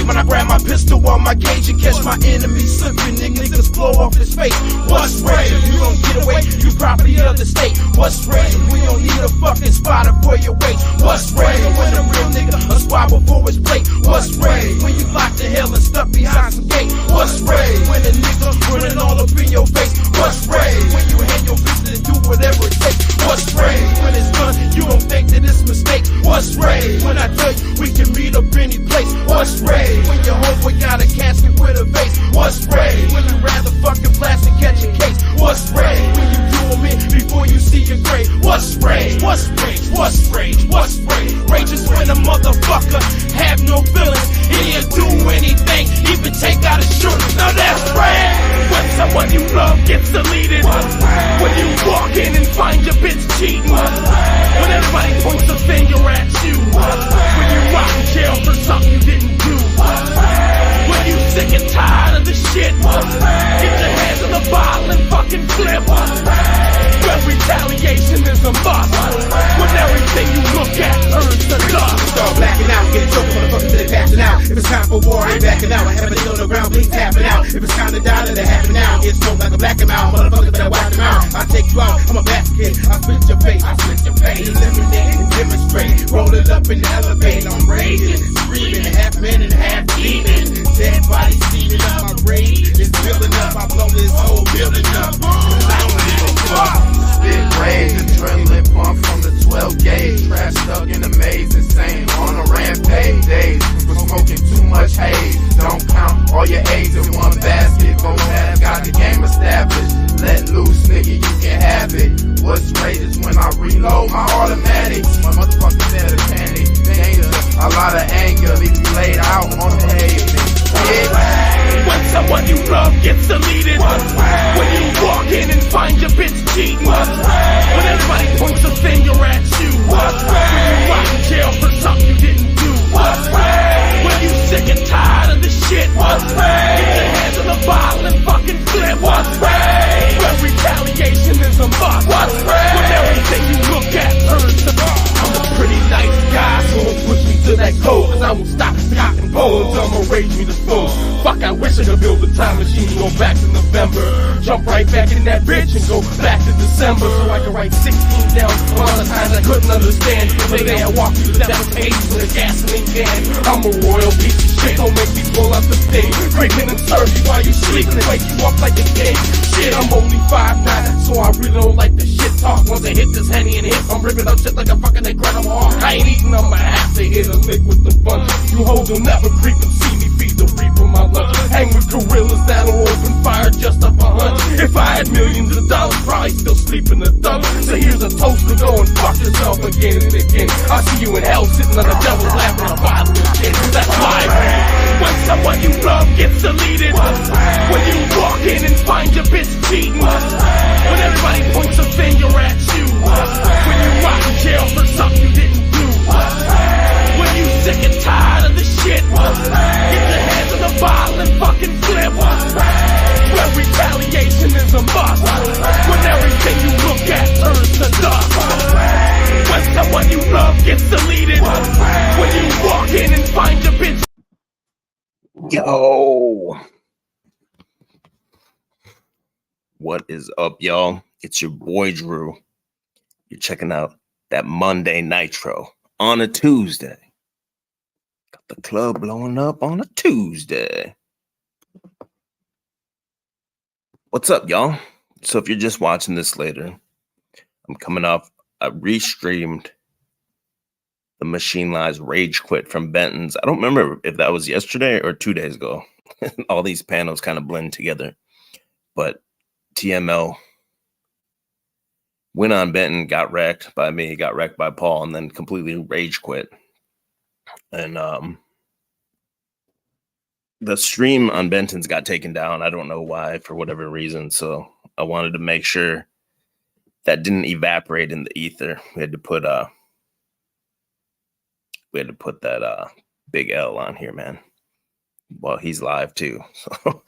When I grab my pistol on my gauge and catch my enemy slipping, niggas blow off his face. What's rage? You don't get away, you property of the state. What's rage? We don't need a fucking spotter for your waist. What's rage? When a real nigga a squad before his plate. What's rage? When you locked in hell and stuck behind some gate. What's rage? When a nigga running all up in your face. What's rage? When you hand your fist and do whatever it takes. What's rage? When it's done, you don't think that it's a mistake. What's rage? When I tell you we can meet up any place. What's rage? When your homeboy got a casket with a face. What's rage? When you rather fucking blast and catch a case. What's rage? When you do them in before you see your grave. What's rage? What's rage? What's rage? What's rage? Rage is when a motherfucker have no feelings. He'll do anything, even take out his shirt. Now that's rage. When someone you love gets deleted. When you walk in and find your bitch cheating. When everybody points a finger at you. When you rot in jail for something you didn't do. When you sick and tired of the shit. Get your hands on the bottle and fucking flip. When retaliation is a must. When everything you look at turns to dust. Start blacking out, get a joke, motherfuckers that are passing out. If it's time for war, I ain't backing out. I have a on the ground, please tapping out. If it's time to die, let it happen now. Get smoked like a black and out, motherfuckers better watch them out. I take you out, I'm a basket. I split your face, eliminate and demonstrate. Roll it up in the elevator, I'm raging, screaming, half man and half demon. Dead bodies steaming up, my rage is building up. I blow this whole building up. I don't give a fuck. Spit rage, adrenaline pump from the 12 gauge. Trash stuck in a maze, insane on a rampage days. For smoking too much haze. Don't count all your A's in one basket. Both halves got the game established. Let loose, nigga, you can have it. What's rage is when I reload my automatics. My motherfucking set of panic, danger, a lot of anger. Leave you laid out on the pavement. When someone you love gets deleted. When you walk in and find your bitch cheating. When everybody points a finger at you. When you rot in jail for something you didn't do. When you sick and tired of the shit. Get your hands on the bottle and fucking flip. When retaliation is a must. When everything you look at turns to dust. I'm a pretty nice guy, so don't push me to that code. Cause I won't stop cocking bones, I'ma rage me the fool. Fuck, I wish I could build a time machine and go back to November. Jump right back in that bitch and go back to December. So I can write 16 down for all the times I couldn't understand. The day I walked through the devil's cage with a gasoline can. I'm a royal piece of shit, don't make me pull out the thing. Drinking and serve you while you sleep and wake you up like a king. Shit, I'm only 5'9", so I really don't like the shit talk. Once I hit this Henny and hip, I'm ripping up shit like a fucking incredible hawk. I ain't eating on my half to hit a lick with the bunch. You hoes will never creep and see me feed the reaper my lunch. Hang with gorillas that'll open fire just up a hunch. If I had millions of dollars, probably still sleep in the dump. So here's a toast to go and fuck yourself again and again. I see you in hell sitting on the devil's lap in a bottle of shit. That's my rage. When someone you love gets deleted. When you walk in and find your bitch cheating. When everybody points a finger at you. When you rot in jail for something you didn't do. When you sick and tired of the shit. Get your hands on the bottle and fucking flip. When retaliation is a must. When everything you look at turns to dust. When someone you love gets deleted. When you walk in and find your bitch. Yo, what is up, y'all? It's your boy Drew. You're checking out that Monday Nitro on a Tuesday. Got the club blowing up on a Tuesday. What's up, y'all? So if you're just watching this later, I'm coming off, I restreamed the Machine Lies Rage Quit from Benton's. I don't remember if that was yesterday or 2 days ago. All these panels kind of blend together. But TML went on Benton, got wrecked by me, got wrecked by Paul, and then completely rage quit. And the stream on Benton's got taken down. I don't know why, for whatever reason. So I wanted to make sure that didn't evaporate in the ether. We had to put that big L on here, man. Well, he's live too. So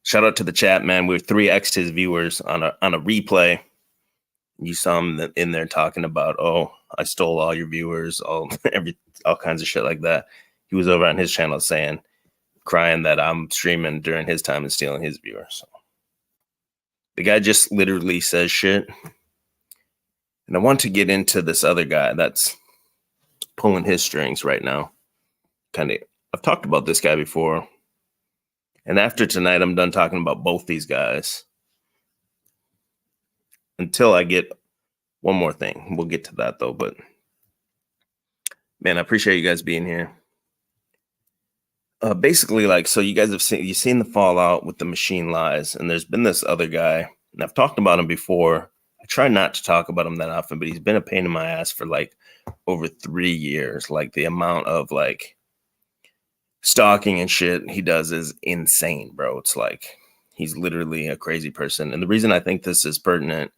shout out to the chat, man. We're 3x his viewers on a replay. You saw him in there talking about, oh, I stole all your viewers, all kinds of shit like that. He was over on his channel saying, crying that I'm streaming during his time and stealing his viewers. So the guy just literally says shit. And I want to get into this other guy that's pulling his strings right now. I've talked about this guy before. And after tonight, I'm done talking about both these guys. Until I get one more thing. We'll get to that though. But man, I appreciate you guys being here. Basically, like, so you guys have seen the fallout with the machine lies, and there's been this other guy, and I've talked about him before. I try not to talk about him that often, but he's been a pain in my ass for like over 3 years. Like the amount of like stalking and shit he does is insane, bro. It's like he's literally a crazy person. And the reason I think this is pertinent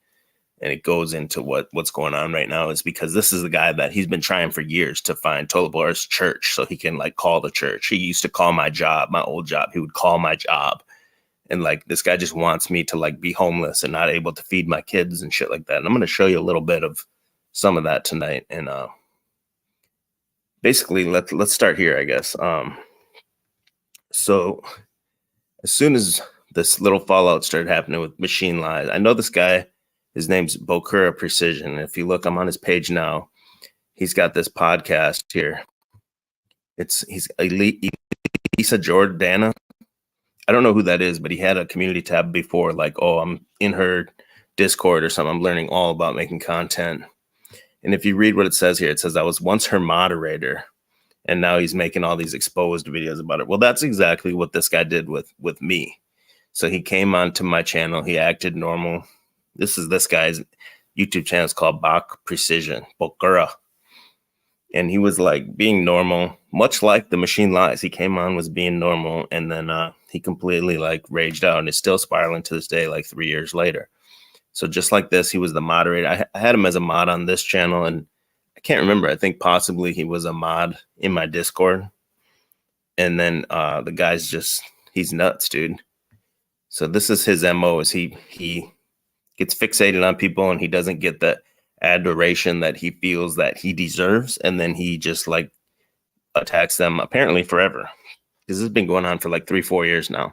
and it goes into what's going on right now is because this is the guy that he's been trying for years to find Tolabor's church so he can like call the church. He used to call my job, my old job. He would call my job. And like, this guy just wants me to like be homeless and not able to feed my kids and shit like that. And I'm going to show you a little bit of some of that tonight. And basically, let's start here, I guess. So as soon as this little fallout started happening with machine lies, I know this guy, his name's Bokura Precision. And if you look, I'm on his page now. He's got this podcast here. He's Elisa Jordana. I don't know who that is, but he had a community tab before, like, oh, I'm in her Discord or something. I'm learning all about making content. And if you read what it says here, it says I was once her moderator, and now he's making all these exposed videos about it. Well, that's exactly what this guy did with me. So he came onto my channel. He acted normal. This guy's YouTube channel is called Bokura. And he was like being normal, much like the machine lies. He came on, was being normal, and then he completely like raged out and is still spiraling to this day, like 3 years later. So just like this, he was the moderator. I had him as a mod on this channel, and I can't remember. I think possibly he was a mod in my Discord. And then the guy's he's nuts, dude. So this is his MO, is he gets fixated on people and he doesn't get the adoration that he feels that he deserves. And then he just like attacks them apparently forever. This has been going on for like 3-4 years now.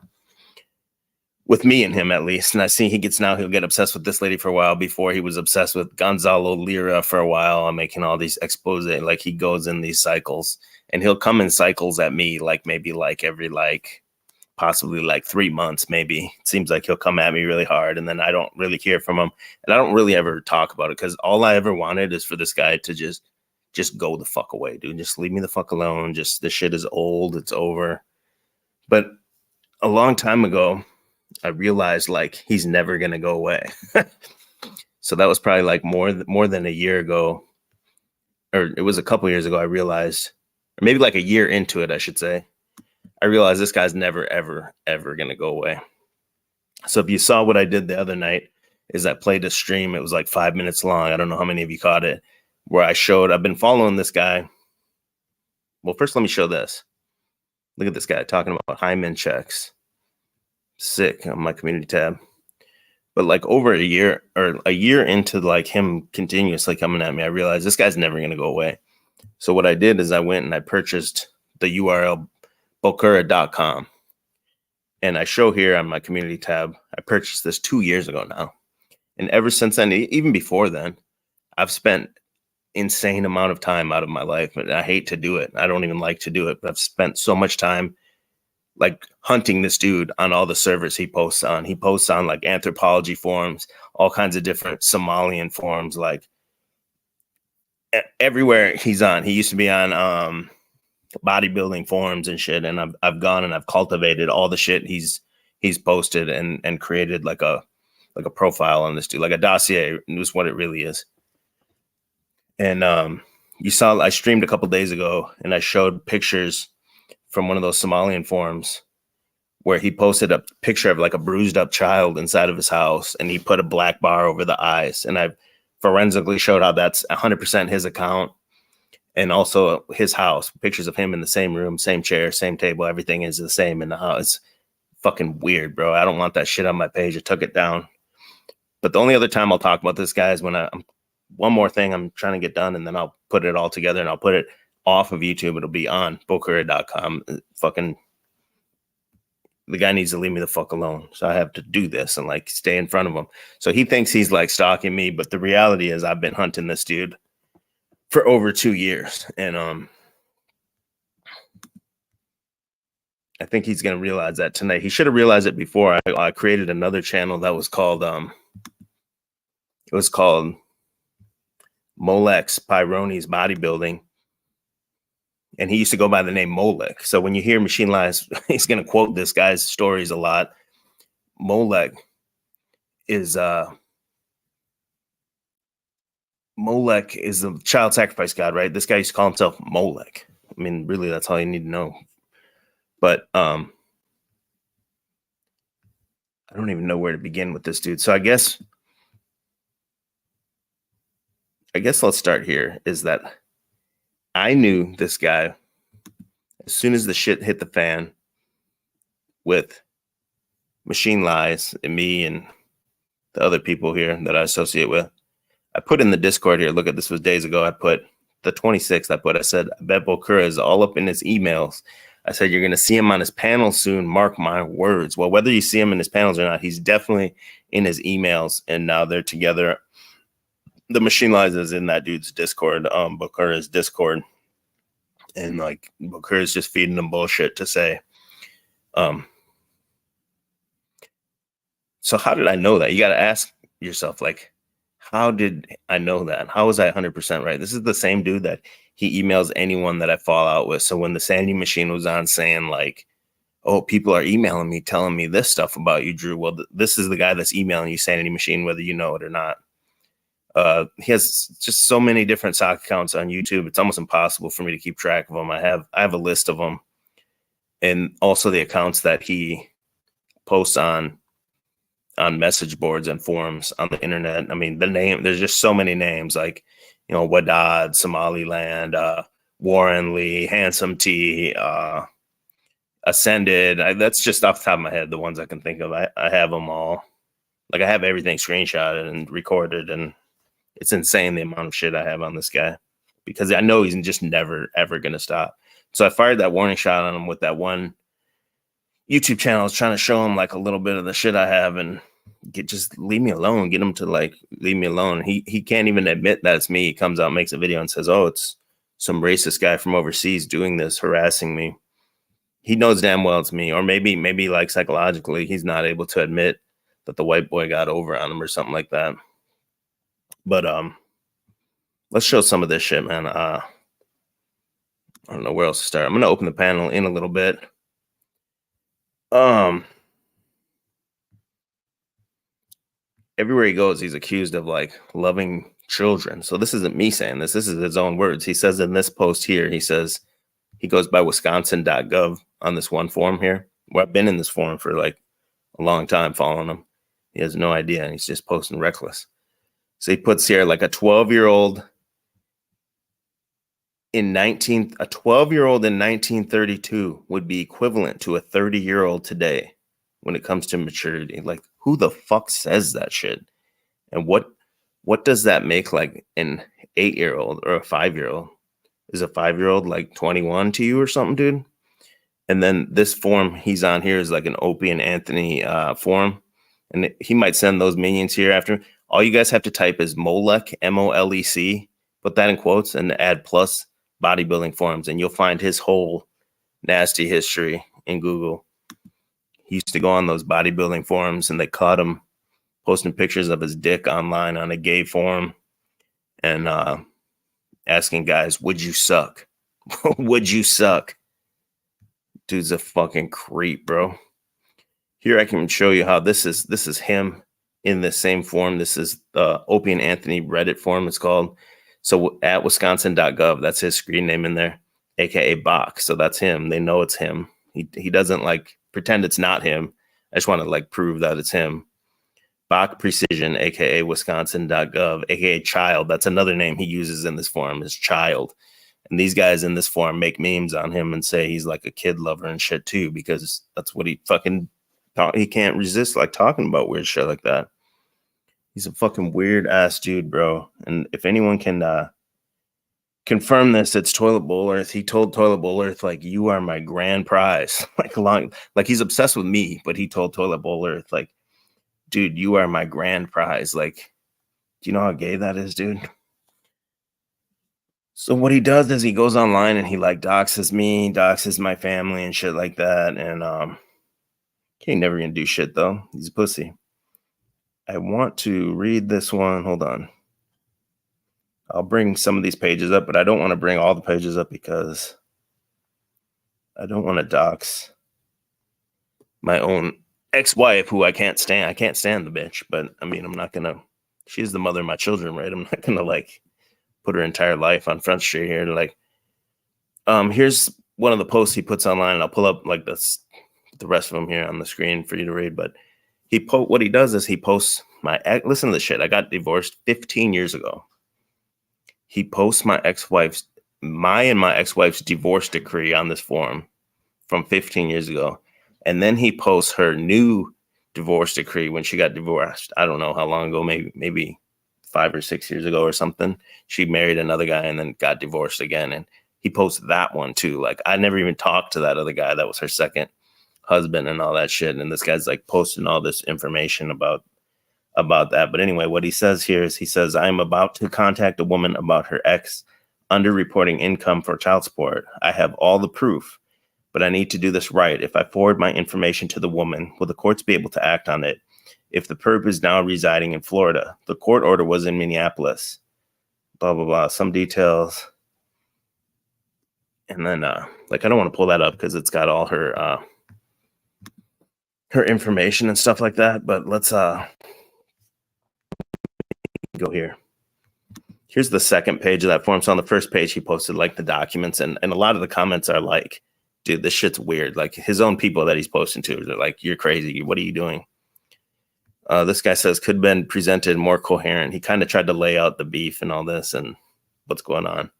With me and him, at least. And I see he'll get obsessed with this lady for a while. Before, he was obsessed with Gonzalo Lira for a while. I'm making all these expose. Like, he goes in these cycles, and he'll come in cycles at me, like maybe like every possibly like 3 months, maybe. It seems like he'll come at me really hard, and then I don't really hear from him. And I don't really ever talk about it, because all I ever wanted is for this guy to just go the fuck away, dude. Just leave me the fuck alone. Just, this shit is old. It's over. But a long time ago, I realized like he's never going to go away. So that was probably like more than a year ago, or it was a couple years ago. I realized, or maybe like a year into it, I should say, I realized this guy's never, ever, ever going to go away. So if you saw what I did the other night, is I played a stream. It was like 5 minutes long. I don't know how many of you caught it, where I've been following this guy. Well, first let me show this. Look at this guy talking about hymen checks. Sick on my community tab. But like over a year into like him continuously coming at me, I realized this guy's never going to go away. So what I did is I went and I purchased the URL Bokura.com. And I show here on my community tab, I purchased this 2 years ago now. And ever since then, even before then, I've spent insane amount of time out of my life. And I hate to do it. I don't even like to do it, but I've spent so much time like hunting this dude on all the servers he posts on. He posts on like anthropology forums, all kinds of different Somalian forums, like everywhere he's on. He used to be on bodybuilding forums and shit. And I've gone and I've cultivated all the shit he's posted and created like a profile on this dude, like a dossier. Is what it really is. And you saw I streamed a couple days ago and I showed pictures from one of those Somalian forums where he posted a picture of like a bruised up child inside of his house, and he put a black bar over the eyes. And I forensically showed how that's 100% his account, and also his house, pictures of him in the same room, same chair, same table. Everything is the same in the house. It's fucking weird, bro. I don't want that shit on my page. I took it down. But the only other time I'll talk about this guy is when one more thing I'm trying to get done, and then I'll put it all together and I'll put it off of YouTube. It'll be on Bokura.com. Fucking the guy needs to leave me the fuck alone. So I have to do this and like stay in front of him. So he thinks he's like stalking me, but the reality is I've been hunting this dude for over 2 years. And I think he's going to realize that tonight. He should have realized it before. I created another channel that was called Molex Pyroni's Bodybuilding. And he used to go by the name Molek. So when you hear Machine Lies, he's going to quote this guy's stories a lot. Molek is the child sacrifice god, right? This guy used to call himself Molek. I mean, really, that's all you need to know. But I don't even know where to begin with this dude. So I guess let's start here. Is that I knew this guy as soon as the shit hit the fan with Machine Lies and me and the other people here that I associate with. I put in the Discord here. Look at this was days ago. I put the 26th. I said, I bet Bokura is all up in his emails. I said, you're going to see him on his panel soon. Mark my words. Well, whether you see him in his panels or not, he's definitely in his emails. And now they're together. The Machine Lies is in that dude's Discord, Bokura's Discord. And like Bokura's just feeding them bullshit to say. So how did I know that? You got to ask yourself, like, how did I know that? How was I 100% right? This is the same dude that he emails anyone that I fall out with. So when the Sandy Machine was on saying like, oh, people are emailing me, telling me this stuff about you, Drew. Well, this is the guy that's emailing you, Sandy Machine, whether you know it or not. He has just so many different sock accounts on YouTube. It's almost impossible for me to keep track of them. I have a list of them, and also the accounts that he posts on message boards and forums on the internet. I mean, there's just so many names like, you know, Wadad, Somaliland, Warren Lee, Handsome T, Ascended. That's just off the top of my head, the ones I can think of. I have them all. Like I have everything screenshotted and recorded, and it's insane the amount of shit I have on this guy because I know he's just never, ever going to stop. So I fired that warning shot on him with that one YouTube channel. I was trying to show him like a little bit of the shit I have and just leave me alone. Get him to like leave me alone. He can't even admit that it's me. He comes out, makes a video and says, oh, it's some racist guy from overseas doing this, harassing me. He knows damn well it's me. Or maybe like psychologically, he's not able to admit that the white boy got over on him or something like that. But let's show some of this shit, man. I don't know where else to start. I'm gonna open the panel in a little bit. Everywhere he goes, he's accused of like loving children. So this isn't me saying this. This is his own words. He says in this post here, he says he goes by wisconsin.gov on this one forum here. Well, I've been in this forum for like a long time following him. He has no idea, and he's just posting reckless. So he puts here like a 12-year-old in 1932 would be equivalent to a 30-year-old today when it comes to maturity. Like, who the fuck says that shit? And what does that make like an 8-year-old or a 5-year-old? Is a 5-year-old like 21 to you or something, dude? And then this forum he's on here is like an Opie and Anthony forum. And he might send those minions here after. All you guys have to type is Molek, M-O-L-E-C, put that in quotes, and add plus bodybuilding forums, and you'll find his whole nasty history in Google. He used to go on those bodybuilding forums, and they caught him posting pictures of his dick online on a gay forum and asking guys, would you suck? Would you suck? Dude's a fucking creep, bro. Here I can show you how this is him in the same forum. This is the Opie and Anthony Reddit forum, it's called. So at wisconsin.gov, that's his screen name in there, aka Bach. So that's him. They know it's him. He doesn't like pretend it's not him. I just want to like prove that it's him. Bach Precision, aka wisconsin.gov, aka Child. That's another name he uses in this forum, is Child. And these guys in this forum make memes on him and say he's like a kid lover and shit too, because that's what he fucking he can't resist like talking about weird shit like that. He's a fucking weird ass dude, bro. And if anyone can confirm this. It's Toilet Bowl Earth. He told Toilet Bowl Earth, like, you are my grand prize. Like he's obsessed with me, but he told Toilet Bowl Earth, like, dude, you are my grand prize. Like, do you know how gay that is, dude? So what he does is he goes online and he like doxes me, doxes my family and shit like that. And he ain't never gonna do shit though. He's a pussy. I want to read this one. Hold on. I'll bring some of these pages up, but I don't want to bring all the pages up because I don't want to dox my own ex-wife who I can't stand. I can't stand the bitch, but I mean, I'm not gonna. She's the mother of my children, right? I'm not gonna like put her entire life on Front Street here. To like, here's one of the posts he puts online. And I'll pull up like the rest of them here on the screen for you to read. But what he does is he posts listen to this shit. I got divorced 15 years ago. He posts my ex-wife's divorce decree on this forum from 15 years ago. And then he posts her new divorce decree when she got divorced. I don't know how long ago, maybe 5 or 6 years ago or something. She married another guy and then got divorced again. And he posts that one too. Like, I never even talked to that other guy. That was her second husband and all that shit. And this guy's like posting all this information about that. But anyway, what he says here is he says, I'm about to contact a woman about her ex underreporting income for child support. I have all the proof, but I need to do this right. If I forward my information to the woman, will the courts be able to act on it? If the perp is now residing in Florida, the court order was in Minneapolis, blah, blah, blah, some details. And then, like, I don't want to pull that up because it's got all her information and stuff like that. But let's go here. Here's the second page of that form. So on the first page, he posted like the documents, and a lot of the comments are like, dude, this shit's weird. Like his own people that he's posting to, they're like, you're crazy. What are you doing? This guy says could have been presented more coherent. He kind of tried to lay out the beef and all this and what's going on.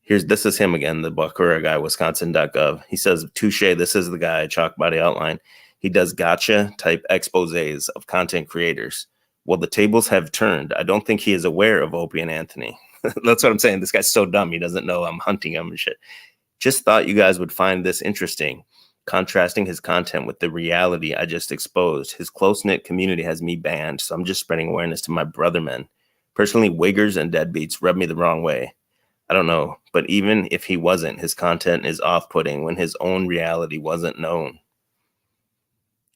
This is him again, the Bokura guy, Wisconsin.gov. He says, touche, this is the guy, chalk body outline. He does gotcha type exposés of content creators. Well, the tables have turned. I don't think he is aware of Opie and Anthony. That's what I'm saying. This guy's so dumb. He doesn't know I'm hunting him and shit. Just thought you guys would find this interesting. Contrasting his content with the reality I just exposed. His close-knit community has me banned, so I'm just spreading awareness to my brother men. Personally, wiggers and deadbeats rub me the wrong way. I don't know, but even if he wasn't, his content is off-putting when his own reality wasn't known.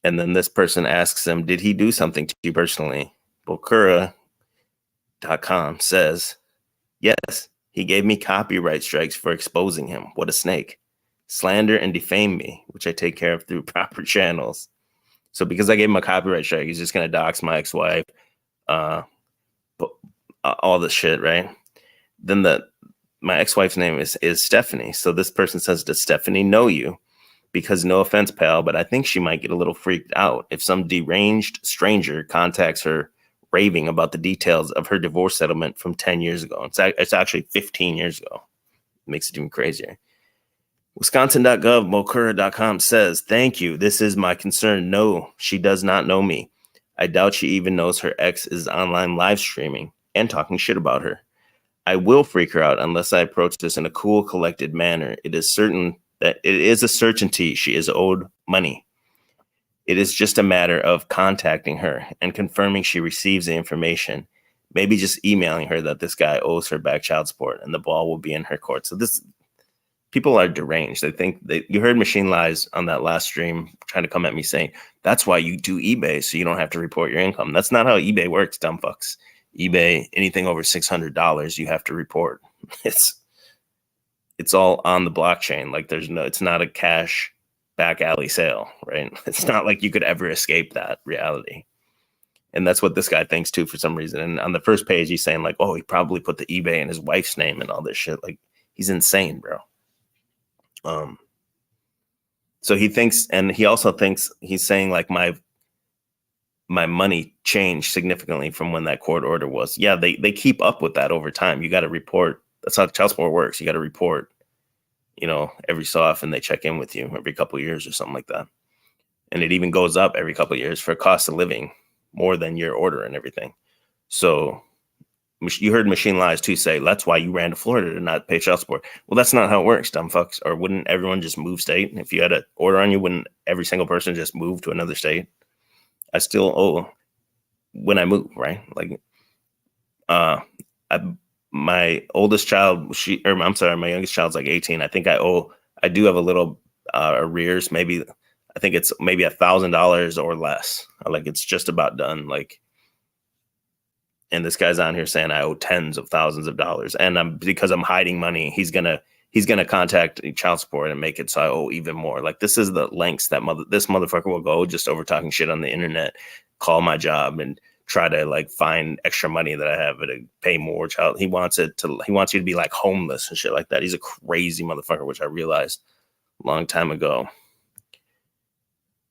And then this person asks him, did he do something to you personally? Bokura.com says, yes, he gave me copyright strikes for exposing him. What a snake. Slander and defame me, which I take care of through proper channels. So because I gave him a copyright strike, he's just going to dox my ex-wife, all this shit, right? Then my ex-wife's name is Stephanie. So this person says, does Stephanie know you? Because no offense, pal, but I think she might get a little freaked out if some deranged stranger contacts her raving about the details of her divorce settlement from 10 years ago. It's actually 15 years ago. It makes it even crazier. Wisconsin.gov, Bokura.com says, thank you. This is my concern. No, she does not know me. I doubt she even knows her ex is online live streaming and talking shit about her. I will freak her out unless I approach this in a cool, collected manner. It is certain that it is a certainty she is owed money. It is just a matter of contacting her and confirming she receives the information. Maybe just emailing her that this guy owes her back child support and the ball will be in her court. So people are deranged. They think you heard Machine Lies on that last stream trying to come at me saying, that's why you do eBay, so you don't have to report your income. That's not how eBay works, dumb fucks. eBay, anything over $600, you have to report. It's all on the blockchain. Like it's not a cash back alley sale, right? It's not like you could ever escape that reality. And that's what this guy thinks too, for some reason. And on the first page, he's saying like, oh, he probably put the eBay in his wife's name and all this shit. Like he's insane, bro. So he thinks, and he also thinks he's saying like my money changed significantly from when that court order was. Yeah, they keep up with that over time. You got to report. That's how child support works. You got to report, every so often they check in with you every couple of years or something like that. And it even goes up every couple of years for cost of living more than your order and everything. So You heard Machine Lies too say, that's why you ran to Florida to not pay child support. Well, that's not how it works, dumb fucks. Or wouldn't everyone just move state? If you had an order on you, wouldn't every single person just move to another state? I still owe when I move, right? Like, my oldest child, my youngest child's like 18. I think I do have a little arrears. Maybe, I think it's maybe $1,000 or less. Like, it's just about done. Like, and this guy's on here saying I owe tens of thousands of dollars, and because I'm hiding money, he's gonna contact child support and make it so I owe even more. Like, this is the lengths that this motherfucker will go just over talking shit on the internet, call my job and try to like find extra money that I have to pay more child. He wants you to be like homeless and shit like that. He's a crazy motherfucker, which I realized a long time ago.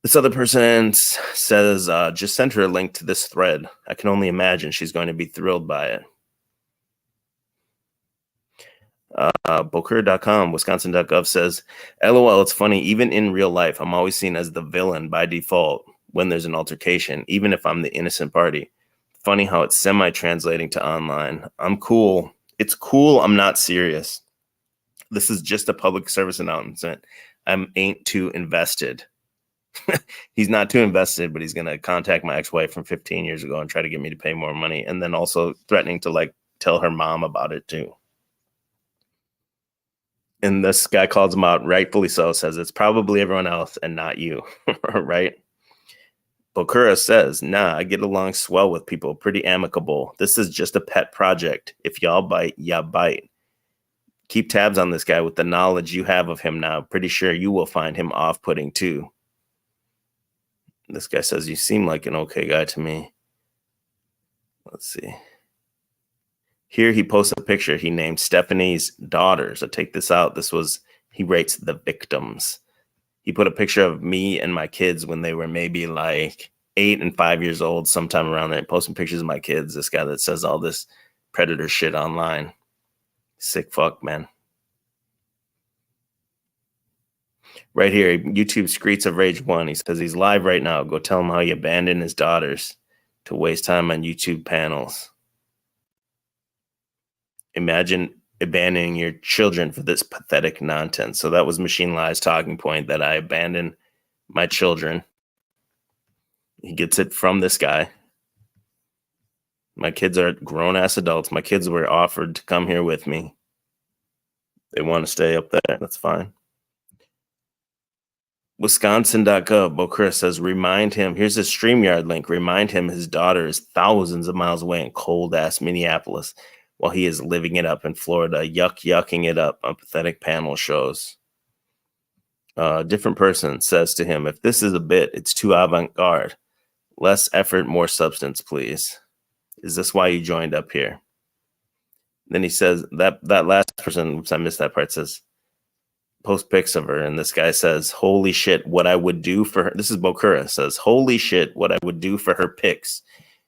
This other person says, just send her a link to this thread. I can only imagine she's going to be thrilled by it. Bokura.com, Wisconsin.gov says, LOL, it's funny. Even in real life, I'm always seen as the villain by default when there's an altercation, even if I'm the innocent party. Funny how it's semi-translating to online. I'm cool. It's cool. I'm not serious. This is just a public service announcement. Ain't too invested. He's not too invested, but he's going to contact my ex-wife from 15 years ago and try to get me to pay more money. And then also threatening to like tell her mom about it too. And this guy calls him out, rightfully so, says it's probably everyone else and not you, right? Bokura says, nah, I get along swell with people, pretty amicable. This is just a pet project. If y'all bite, y'all bite. Keep tabs on this guy with the knowledge you have of him now. Pretty sure you will find him off-putting too. This guy says, you seem like an okay guy to me. Let's see. Here he posts a picture he named Stephanie's daughter. So take this out. He rates the victims. He put a picture of me and my kids when they were maybe like 8 and 5 years old, sometime around there, posting pictures of my kids. This guy that says all this predator shit online. Sick fuck, man. Right here, YouTube Screets of Rage 1. He says he's live right now. Go tell him how he abandoned his daughters to waste time on YouTube panels. Imagine abandoning your children for this pathetic nonsense. So that was Machine Lies' talking point, that I abandoned my children. He gets it from this guy. My kids are grown-ass adults. My kids were offered to come here with me. They want to stay up there. That's fine. Wisconsin.gov, Bokura says, remind him, here's a StreamYard link, remind him his daughter is thousands of miles away in cold-ass Minneapolis while he is living it up in Florida, yucking it up on pathetic panel shows. Different person says to him, if this is a bit, it's too avant-garde. Less effort, more substance, please. Is this why you joined up here? Then he says, that last person, oops, I missed that part, says, post pics of her, and this guy says, holy shit, what I would do for her. This is Bokura, says, holy shit, what I would do for her pics.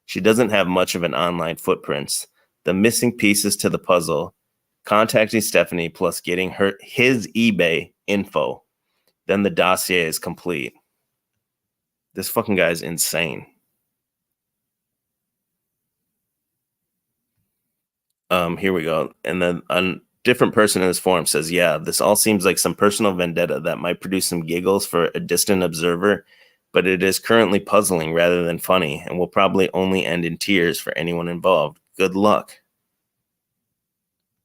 She doesn't have much of an online footprint. The missing pieces to the puzzle, contacting Stephanie plus getting his eBay info. Then the dossier is complete. This fucking guy is insane. Here we go. And then a different person in this forum says, yeah, this all seems like some personal vendetta that might produce some giggles for a distant observer, but it is currently puzzling rather than funny and will probably only end in tears for anyone involved. Good luck.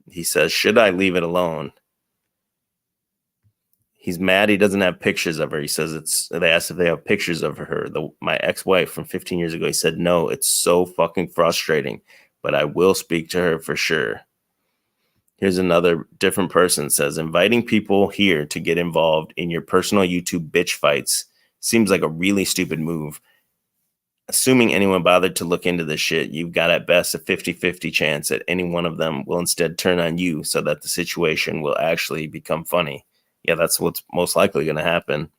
He says, should I leave it alone? He's mad he doesn't have pictures of her. He says they asked if they have pictures of her. My ex-wife from 15 years ago. He said, no, it's so fucking frustrating, but I will speak to her for sure. Here's another different person says, inviting people here to get involved in your personal YouTube bitch fights seems like a really stupid move. Assuming anyone bothered to look into this shit, you've got at best a 50-50 chance that any one of them will instead turn on you so that the situation will actually become funny. Yeah, that's what's most likely going to happen.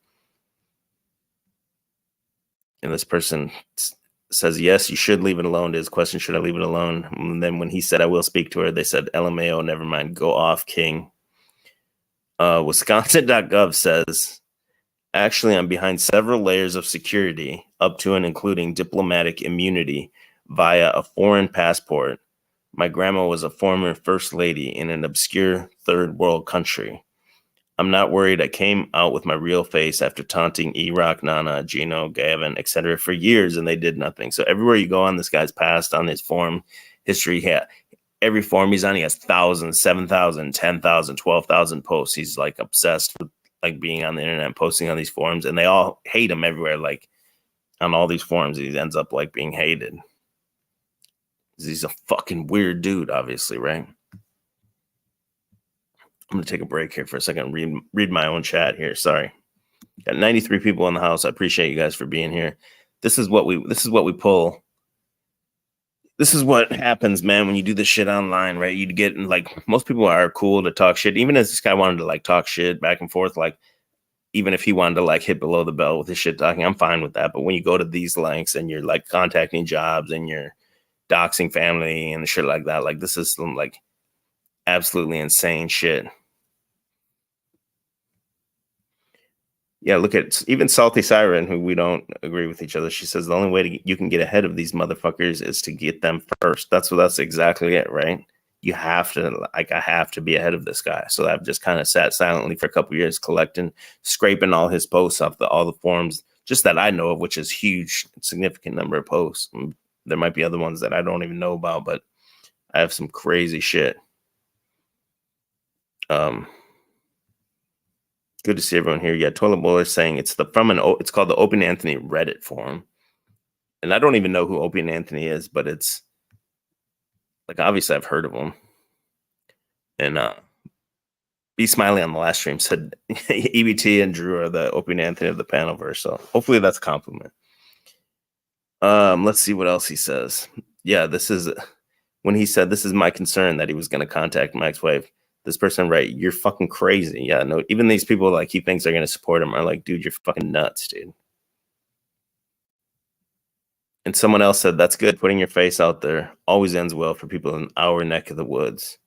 And this person says, yes, you should leave it alone. To his question, should I leave it alone? And then when he said, I will speak to her, they said, LMAO, never mind. Go off, king. Wisconsin.gov says, actually, I'm behind several layers of security, up to and including diplomatic immunity via a foreign passport. My grandma was a former first lady in an obscure third world country. I'm not worried. I came out with my real face after taunting E-Rock, Nana, Gino, Gavin, etc. for years, and they did nothing. So everywhere you go on this guy's past, on his forum history, every forum he's on, he has 1,000, 7,000, 10,000, 12,000 posts. He's like obsessed with like being on the internet and posting on these forums, and they all hate him everywhere. Like on all these forums, he ends up like being hated. He's a fucking weird dude, obviously, right? I'm gonna take a break here for a second. Read my own chat here. Sorry, got 93 people in the house. I appreciate you guys for being here. This is what we pull. This is what happens, man, when you do this shit online, right? You get like most people are cool to talk shit. Even as this guy wanted to like talk shit back and forth, like even if he wanted to like hit below the belt with his shit talking, I'm fine with that. But when you go to these lengths and you're like contacting jobs and you're doxing family and shit like that, like this is some like absolutely insane shit. Yeah, look at even Salty Siren, who we don't agree with each other. She says the only way you can get ahead of these motherfuckers is to get them first. That's exactly it, right? You have to, like, I have to be ahead of this guy. So I've just kind of sat silently for a couple of years, scraping all his posts off all the forums, just that I know of, which is huge, significant number of posts. There might be other ones that I don't even know about, but I have some crazy shit. Good to see everyone here. Yeah, Toilet Boiler saying it's called the Opie and Anthony Reddit forum. And I don't even know who Opie and Anthony is, but it's like obviously I've heard of him. And B Smiley on the last stream said EBT and Drew are the Opie and Anthony of the Panelverse. So hopefully that's a compliment. Let's see what else he says. Yeah, this is when he said this is my concern that he was going to contact my ex-wife. This person, right? You're fucking crazy. Yeah, no, even these people like he thinks they're going to support him are like, dude, you're fucking nuts, dude. And someone else said, that's good. Putting your face out there always ends well for people in our neck of the woods.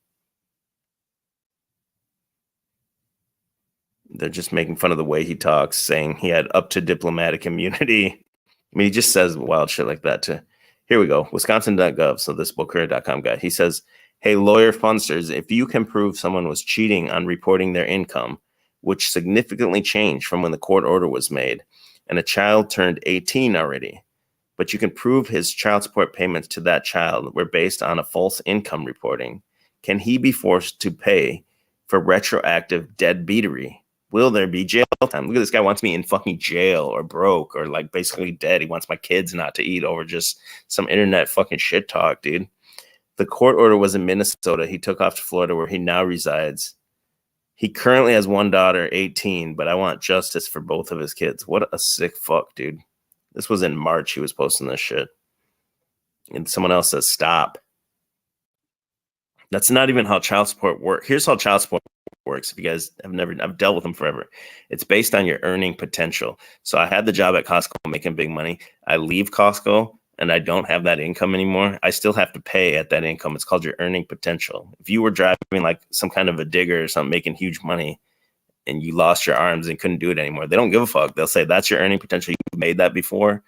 They're just making fun of the way he talks, saying he had up to diplomatic immunity. I mean, he just says wild shit like that too. Here we go. Wisconsin.gov. So this Bokura.com guy, he says, hey, lawyer funsters, if you can prove someone was cheating on reporting their income, which significantly changed from when the court order was made, and a child turned 18 already, but you can prove his child support payments to that child were based on a false income reporting, can he be forced to pay for retroactive deadbeatery? Will there be jail time? Look at this guy wants me in fucking jail or broke or like basically dead. He wants my kids not to eat over just some internet fucking shit talk, dude. The court order was in Minnesota. He took off to Florida where he now resides. He currently has one daughter, 18, but I want justice for both of his kids. What a sick fuck, dude. This was in March. He was posting this shit. And someone else says, stop. That's not even how child support works. Here's how child support works. If you guys I've dealt with them forever. It's based on your earning potential. So I had the job at Costco making big money. I leave Costco and I don't have that income anymore. I still have to pay at that income. It's called your earning potential. If you were driving like some kind of a digger or something, making huge money, and you lost your arms and couldn't do it anymore, they don't give a fuck. They'll say that's your earning potential. You made that before.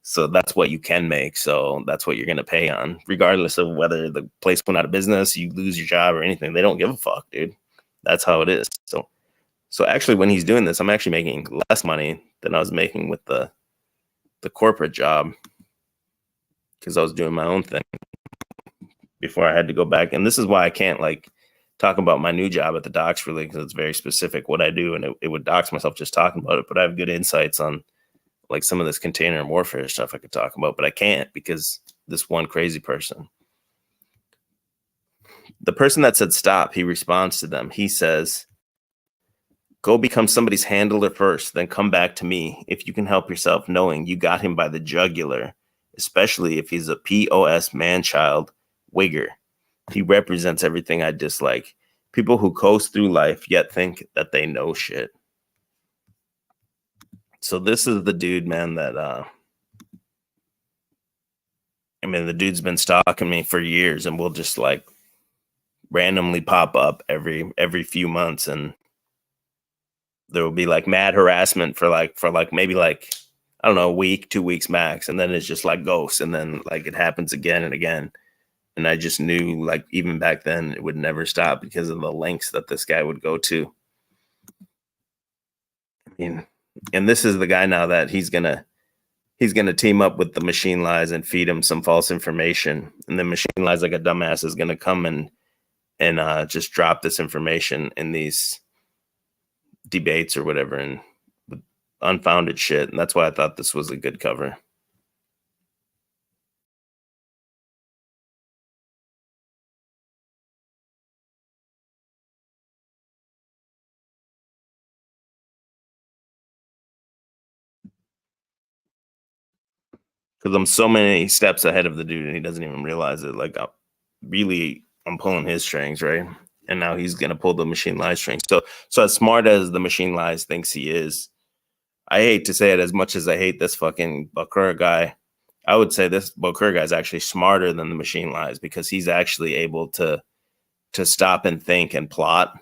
So that's what you can make. So that's what you're going to pay on, regardless of whether the place went out of business, you lose your job or anything. They don't give a fuck, dude. That's how it is. So actually, when he's doing this, I'm actually making less money than I was making with the corporate job because I was doing my own thing before I had to go back. And this is why I can't like talk about my new job at the Docs really, because it's very specific what I do, and it would dox myself just talking about it. But I have good insights on like some of this container and warfare stuff I could talk about, but I can't because this one crazy person. The person that said stop, he responds to them. He says, go become somebody's handler first, then come back to me if you can help yourself, knowing you got him by the jugular, especially if he's a POS man-child wigger. He represents everything I dislike. People who coast through life yet think that they know shit. So this is the dude, man, that I mean, the dude's been stalking me for years and will just like randomly pop up every few months, and there will be like mad harassment for maybe like, I don't know, a week, 2 weeks max, and then it's just like ghosts, and then like it happens again and again. And I just knew, like, even back then, it would never stop because of the lengths that this guy would go to. I mean, and this is the guy now that he's gonna team up with the Machine Lies and feed him some false information, and then Machine Lies, like a dumbass, is gonna come and just drop this information in these debates or whatever, and with unfounded shit. And that's why I thought this was a good cover. Because I'm so many steps ahead of the dude, and he doesn't even realize it. Like, I'm pulling his strings, right? And now he's gonna pull the Machine Lies strings. So as smart as the Machine Lies thinks he is, I hate to say it, as much as I hate this fucking Bokura guy, I would say this Bokura guy is actually smarter than the Machine Lies, because he's actually able to stop and think and plot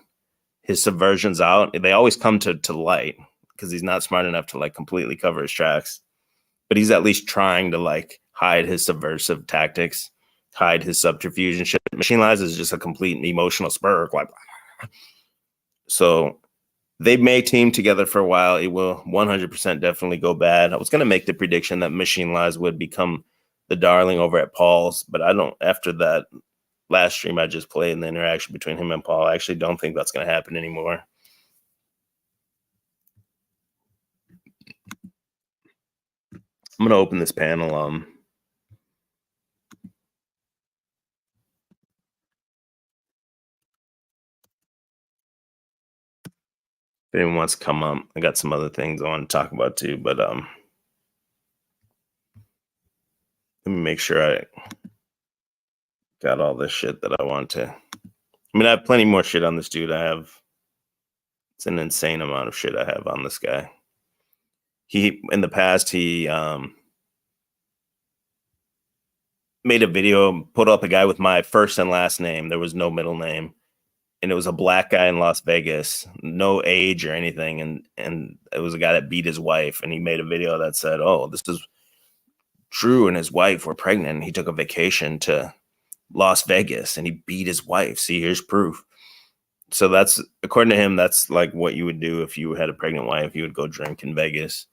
his subversions out. They always come to light because he's not smart enough to, like, completely cover his tracks. But he's at least trying to, like, hide his subversive tactics, hide his subterfuge and shit. Machine Lies is just a complete emotional spur. Like, so they may team together for a while. It will 100% definitely go bad. I was going to make the prediction that Machine Lies would become the darling over at Paul's, but I don't, after that last stream I just played and the interaction between him and Paul, I actually don't think that's going to happen anymore. I'm going to open this panel. If anyone wants to come up, I got some other things I want to talk about too, but let me make sure I got all this shit that I want to. I mean, I have plenty more shit on this dude. It's an insane amount of shit I have on this guy. In the past, he made a video, put up a guy with my first and last name. There was no middle name. And it was a black guy in Las Vegas, no age or anything. And it was a guy that beat his wife. And he made a video that said, oh, this is Drew and his wife were pregnant. And he took a vacation to Las Vegas and he beat his wife. See, here's proof. So that's, according to him, that's like what you would do if you had a pregnant wife. You would go drink in Vegas.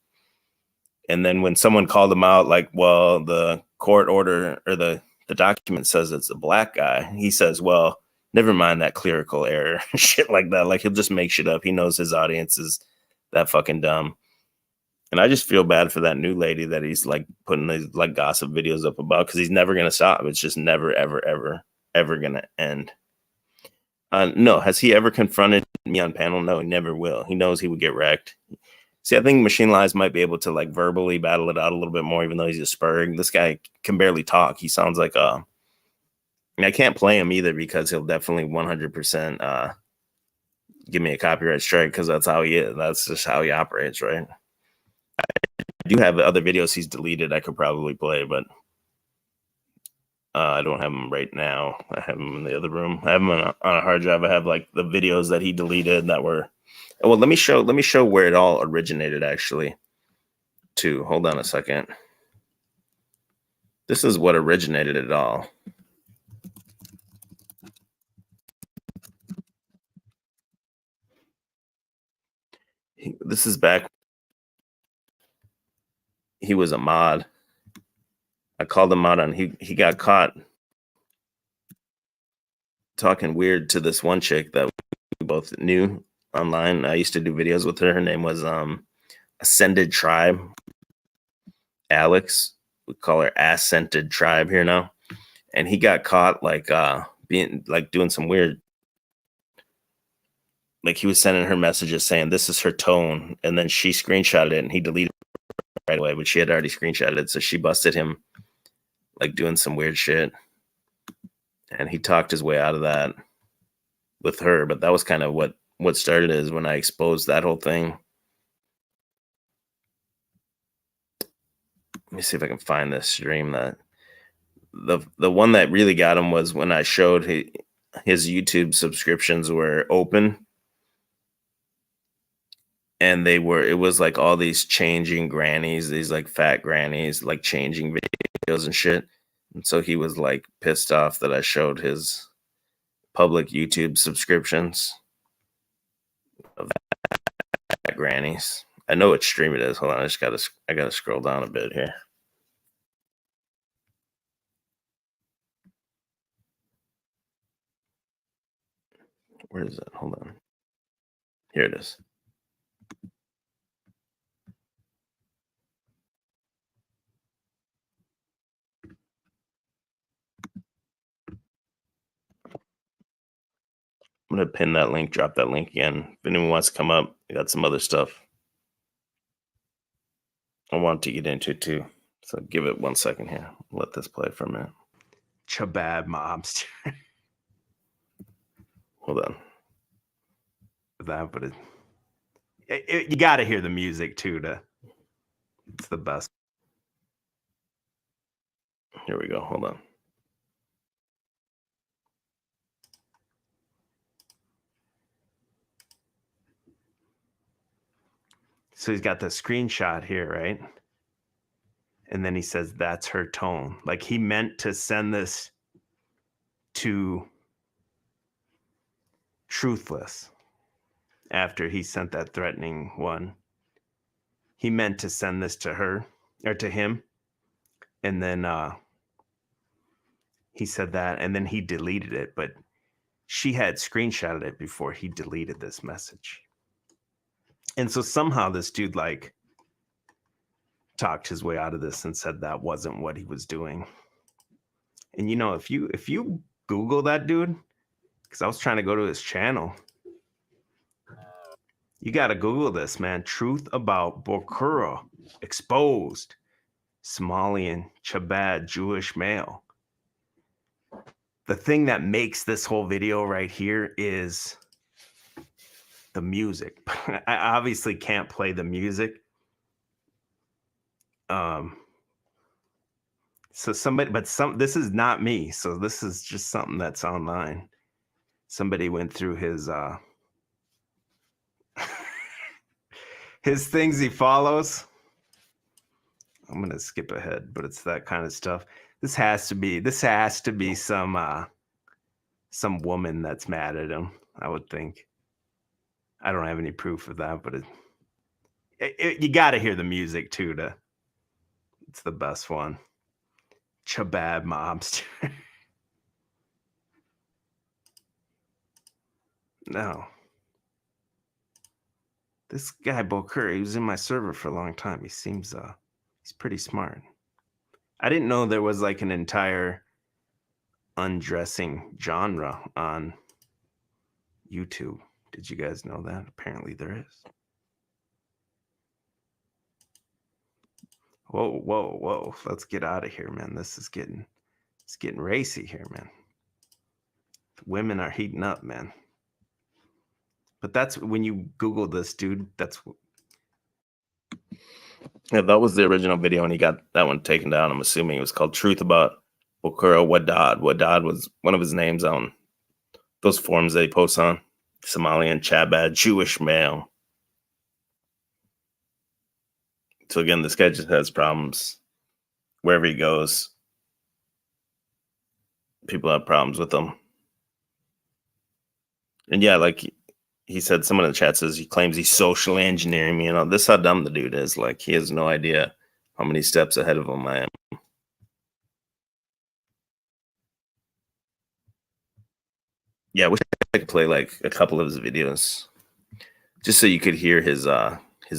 And then when someone called him out, like, well, the court order or the document says it's a black guy, he says, well, never mind that clerical error, shit like that. Like, he'll just make shit up. He knows his audience is that fucking dumb. And I just feel bad for that new lady that he's, like, putting these, like, gossip videos up about, because he's never going to stop. It's just never, ever, ever, ever going to end. No, has he ever confronted me on panel? No, he never will. He knows he would get wrecked. See, I think Machine Lies might be able to, like, verbally battle it out a little bit more, even though he's a spurg. This guy can barely talk. He sounds like I can't play him either, because he'll definitely 100% give me a copyright strike, because that's how he is. That's just how he operates, right? I do have other videos he's deleted I could probably play, but I don't have them right now. I have them in the other room. I have them on a hard drive. I have, like, the videos that he deleted that were. Well, let me show where it all originated, actually, too. Hold on a second. This is what originated it all. This is back. He was a mod. I called him out on he got caught talking weird to this one chick that we both knew online. I used to do videos with her. Her name was Ascended Tribe. Alex. We call her Ascended Tribe here now. And he got caught, like, being, like, doing some weird, like, he was sending her messages saying this is her tone, and then she screenshotted it and he deleted it right away, but she had already screenshotted it, so she busted him, like, doing some weird shit. And he talked his way out of that with her, but that was kind of what started it, is when I exposed that whole thing. Let me see if I can find this stream. That the one that really got him was when I showed his YouTube subscriptions were open, and it was like all these changing grannies, these, like, fat grannies, like, changing videos and shit. And so he was like pissed off that I showed his public YouTube subscriptions of that grannies. I know what stream it is. Hold on, I gotta scroll down a bit here. Where is it? Hold on. Here it is. I'm gonna pin that link, drop that link again. If anyone wants to come up, I got some other stuff I want to get into too. So give it 1 second here. Let this play for a minute. Chabad mobster. Hold on. That, but you got to hear the music too. It's the best. Here we go. Hold on. So he's got the screenshot here, right? And then he says, that's her tone. Like he meant to send this to Truthless after he sent that threatening one. He meant to send this to her or to him. And then he said that, and then he deleted it. But she had screenshotted it before he deleted this message. And so somehow this dude like talked his way out of this and said that wasn't what he was doing. And you know, if you Google that dude, because I was trying to go to his channel, you got to Google this, man. Truth about Bokura exposed. Somalian Chabad Jewish male. The thing that makes this whole video right here is the music. I obviously can't play the music. So somebody, but this is not me. So this is just something that's online. Somebody went through his his things he follows. I'm gonna skip ahead, but it's that kind of stuff. This has to be some woman that's mad at him, I would think. I don't have any proof of that, but you got to hear the music too. It's the best one. Chabad mobster. No. This guy Bokura, he was in my server for a long time. He seems he's pretty smart. I didn't know there was like an entire undressing genre on YouTube. Did you guys know that? Apparently there is. Whoa. Let's get out of here, man. It's getting racy here, man. The women are heating up, man. But that's when you Google this, dude. Yeah, that was the original video, and he got that one taken down. I'm assuming it was called Truth About Bokura Wadad. Wadad was one of his names on those forums that he posts on. Somalian Chabad Jewish male. So again, this guy just has problems wherever he goes. People have problems with him. And yeah, like he said, someone in the chat says he claims he's socially engineering me. You know, this is how dumb the dude is. Like, he has no idea how many steps ahead of him I am. Yeah, I wish I could play like a couple of his videos just so you could hear his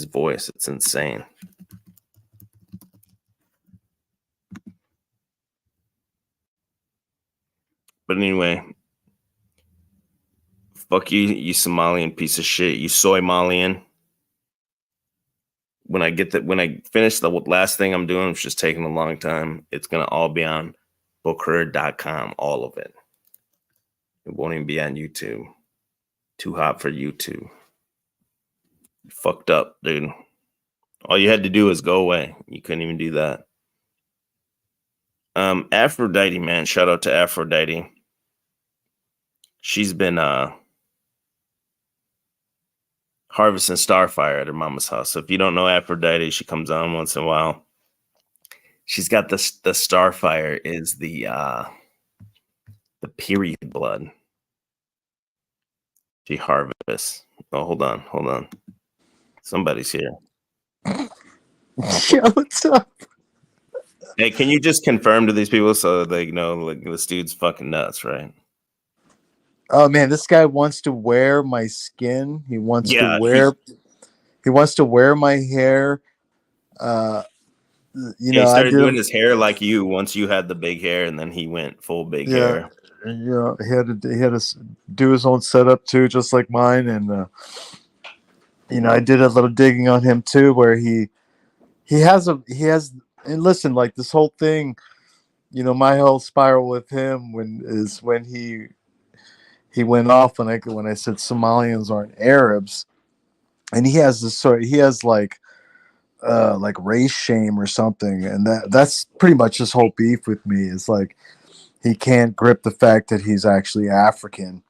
voice. It's insane. But anyway, fuck you, you Somalian piece of shit. You soy Malian. When I finish the last thing I'm doing, it's just taking a long time. It's going to all be on Bokura.com, all of it. It won't even be on YouTube. Too hot for YouTube. Fucked up, dude. All you had to do was go away. You couldn't even do that. Aphrodite, man. Shout out to Aphrodite. She's been harvesting Starfire at her mama's house. So if you don't know Aphrodite, she comes on once in a while. She's got the Starfire is the period blood. She harvests. Oh, hold on. Somebody's here. Yo, what's up? Hey, can you just confirm to these people so they know like this dude's fucking nuts, right? Oh man, this guy wants to wear my skin. He wants to Yeah, wear my hair. he I started did doing him. his hair like you once you had the big hair, and then he went full big Yeah, hair. he had to do his own setup too, just like mine. And I did a little digging on him too, where he has. And listen, like this whole thing, my whole spiral with him when he went off when I said Somalians aren't Arabs, and he has like race shame or something, and that's pretty much his whole beef with me is like he can't grip the fact that he's actually African.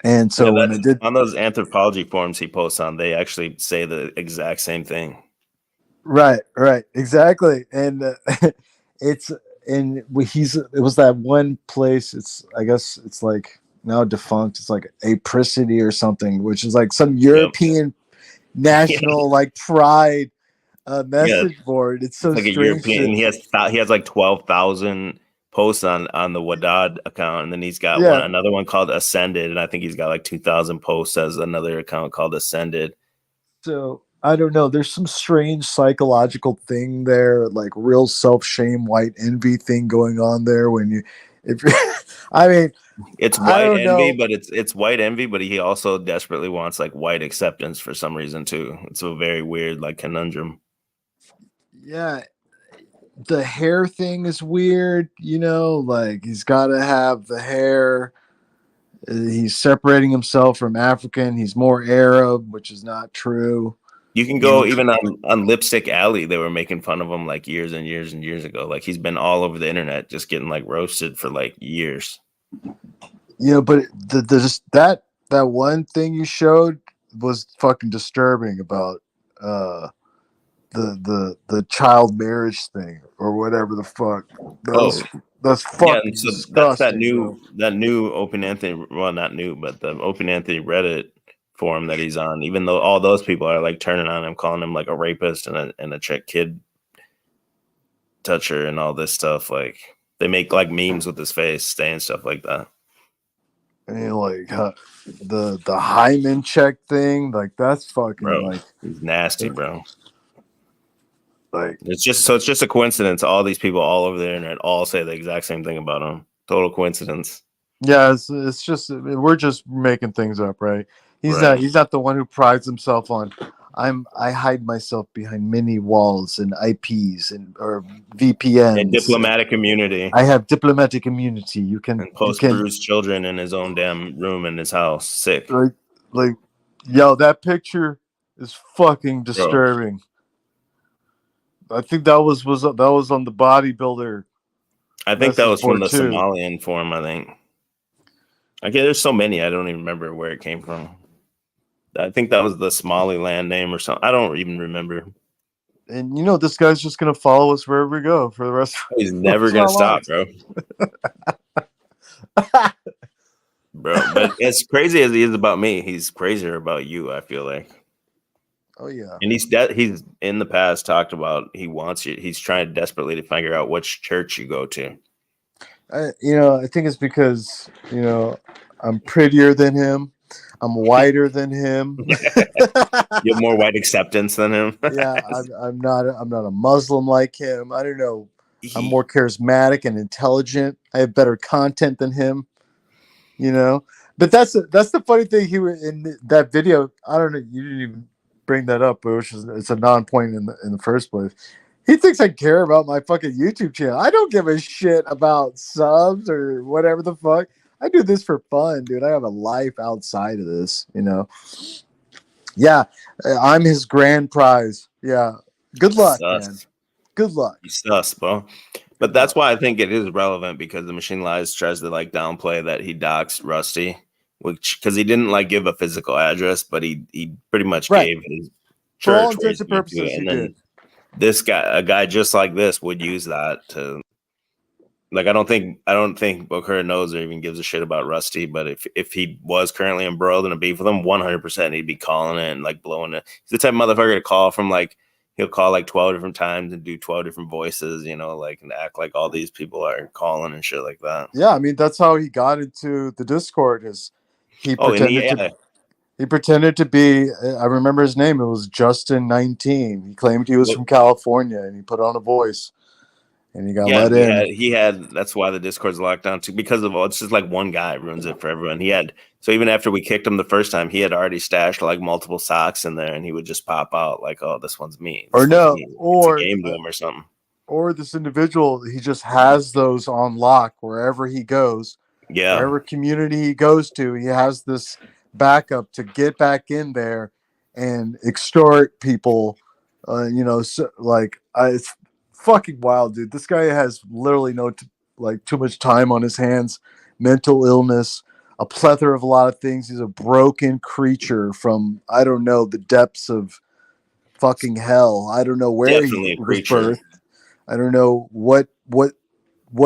And so when I did on those anthropology forums he posts on, they actually say the exact same thing. right, exactly, and it was that one place. I guess it's like now defunct. It's like Apricity or something, which is like some European national like pride message board. It's so It's like a strange. European, and he has like 12,000 posts on the Wadad account, and then he's got another one called Ascended, and I think he's got like 2,000 posts as another account called Ascended. So I don't know. There's some strange psychological thing there, like real self-shame, white envy thing going on there. I mean, it's white envy, but it's white envy, but he also desperately wants like white acceptance for some reason too. It's a very weird like conundrum. Yeah, the hair thing is weird. Like he's got to have the hair. He's separating himself from African. He's more Arab, which is not true. You can go even on Lipstick Alley. They were making fun of him like years and years and years ago. Like he's been all over the internet, just getting like roasted for like years. But that one thing you showed was fucking disturbing about the child marriage thing or whatever the fuck. That's fucking disgusting. That's that new Open Anthony. Well, not new, but the Open Anthony Reddit forum that he's on. Even though all those people are like turning on him, calling him like a rapist and a chick kid toucher and all this stuff. Like they make like memes with his face, saying stuff like that. And like the hymen check thing, like that's fucking bro. He's nasty, bro. Like it's just a coincidence. All these people all over the internet all say the exact same thing about him. Total coincidence. Yeah, it's just we're just making things up, right? He's not the one who prides himself on. I hide myself behind many walls and IPs or VPNs and diplomatic immunity. I have diplomatic immunity. You can post bruised children in his own damn room in his house. Sick. Like, yo, that picture is fucking disturbing. Bro. I think that was on the bodybuilder. I think that was from the Somalian forum. I think. Okay, there's so many. I don't even remember where it came from. I think that was the Somaliland name or something. I don't even remember. And this guy's just gonna follow us wherever we go for the rest. He's never gonna stop, bro. Bro, but as crazy as he is about me, he's crazier about you. I feel like. Oh yeah. And he's in the past talked about he wants you. He's trying desperately to figure out which church you go to. I think it's because I'm prettier than him. I'm whiter than him. You have more white acceptance than him. Yeah, I'm not a Muslim like him. I don't know. I'm more charismatic and intelligent. I have better content than him. But that's the funny thing. He was in that video. I don't know. You didn't even bring that up, which is it's a non-point in the first place. He thinks I care about my fucking YouTube channel. I don't give a shit about subs or whatever the fuck. I do this for fun, dude. I have a life outside of this, Yeah, I'm his grand prize. Yeah. Good luck, man. Good luck. You sus, bro. But that's why I think it is relevant because the Machine Lies tries to like downplay that he doxed Rusty, which because he didn't like give a physical address, but he pretty much gave his church. For all intents and purposes, he did. a guy just like this would use that to. Like, I don't think Bokura knows or even gives a shit about Rusty. But if he was currently embroiled in a beef with him, 100% he'd be calling it and like blowing it. He's the type of motherfucker to call from like he'll call like 12 different times and do 12 different voices, you know, like and act like all these people are calling and shit like that. Yeah, I mean that's how he got into the Discord. Is he pretended to be? I remember his name. It was Justin19. He claimed he was from California, and he put on a voice. And he got let in. He had. That's why the Discord's locked down too, because of it's just like one guy ruins it for everyone. So even after we kicked him the first time, he had already stashed like multiple socks in there, and he would just pop out like, "Oh, this one's me." Or no, or it's a game to him or something. Or this individual, he just has those on lock wherever he goes. Yeah, wherever community he goes to, he has this backup to get back in there and extort people. It's fucking wild, dude. This guy has literally too much time on his hands, mental illness, a plethora of a lot of things. He's a broken creature from, I don't know, the depths of fucking hell. I don't know where definitely he was birthed. I don't know what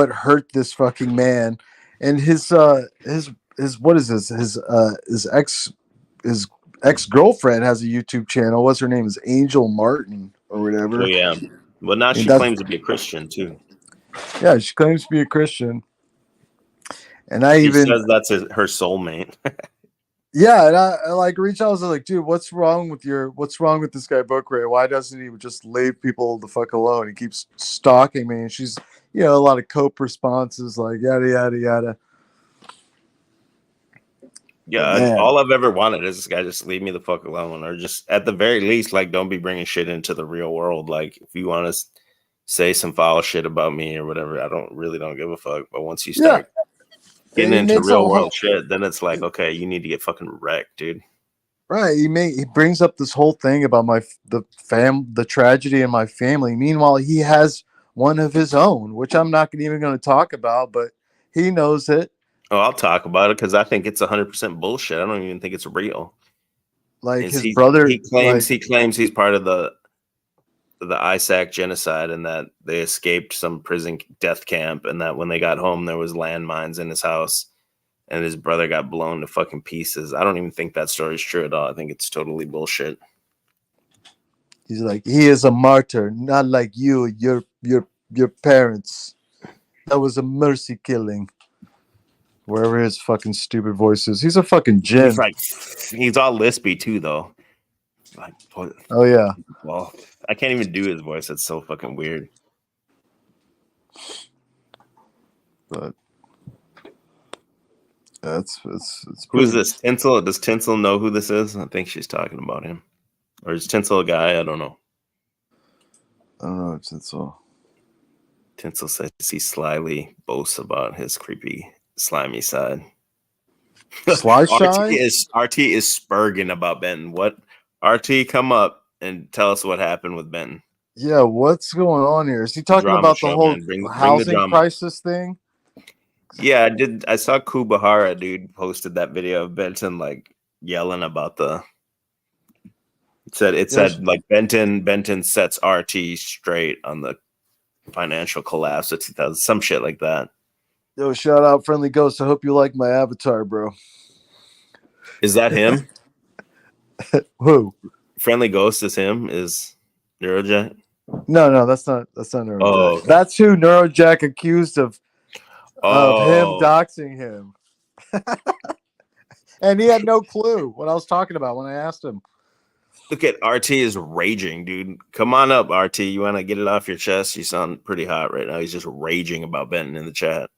hurt this fucking man. And his what is this? His ex-girlfriend has a YouTube channel. What's her name? Is Angel Martin or whatever. Oh yeah. Well, now she claims to be a Christian too. Yeah, she claims to be a Christian. And she says that's her soulmate. Yeah, and I like reach out. I was like, dude, what's wrong with this guy Boqroach? Why doesn't he just leave people the fuck alone? He keeps stalking me, and she's a lot of cope responses like yada yada yada. Yeah, all I've ever wanted is this guy just leave me the fuck alone, or just at the very least, like, don't be bringing shit into the real world. Like, if you want to say some foul shit about me or whatever, I don't give a fuck. But once you start getting into real world shit, then it's like, okay, you need to get fucking wrecked, dude. Right. He brings up this whole thing about the tragedy in my family. Meanwhile, he has one of his own, which I'm not even going to talk about, but he knows it. Oh, I'll talk about it because I think it's 100% bullshit. I don't even think it's real. Like his brother, he claims he's part of the ISAC genocide, and that they escaped some prison death camp, and that when they got home there was landmines in his house, and his brother got blown to fucking pieces. I don't even think that story is true at all. I think it's totally bullshit. He's like, he is a martyr, not like you, your parents. That was a mercy killing. Wherever his fucking stupid voice is, he's a fucking djinn. He's all lispy too, though. Like, oh yeah. Well, I can't even do his voice. It's so fucking weird. But it's who's this? Tinsel? Does Tinsel know who this is? I think she's talking about him. Or is Tinsel a guy? I don't know. I don't know. Tinsel. Tinsel says he slyly boasts about his creepy, slimy side. Sly shy? RT is spurging about Benton. What? RT, come up and tell us what happened with Benton. Yeah, what's going on here? Is he talking about the whole housing crisis thing? Yeah, I did. I saw Kubahara, dude, posted that video of Benton like yelling about It said like Benton sets RT straight on the financial collapse of 2000, some shit like that. Yo, shout out Friendly Ghost. I hope you like my avatar, bro. Is that him? Who? Friendly Ghost is him? Is Neurojack? No, that's not Neurojack. Oh, okay. That's who Neurojack accused of him doxing him. And he had no clue what I was talking about when I asked him. Look at RT is raging, dude. Come on up, RT. You want to get it off your chest? You sound pretty hot right now. He's just raging about Benton in the chat.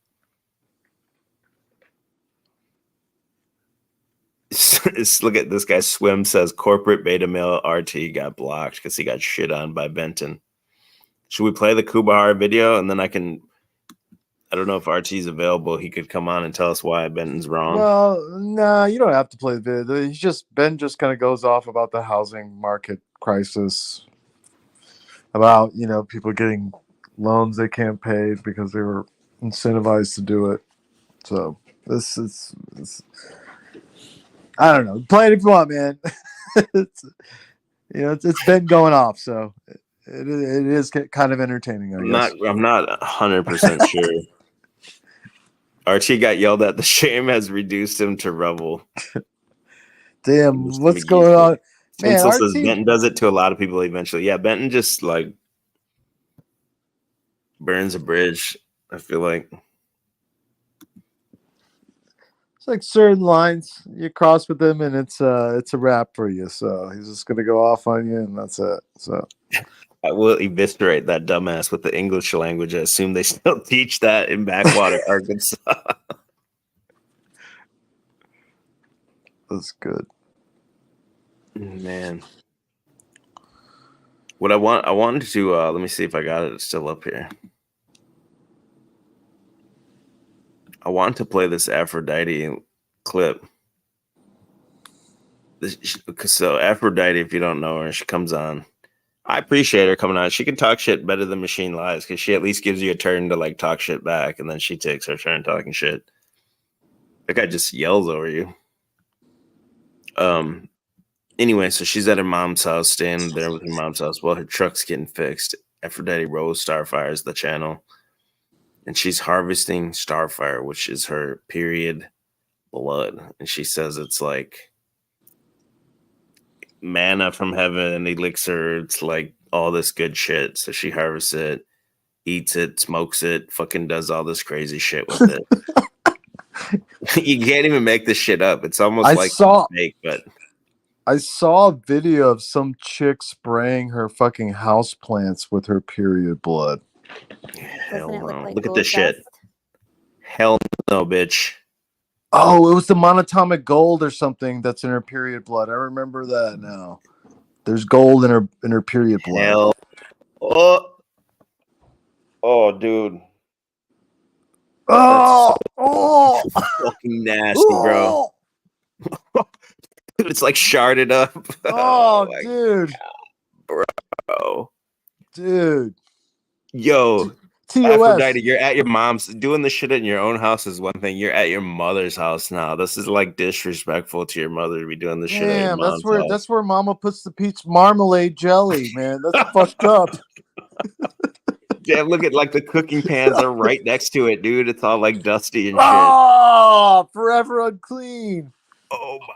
Look at this guy. Swim says corporate beta male RT got blocked because he got shit on by Benton. Should we play the Kubahara video and then I don't know if RT's available. He could come on and tell us why Benton's wrong. Well, nah, you don't have to play the video. Ben just kind of goes off about the housing market crisis, about people getting loans they can't pay because they were incentivized to do it. So this is I don't know. Play it if you want, man. It's been going off, so it is kind of entertaining. I guess. I'm not 100% sure. Archie got yelled at. The shame has reduced him to rubble. Damn, what's going on? Man, Tinsel says Archie. Benton does it to a lot of people eventually. Yeah, Benton just like burns a bridge. I feel like It's like certain lines you cross with him, and it's a wrap for you. So he's just gonna go off on you, and that's it. So I will eviscerate that dumbass with the English language. I assume they still teach that in Backwater, Arkansas. that's good. Man, what I wanted to let me see if I got it. It's still up here. I want to play this Aphrodite clip. So Aphrodite, if you don't know her, she comes on. I appreciate her coming on. She can talk shit better than Machine Lies because she at least gives you a turn to like talk shit back, and then she takes her turn talking shit. That guy just yells over you. Anyway, so she's at her mom's house, staying there with her mom's house while her truck's getting fixed. Aphrodite Rose Starfire is the channel. And she's harvesting Starfire, which is her period blood. And she says it's like manna from heaven, elixir. It's like all this good shit. So she harvests it, eats it, smokes it, fucking does all this crazy shit with it. You can't even make this shit up. It's almost fake, but I saw a video of some chick spraying her fucking house plants with her period blood. Hell no. Like Look at this shit. Hell no, bitch. Oh, it was the monatomic gold or something that's in her period blood. I remember that now. There's gold in her period blood. Hell. Oh, dude. Oh, Fucking nasty, bro. It's like sharded up. Oh, dude. God, bro. Dude. Yo, TOS. Aphrodite, you're at your mom's. Doing this shit in your own house is one thing. You're at your mother's house now. This is like disrespectful to your mother to be doing this shit at your mom's house. That's where Mama puts the peach marmalade jelly, man. That's fucked up. Damn, look at like the cooking pans are right next to it, dude. It's all like dusty and shit. Oh, forever unclean. Oh my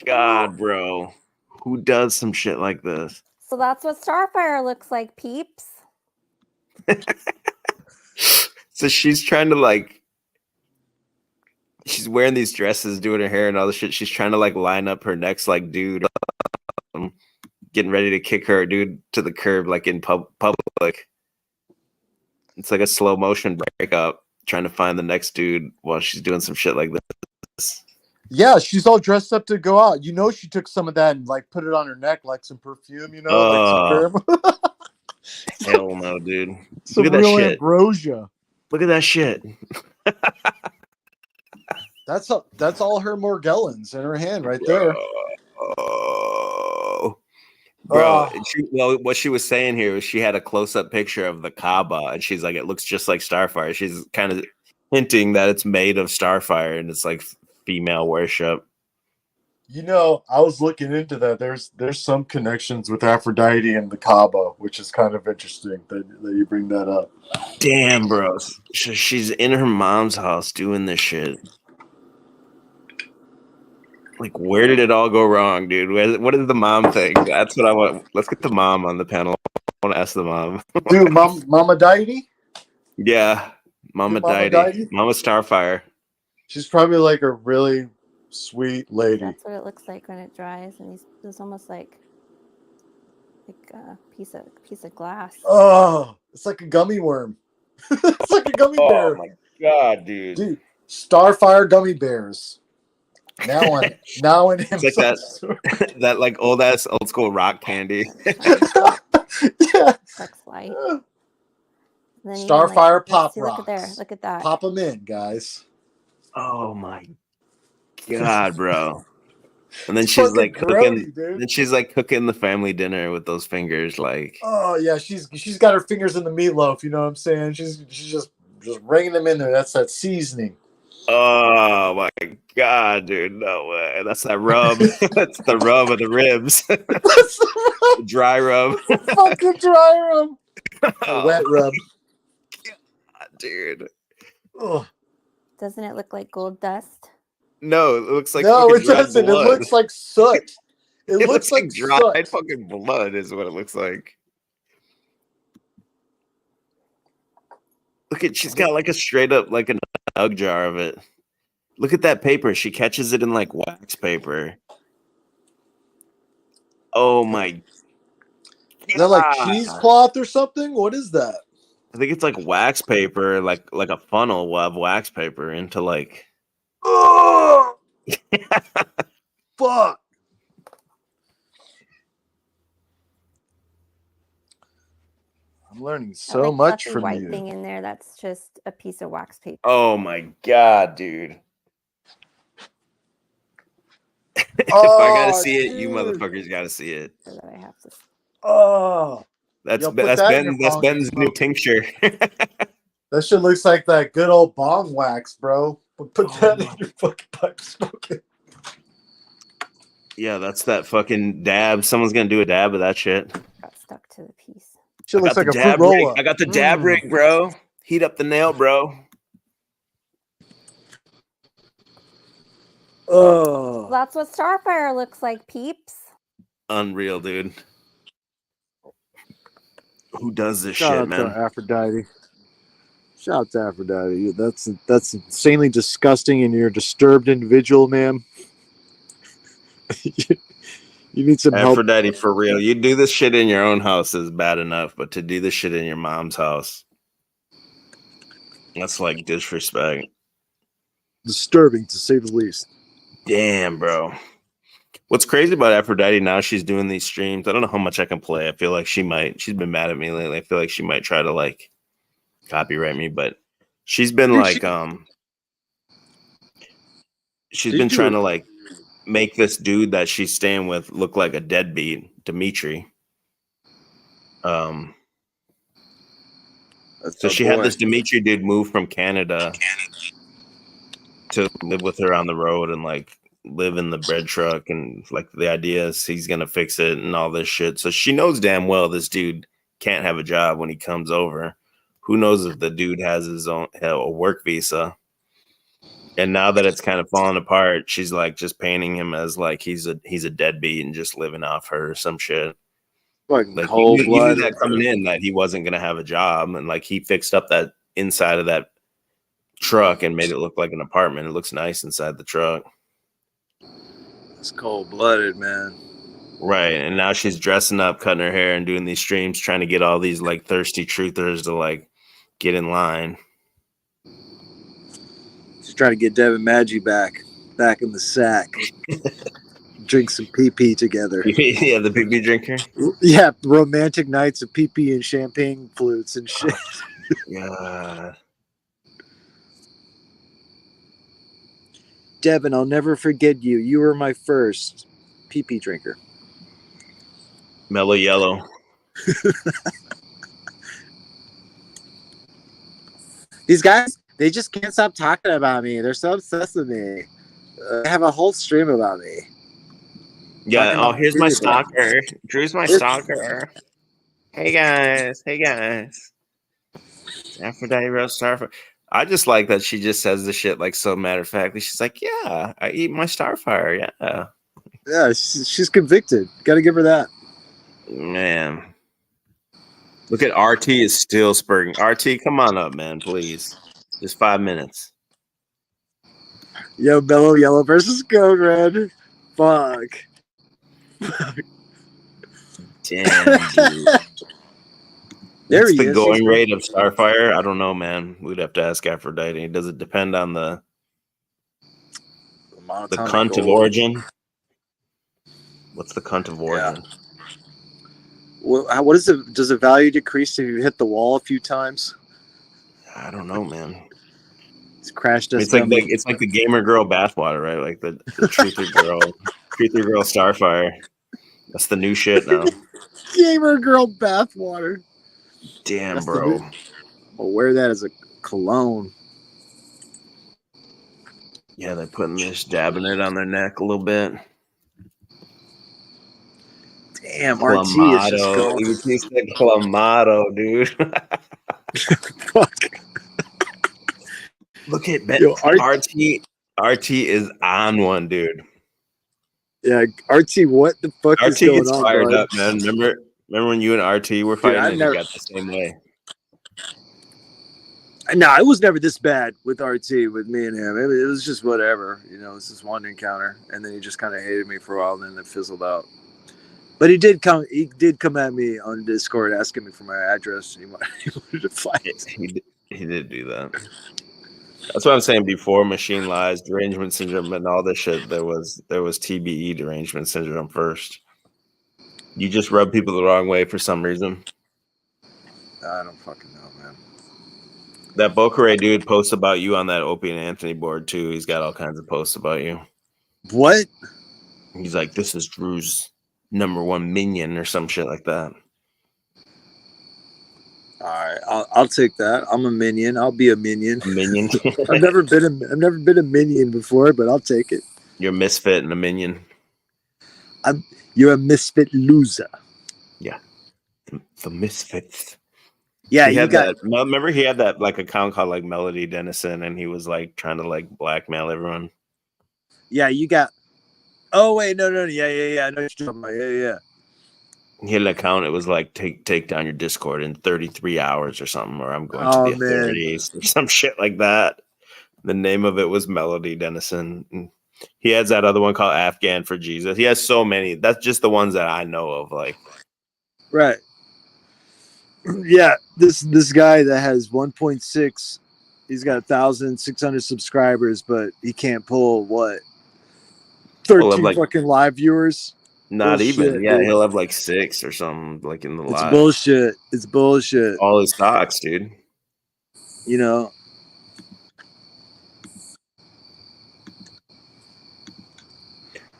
God, bro. Who does some shit like this? So that's what Starfire looks like, peeps. So she's trying to like, she's wearing these dresses, doing her hair and all this shit. She's trying to like line up her next like dude, getting ready to kick her dude to the curb like in public. It's like a slow motion breakup, trying to find the next dude while she's doing some shit like this. Yeah, she's all dressed up to go out. You know, she took some of that and like put it on her neck like some perfume. You know, like some hell no, dude. Some Look at that real shit. ambrosia. Look at that shit. That's all her Morgellons in her hand right there. Bro, what she was saying here was she had a close-up picture of the Kaaba, and she's like, it looks just like Starfire. She's kind of hinting that it's made of Starfire, and it's like female worship. You know, I was looking into that. There's some connections with Aphrodite and the Kaaba, which is kind of interesting that you bring that up. Damn, bro. She's in her mom's house doing this shit. Like, where did it all go wrong, dude? What is the mom thing? That's what I want. Let's get the mom on the panel. I want to ask the mom. Dude, Mama Deity? Yeah, Mama Deity. Mama Starfire. She's probably like a really sweet lady. That's what it looks like when it dries, and it's almost like a piece of glass. Oh, it's like a gummy worm. It's like a gummy bear. Oh my God, dude. Dude, Starfire gummy bears. Now in it's like that like old school rock candy. Yeah. Sex light. Starfire pop see, rocks. Look at that. Pop them in, guys. Oh my God, bro. And then she's like cooking. Then she's like cooking the family dinner with those fingers, like. Oh yeah, she's got her fingers in the meatloaf. You know what I'm saying? She's just bringing them in there. That's that seasoning. Oh my god, dude! No way. That's that rub. That's the rub of the ribs. That's the Dry rub. fucking dry rub. A Oh, wet rub. dude. Ugh. Doesn't it look like gold dust? No, it looks like No, fucking it dried doesn't. blood. It looks like soot. It, It looks like dried soot. fucking blood is what it looks like. Look at, she's got like a straight up like a nug jar of it. Look at that paper. She catches it in like wax paper. Oh my! Is that like God. cheesecloth or something? What is that? I think it's like wax paper, like a funnel of wax paper into like. Oh, fuck! I'm learning That, so like, much fluffy from white you. thing in there. That's just a piece of wax paper. Oh my god, dude! If I gotta Oh, see it, you dude. motherfuckers gotta see it. So that I have to. Oh, That's Yo, put that in your That's phone. Ben's new tincture. that shit looks like that good old bong wax, bro. Put Oh that my- in your fucking pipe smoking. Yeah, that's that fucking dab. Someone's gonna do a dab of that shit. Got stuck to the piece. Shit looks like a fruit dab roll rig. up. I got the dab rig, bro. Heat up the nail, bro. Oh, That's what Starfire looks like, peeps. Unreal, dude. Who does this shout shit, out man? to Aphrodite. Shout out to Aphrodite. That's insanely disgusting, and you're a disturbed individual, man. You need some help. Aphrodite, for real. You do this shit in your own house is bad enough, but to do this shit in your mom's house, that's like disrespect. Disturbing, to say the least. Damn, bro. What's crazy about Aphrodite now, she's doing these streams. I don't know how much I can play. I feel like she might. She's been mad at me lately. I feel like she might try to like copyright me, but she's been like she's been trying to like make this dude that she's staying with look like a deadbeat, Dimitri. So she had this Dimitri dude move from Canada to live with her on the road and like live in the bread truck, and like the idea is he's gonna fix it and all this shit. So she knows damn well this dude can't have a job when he comes over. Who knows if the dude has his own a work visa? And now that it's kind of falling apart, she's like just painting him as like he's a deadbeat and just living off her or some shit. Like you knew that coming in that he wasn't gonna have a job, and like he fixed up that inside of that truck and made it look like an apartment. It looks nice inside the truck. It's cold-blooded, man. Right. And now she's dressing up, cutting her hair, and doing these streams, trying to get all these like thirsty truthers to like get in line. She's trying to get Devin Maggi back in the sack. Drink some pee together. Yeah, the pee drinker. Yeah, romantic nights of pee and champagne flutes and shit. Yeah. Devin, I'll never forget you. You were my first pee drinker. Mellow yellow. These guys, they just can't stop talking about me. They're so obsessed with me. They have a whole stream about me. Yeah. Talking Oh, about here's my me. stalker. Drew's my stalker. Hey guys. Hey guys. Aphrodite Rose Starfire. I just like that she just says the shit like so matter of factly. She's like, yeah, I eat my Starfire. Yeah. Yeah, she's convicted. Got to give her that. Man. Look at RT is still spurting. RT, come on up, man, please. Just 5 minutes. Yo, Mellow Yellow versus Code Red. Fuck. Damn, dude. There What's he the is. going rate of Starfire? I don't know, man. We'd have to ask Aphrodite. Does it depend on the cunt of origin? What's the cunt of origin? Well, what is it? Does the value decrease if you hit the wall a few times? I don't know, man. It's crashed us. It's like the gamer girl bathwater, right? Like the truther girl Starfire. That's the new shit now. Gamer girl bathwater. Damn, That's bro. I'll wear that as a cologne. Yeah, they're putting this, dabbing it on their neck a little bit. Damn, RT is just Clamato. going. EBT said Clamato, dude. Fuck. Look at Ben. Yo, RT is on one, dude. Yeah, RT, what the fuck is RT going gets on, fired bro? up, man. Remember when you and RT were fighting I've and never- he got the same way? No, it was never this bad with RT with me and him. It was just whatever, you know. It was just one encounter, and then he just kind of hated me for a while, and then it fizzled out. But he did come. He did come at me on Discord asking me for my address. He wanted to fight. He did do that. That's what I'm saying. Before machine lies, derangement syndrome, and all this shit, there was TBE, derangement syndrome first. You just rub people the wrong way for some reason. I don't fucking know, man. That Bokura dude posts about you on that Opie and Anthony board too. He's got all kinds of posts about you. What? He's like, this is Drew's #1 minion or some shit like that. All right, I'll take that. I'm a minion. I'll be a minion. A minion. I've never been a minion before, but I'll take it. You're a misfit and a minion. You're a misfit loser. Yeah, the misfits. Yeah, he you had got. that. Remember, he had that like account called like Melody Dennison, and he was like trying to like blackmail everyone. Yeah, you got. Oh wait, no. Yeah. I know what you're talking about. Yeah. He had an account. It was like take down your Discord in 33 hours or something, or I'm going to the authorities or some shit like that. The name of it was Melody Dennison. And he has that other one called Afghan for Jesus. He has so many. That's just the ones that I know of. Like, right. Yeah, this guy that has 1.6, he's got 1,600 subscribers, but he can't pull what 13 like, fucking live viewers. Not bullshit, even. Yeah, dude. he'll have like 6 or something like in the It's live. bullshit. It's bullshit. All his stocks, dude. You know.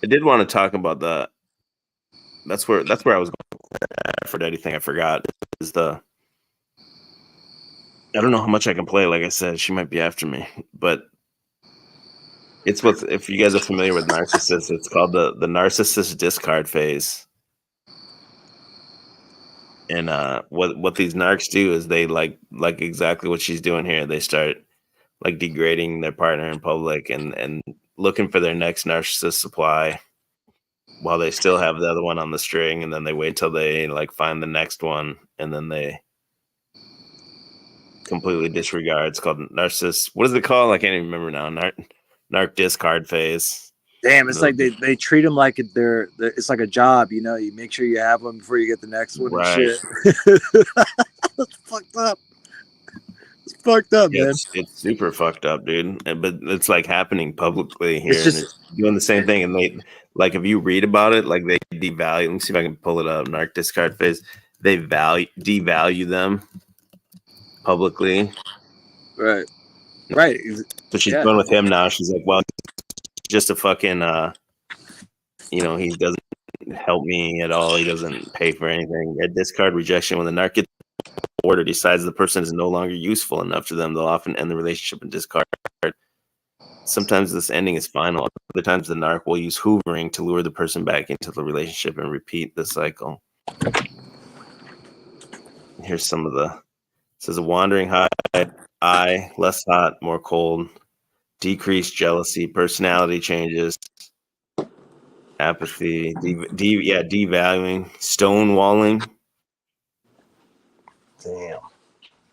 I did want to talk about the. That's where I was going for anything. I forgot is the. I don't know how much I can play. Like I said, she might be after me, but it's what if you guys are familiar with narcissists, it's called the narcissist discard phase. And what these narcs do is they like exactly what she's doing here. They start like degrading their partner in public and looking for their next narcissist supply while they still have the other one on the string, and then they wait till they like find the next one, and then they completely disregard. It's called narcissist. What is it called? I can't even remember now. Narc discard phase. Damn, it's like they treat them like they're it's like a job, you know. You make sure you have them before you get the next one. Right. And shit. That's fucked up. It's fucked up, Yeah, man. it's super fucked up, dude. But it's like happening publicly here. It's just and it's doing the same thing. And they like if you read about it, like they devalue. Let me see if I can pull it up. Narc discard phase. They devalue them publicly. right. So she's going with him now. She's like, well, just a fucking he doesn't help me at all. He doesn't pay for anything. A discard rejection. When the narc gets bored or decides the person is no longer useful enough to them, they'll often end the relationship and discard. Sometimes this ending is final. Other times the narc will use hoovering to lure the person back into the relationship and repeat the cycle. Here's some of the. It says a wandering eye, less hot, more cold, decreased jealousy, personality changes, apathy, devaluing, stonewalling. Damn.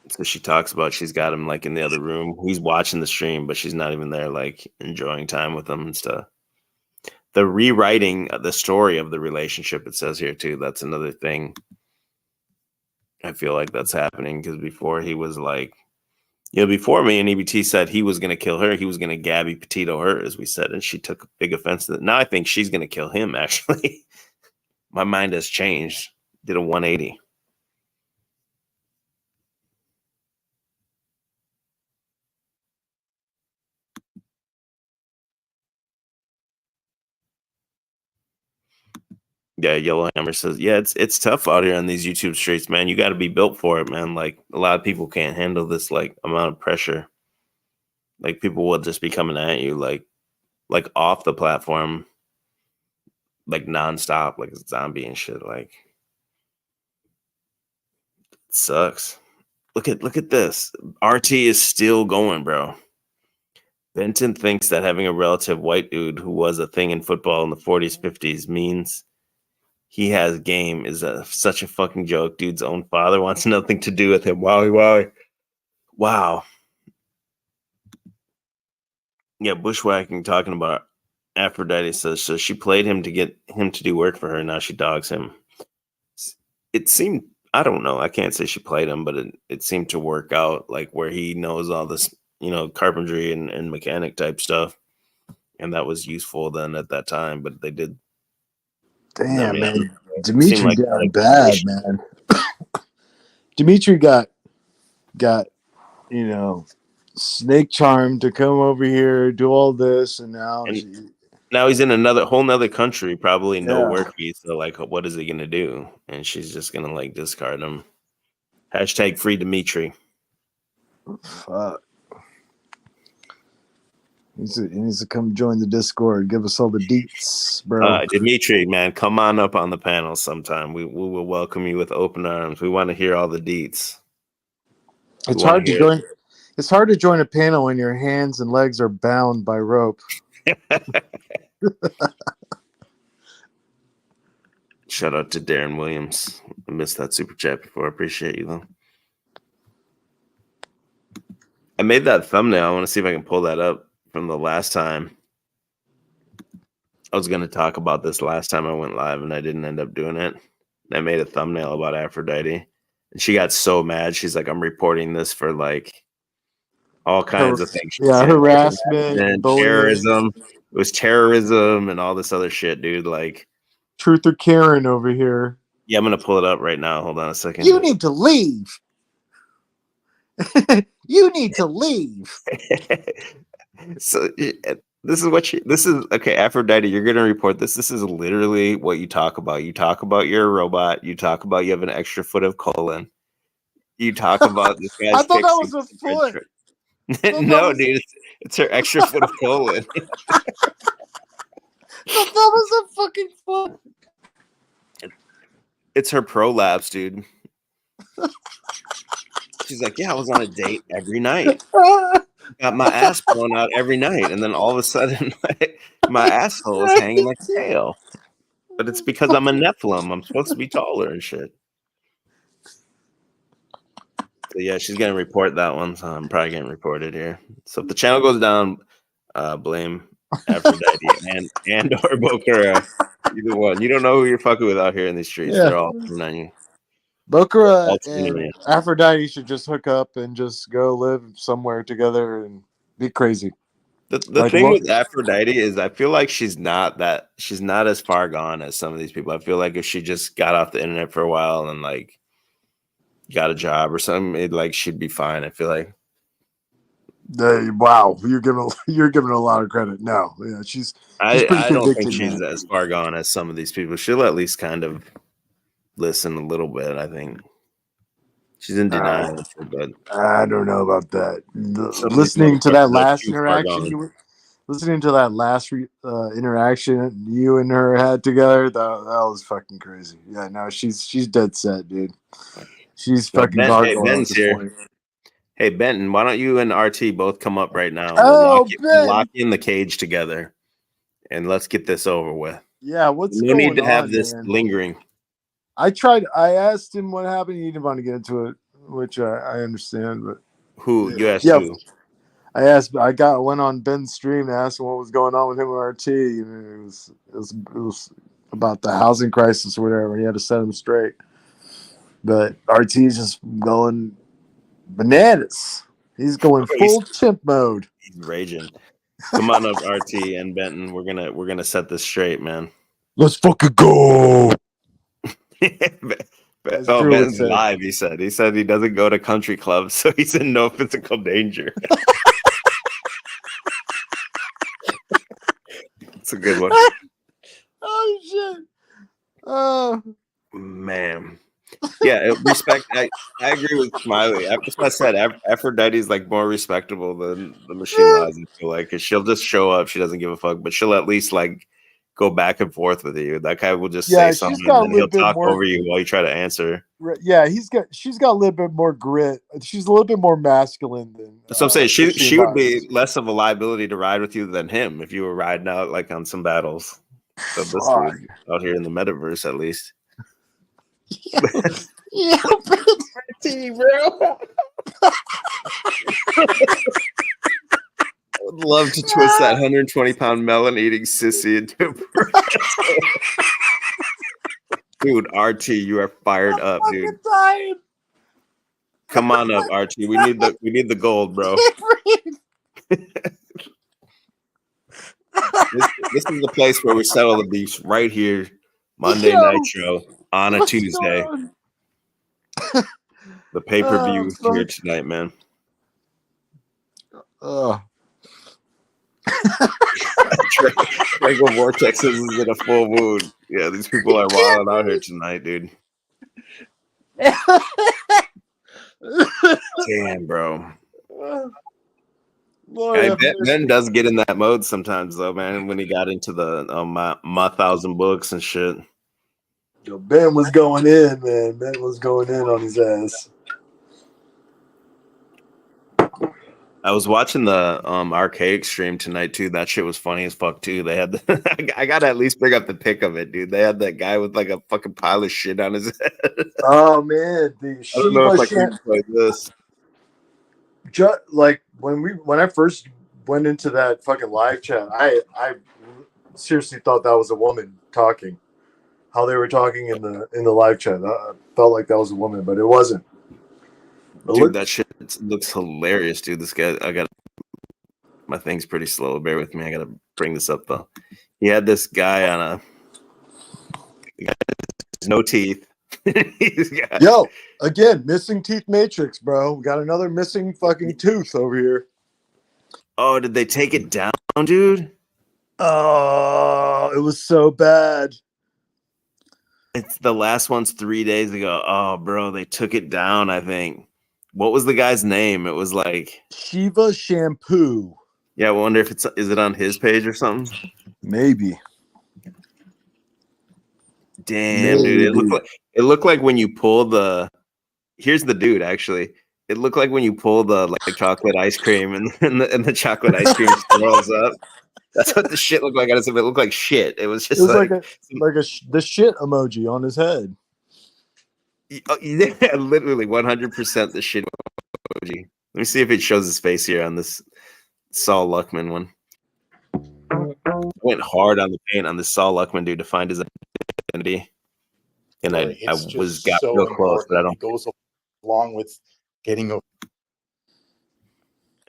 So she talks about she's got him like in the other room. He's watching the stream, but she's not even there, like enjoying time with him and stuff. The rewriting the story of the relationship, it says here too. That's another thing. I feel like that's happening because before he was like, before me and EBT said he was going to kill her, he was going to Gabby Petito her, as we said, and she took big offense to that. Now I think she's going to kill him, actually. My mind has changed. Did a 180. Yeah, Yellowhammer says, yeah, it's tough out here on these YouTube streets, man. You got to be built for it, man. Like, a lot of people can't handle this, like, amount of pressure. Like people will just be coming at you like off the platform, like nonstop, like a zombie and shit. Like it sucks. Look at this. RT is still going, bro. Benton thinks that having a relative white dude who was a thing in football in the 40s, 50s means he has game is such a fucking joke. Dude's own father wants nothing to do with him. Wowie. Wow. Yeah, bushwhacking talking about Aphrodite says so she played him to get him to do work for her. Now she dogs him. It seemed, I don't know. I can't say she played him, but it seemed to work out like where he knows all this, carpentry and mechanic type stuff. And that was useful then at that time. But they did. Damn, man. It seemed Dimitri like got bad, man. Dimitri got snake charm to come over here, do all this, and now now he's in another whole nother country, probably no work visa. Like, what is he gonna do? And she's just gonna like discard him. Hashtag free Dimitri. Fuck. He needs to come join the Discord. Give us all the deets, bro. Dimitri, man, come on up on the panel sometime. We will welcome you with open arms. We want to hear all the deets. It's hard to join. It's hard to join a panel when your hands and legs are bound by rope. Shout out to Darren Williams. I missed that super chat before. I appreciate you though. I made that thumbnail. I want to see if I can pull that up from the last time. I was going to talk about this last time I went live and I didn't end up doing it. I made a thumbnail about Aphrodite and she got so mad. She's like, I'm reporting this for like all kinds of things. Harassment, terrorism. It was terrorism and all this other shit, dude. Like Truth or Karen over here. Yeah, I'm going to pull it up right now. Hold on a second. You need to leave. You need to leave. So this is okay, Aphrodite, you're gonna report this. This is literally what you talk about. You talk about you're a robot. You talk about you have an extra foot of colon. You talk about this guy's I thought that was a foot. No, dude, it's her extra foot of colon. That was a fucking foot. It's her prolapse, dude. She's like, yeah, I was on a date every night. Got my ass blown out every night, and then all of a sudden, my asshole is hanging like a tail. But it's because I'm a Nephilim. I'm supposed to be taller and shit. So yeah, she's gonna report that one. So I'm probably getting reported here. So if the channel goes down, blame Aphrodite and or Bokura. Either one. You don't know who you're fucking with out here in these streets. Yeah. They're all coming on you. Bokura and Aphrodite should just hook up and just go live somewhere together and be crazy. The thing with Aphrodite is I feel like she's not as far gone as some of these people. I feel like if she just got off the internet for a while and like got a job or something, it like she'd be fine. I feel like. Wow, you're giving a lot of credit. No, yeah, she's I don't think she's as far gone as some of these people. She'll at least kind of listen a little bit. I think she's in denial, but I don't know about that. Listening to that last interaction you and her had together, that was fucking crazy. Yeah, no, she's dead set, dude. She's fucking gargoyle at this point. Hey, Benton, why don't you and RT both come up right now? Lock in the cage together, and let's get this over with. Yeah, what's going on? We need to have this lingering. I asked him what happened. He didn't want to get into it, which I understand. But you asked who? I went on Ben's stream and asked him what was going on with him and RT. And it was about the housing crisis or whatever. He had to set him straight. But RT's just going bananas. He's going full chimp mode. He's raging. Come on up, RT and Benton. We're gonna set this straight, man. Let's fucking go. Benton's live. He said he doesn't go to country clubs, so he's in no physical danger. It's a good one. Oh shit. Oh man. Yeah, respect. I agree with Smiley. That's what I said. Aphrodite's like more respectable than the Machine Lies. I feel like, because she'll just show up. She doesn't give a fuck, but she'll at least like go back and forth with you. That guy will just say something got a and he'll little bit talk more. over you while you try to answer. Yeah, she's got a little bit more grit. She's a little bit more masculine than. So I'm saying Machine she would be Lies. less of a liability to ride with you than him if you were riding out like on some battles. So this Fuck. dude out here in the metaverse, at least. Yeah, bro. I would love to twist that 120-pound melon eating sissy into dude. RT, you are fired up, dude. dying. Come on up, RT. We need the gold, bro. This is the place where we settle the beefs right here, Monday Nitro on a Tuesday. The pay-per-view here tonight, man. Triangle Vortex is in a full mood. Yeah, these people are wilding out here tonight, dude. Damn, bro. Ben does get in that mode sometimes, though, man. When he got into the my 1,000 books and shit. Yo, Ben was going in, man. Ben was going in on his ass. I was watching the Archaics stream tonight too. That shit was funny as fuck too. They had I gotta at least bring up the pic of it, dude. They had that guy with like a fucking pile of shit on his head. Oh man, the I don't know if I can play this. Like when I first went into that fucking live chat, I seriously thought that was a woman talking. How they were talking in the live chat, I felt like that was a woman, but it wasn't. Dude, that shit looks hilarious, dude. This guy, my thing's pretty slow. Bear with me. I gotta bring this up though. He had this guy on no teeth. Yo, again, missing teeth matrix, bro. We got another missing fucking tooth over here. Oh, did they take it down, dude? Oh, it was so bad. It's the last one's 3 days ago. Oh, bro, they took it down, I think. What was the guy's name? It was like Shiva Shampoo. Yeah, I wonder if is it on his page or something? Maybe. Damn, dude. It looked like when you pull the here's the dude actually. It looked like when you pull the like chocolate ice cream and the chocolate ice cream swirls up. That's what the shit looked like. It looked like shit. It was just the shit emoji on his head. Yeah, literally 100% the shit emoji. Let me see if it shows his face here on this Saul Luckman one. I went hard on the paint on the Saul Luckman dude to find his identity, and I was got so real close, but I don't. It goes along with getting a.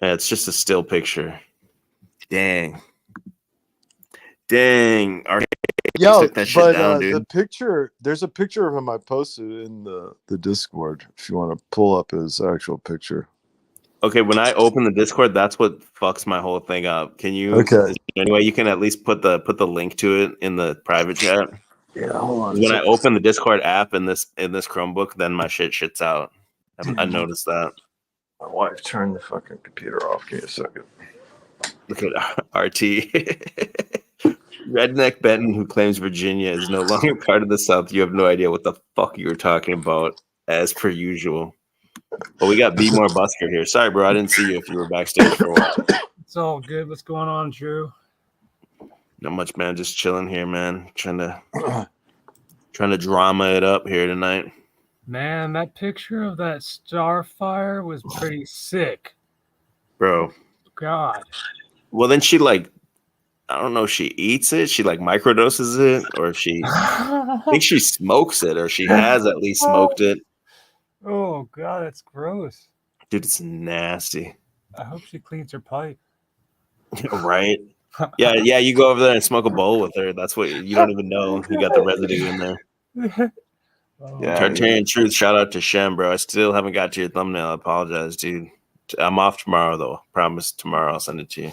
Yeah, it's just a still picture. Dang. Yo, took that shit down, dude. The picture, there's a picture of him I posted in the Discord. If you want to pull up his actual picture. Okay, when I open the Discord, that's what fucks my whole thing up. Can you? Okay. Is there any way you can at least put the link to it in the private chat? Yeah, hold on. When I open the Discord app in this Chromebook, then my shits out. I noticed that. My wife turned the fucking computer off. Give me a second. Look at RT. Redneck Benton, who claims Virginia is no longer part of the South. You have no idea what the fuck you were talking about, as per usual. But we got B More Busker here. Sorry, bro, I didn't see you if you were backstage for a while. It's all good. What's going on, Drew? Not much, man. Just chilling here, man. Trying to drama it up here tonight. Man, that picture of that Starfire was pretty sick. Bro. God. Well, then she I don't know if she eats it, she microdoses it, or I think she smokes it, or she has at least smoked it. Oh God, that's gross. Dude, it's nasty. I hope she cleans her pipe. Right? Yeah, you go over there and smoke a bowl with her. That's what you don't even know. You got the residue in there. Yeah, Tartarian Truth, shout out to Shem, bro. I still haven't got to your thumbnail. I apologize, dude. I'm off tomorrow, though. Promise tomorrow I'll send it to you.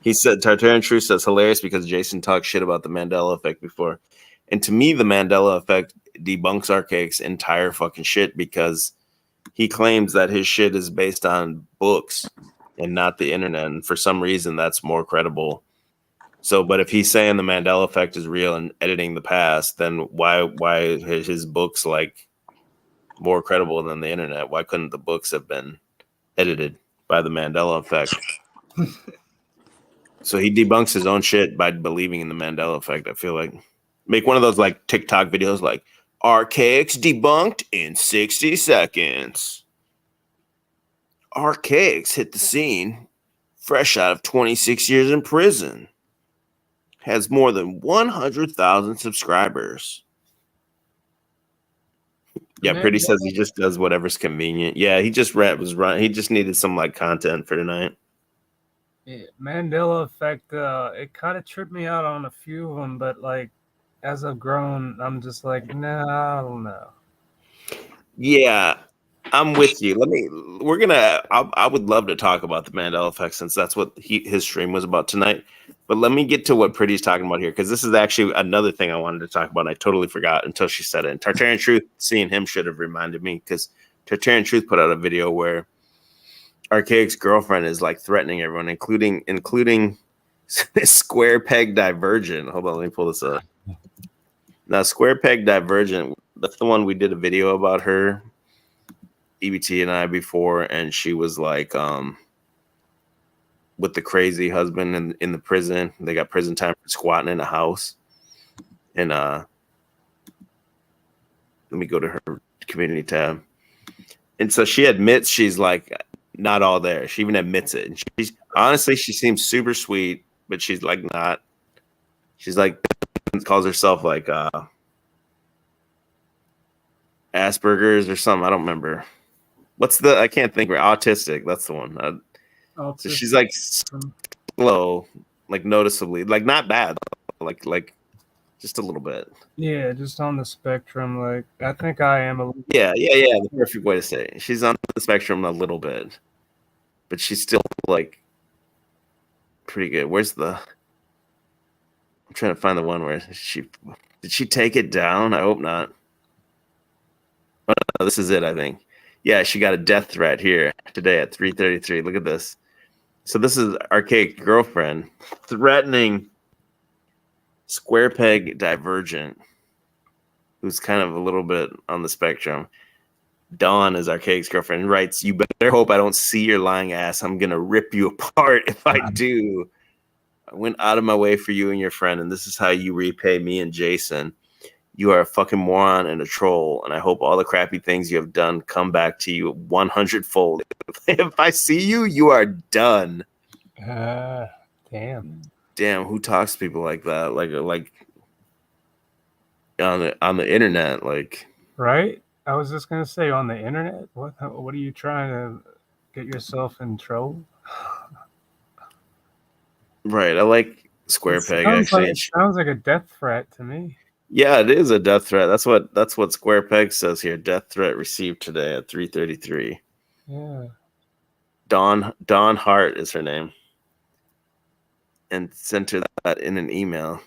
He said, Tartarian Truth says, hilarious because Jason talked shit about the Mandela effect before. And to me, the Mandela effect debunks Archaics' entire fucking shit because he claims that his shit is based on books and not the internet. And for some reason, that's more credible. So, but if he's saying the Mandela effect is real and editing the past, then why is his books like more credible than the internet? Why couldn't the books have been edited by the Mandela effect? So he debunks his own shit by believing in the Mandela effect. I feel like make one of those like TikTok videos like Archaics debunked in 60 seconds. Archaics hit the scene fresh out of 26 years in prison. Has more than 100,000 subscribers. Yeah, Pretty says he just does whatever's convenient. Yeah, he just was run. He just needed some like content for tonight. Yeah, Mandela effect. It kind of tripped me out on a few of them, but like as I've grown, I'm just like, nah, I don't know. Yeah, I'm with you. I would love to talk about the Mandela effect since that's what his stream was about tonight. But let me get to what Pretty's talking about here because this is actually another thing I wanted to talk about. And I totally forgot until she said it. And Tartarian Truth, seeing him should have reminded me because Tartarian Truth put out a video where Archaic's girlfriend is like threatening everyone, including Square Peg Divergent. Hold on, let me pull this up. Now, Square Peg Divergent, that's the one we did a video about her, EBT and I before, and she was like with the crazy husband in the prison. They got prison time for squatting in a house. And let me go to her community tab. And so she admits she's like not all there. She even admits it. And she's honestly, she seems super sweet, but she's like not. She's like calls herself like Asperger's or something. I don't remember. What's the? I can't think. Autistic. That's the one. So she's like slow, like noticeably, like not bad, like just a little bit. Yeah, just on the spectrum. Like I think I am a. Yeah. The perfect way to say it. She's on the spectrum a little bit, but she's still like pretty good. Where's the? I'm trying to find the one where did she take it down? I hope not. Oh, no, this is it. I think. Yeah, she got a death threat here today at 3:33. Look at this. So this is Archaic girlfriend threatening Square Peg Divergent, who's kind of a little bit on the spectrum. Dawn is Archaic's girlfriend and writes, "You better hope I don't see your lying ass. I'm gonna rip you apart if I do. I went out of my way for you and your friend, and this is how you repay me and Jason. You are a fucking moron and a troll, and I hope all the crappy things you have done come back to you 100-fold. If I see you, you are done." Damn. Damn, who talks to people like that? Like on the internet, like. Right? I was just gonna say on the internet. What are you trying to get yourself in trouble? Right, I like Square Peg actually. It sounds like a death threat to me. Yeah, it is a death threat. That's what Square Peg says here. Death threat received today at 3:33. Yeah. Dawn Hart is her name. And sent her that in an email.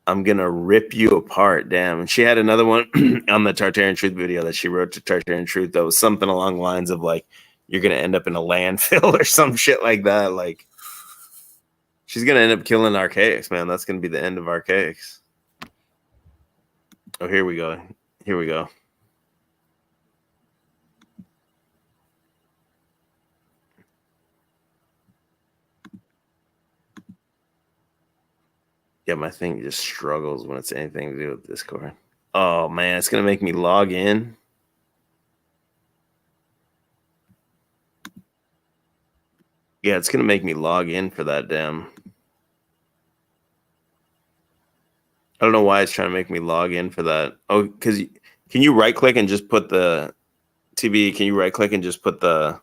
I'm gonna rip you apart, damn. And she had another one on the Tartarian Truth video that she wrote to Tartarian Truth that was something along the lines of like, you're gonna end up in a landfill or some shit like that. Like, she's gonna end up killing Archaics, man. That's gonna be the end of Archaics. Oh, here we go. Yeah, my thing just struggles when it's anything to do with Discord. Oh, man, it's going to make me log in. Yeah, it's going to make me log in for that damn. I don't know why it's trying to make me log in for that. Oh, because can you right click and just put the TB? Can you right click and just put the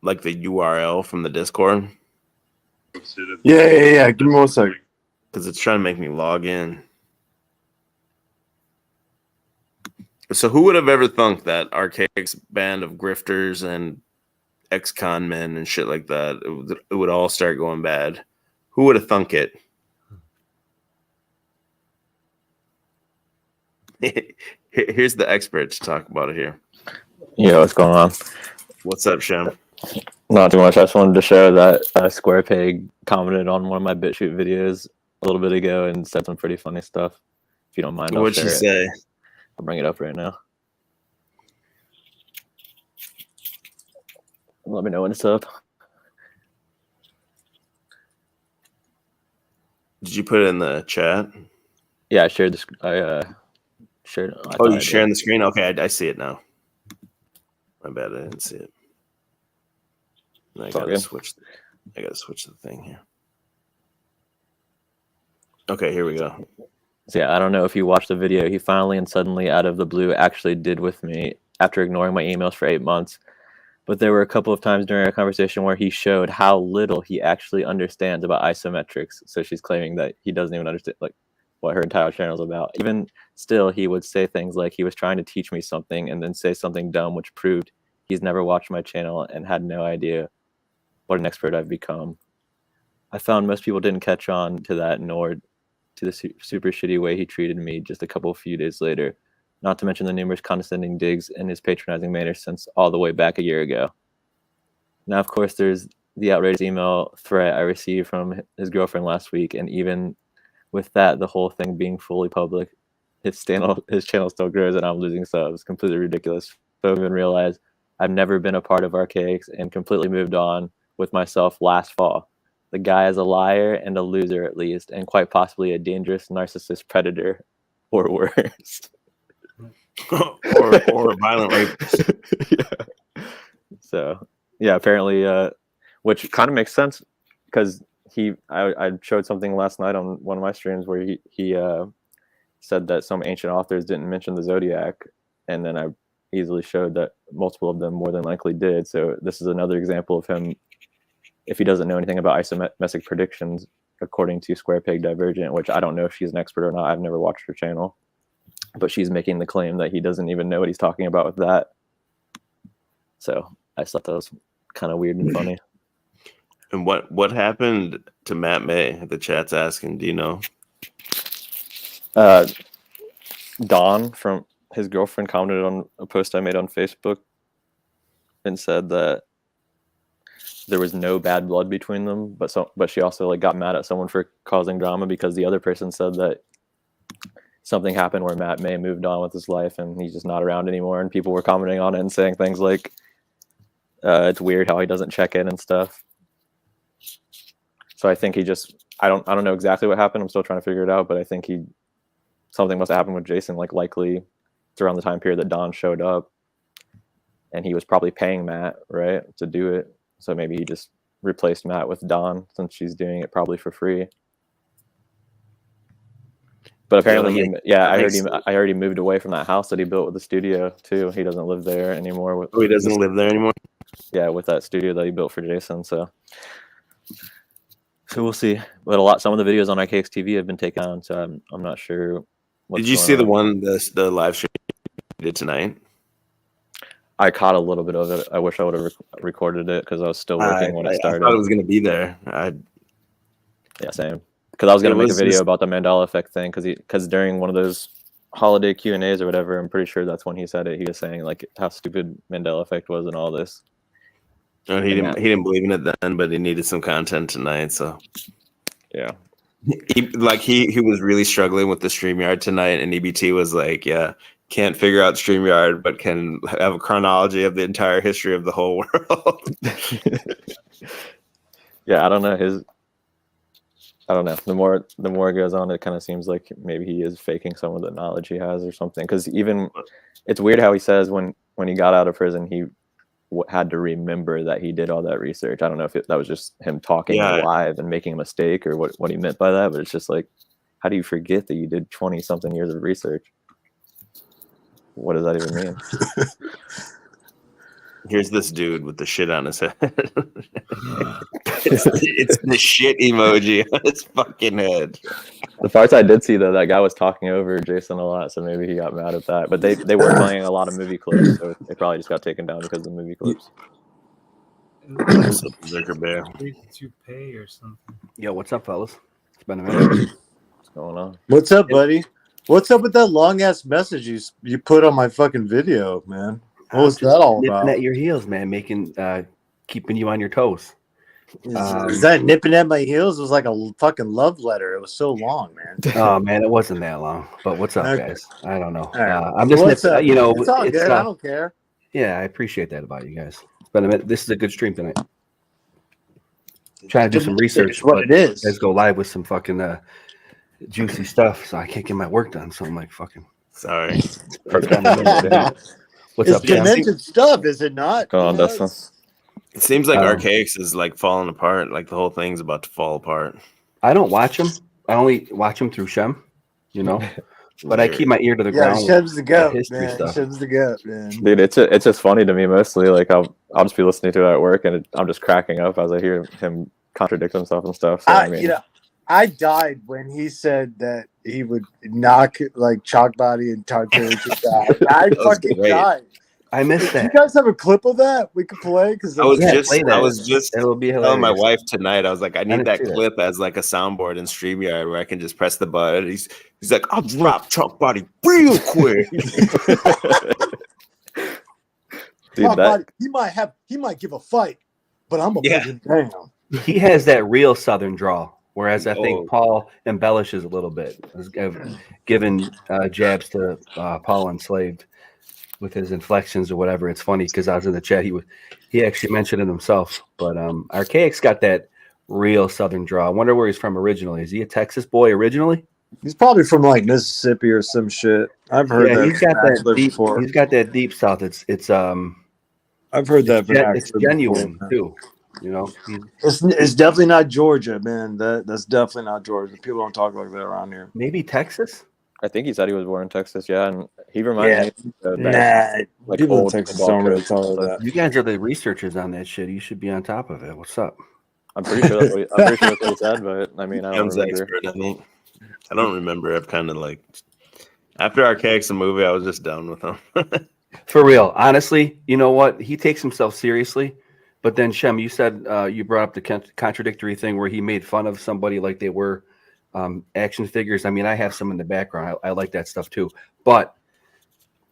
like the URL from the Discord? Yeah. Give me 1 second. Because it's trying to make me log in. So who would have ever thunk that Archaic's band of grifters and ex-con men and shit like that, it would all start going bad? Who would have thunk it? Here's the expert to talk about it here. Yeah, what's going on? What's up, Shem? Not too much. I just wanted to show that SquarePeg commented on one of my BitChute videos a little bit ago and said some pretty funny stuff. If you don't mind, I'll What'd she share it. say? I'll bring it up right now. Let me know when it's up. Did you put it in the chat? Yeah, I shared this. I shared it. Oh, you sharing the screen? Okay, I see it now. My bad, I didn't see it. I gotta switch. I gotta switch the thing here. Okay, here we go. So yeah, I don't know if you watched the video. He finally and suddenly, out of the blue, actually did with me after ignoring my emails for 8 months. But there were a couple of times during our conversation where he showed how little he actually understands about isometrics. So she's claiming that he doesn't even understand like what her entire channel is about. Even still, he would say things like he was trying to teach me something and then say something dumb, which proved he's never watched my channel and had no idea what an expert I've become. I found most people didn't catch on to that, nor to the super shitty way he treated me just a few days later. Not to mention the numerous condescending digs and his patronizing manner since all the way back a year ago. Now, of course, there's the outrageous email threat I received from his girlfriend last week, and even with that, the whole thing being fully public, his channel still grows and I'm losing subs. Completely ridiculous. So I even realized I've never been a part of Archaics and completely moved on with myself last fall. The guy is a liar and a loser at least, and quite possibly a dangerous narcissist predator or worse. or a violent rapist. Yeah. So yeah, apparently, which kind of makes sense because I showed something last night on one of my streams where he said that some ancient authors didn't mention the zodiac, and then I easily showed that multiple of them more than likely did. So this is another example of him, if he doesn't know anything about isometric predictions, according to SquarePeg Divergent, which I don't know if she's an expert or not. I've never watched her channel. But she's making the claim that he doesn't even know what he's talking about with that. So I just thought that was kind of weird and funny. And what happened to Matt May? The chat's asking, do you know? Dawn from his girlfriend commented on a post I made on Facebook and said that there was no bad blood between them, but she also like got mad at someone for causing drama because the other person said that something happened where Matt May moved on with his life and he's just not around anymore, and people were commenting on it and saying things like it's weird how he doesn't check in and stuff. So I think he just I don't know exactly what happened. I'm still trying to figure it out, but I think something must have happened with Jason, like likely it's around the time period that Don showed up and he was probably paying Matt, right, to do it. So maybe he just replaced Matt with Don since she's doing it probably for free. But apparently, I heard he moved away from that house that he built with the studio too. He doesn't live there anymore. He doesn't live there anymore? Yeah, with that studio that he built for Jason. So we'll see. But some of the videos on Archaics TV have been taken down, so I'm not sure. Did you see the live stream you did tonight? I caught a little bit of it. I wish I would have recorded it because I was still working when it started. I thought it was going to be there. Yeah, same. Because I was going to make a video about the Mandela effect thing because during one of those holiday Q&As or whatever, I'm pretty sure that's when he said it. He was saying like how stupid Mandela effect was and all this. And he didn't believe in it then, but he needed some content tonight. So yeah, he was really struggling with the StreamYard tonight, and EBT was like, yeah, can't figure out StreamYard, but can have a chronology of the entire history of the whole world. Yeah, I don't know. I don't know. The more it goes on, it kind of seems like maybe he is faking some of the knowledge he has or something. Because even it's weird how he says when he got out of prison, he had to remember that he did all that research. I don't know if that was just him talking live and making a mistake or what he meant by that. But it's just like, how do you forget that you did 20 something years of research? What does that even mean? Here's this dude with the shit on his head. it's the shit emoji on his fucking head. The parts I did see, though, that guy was talking over Jason a lot, so maybe he got mad at that. But they were playing a lot of movie clips, so they probably just got taken down because of the movie clips. To pay or something. Yo, what's up, fellas? It's been a minute. What's going on? What's up, buddy? What's up with that long ass message you put on my fucking video, man? What was that all nipping about? at your heels, man, keeping you on your toes. Is that nipping at my heels? It was like a fucking love letter. It was so long, man. Oh man, it wasn't that long. But what's up, Okay. guys? I don't know. All right. I'm So just what's nipping. up? You know, It's all good. I don't care. Yeah, I appreciate that about you guys. But this is a good stream tonight. Trying to do some research. It's what it is. Let's go live with some fucking juicy stuff, so I can't get my work done. So I'm like, fucking sorry. What's it's up, Jim? demented stuff, is it not? Go on, Dustin. It seems like Archaics is like falling apart. Like the whole thing's about to fall apart. I don't watch them. I only watch them through Shem, you know. But I keep my ear to the ground. Shem's the goat, history man. stuff. Shem's the goat, man. Dude, it's just funny to me mostly. Like I'll just be listening to it at work, and I'm just cracking up as I hear him contradict himself and stuff. So, I mean, I died when he said that he would knock like Chalk Body and Tartar to die. I fucking died. I missed that. Do you guys have a clip of that we could play? Because I was just It'll be telling my hilarious. wife tonight. I was like, I need didn't that see that. clip as like a soundboard in StreamYard where I can just press the button. He's like, I'll drop Chalk Body real quick. dude, Chalk Body, he might give a fight, but I'm gonna put him down. He has that real Southern drawl, whereas I think Paul embellishes a little bit, giving jabs to Paul Enslaved with his inflections or whatever. It's funny because I was in the chat. He actually mentioned it himself. But Archaics got that real Southern draw. I wonder where he's from originally. Is he a Texas boy originally? He's probably from like Mississippi or some shit. I've heard that. He's got that deep. Before. He's got that deep South. It's I've heard that. It's genuine too. You know, it's definitely not Georgia, man. That's definitely not Georgia. People don't talk like that around here. Maybe Texas. I think he said he was born in Texas. Yeah, and he reminded me of Nah, that, like people in old Texas football don't really coach. talk like that. You guys are the researchers on that shit. You should be on top of it. What's up? I'm pretty sure that's what he said, but I mean, I don't Kim's remember. expert, I think. I don't remember. I've kind of like after Archaics the movie, I was just done with him. For real, honestly, you know what? He takes himself seriously. But then, Shem, you said you brought up the contradictory thing where he made fun of somebody like they were action figures. I mean, I have some in the background. I like that stuff too. But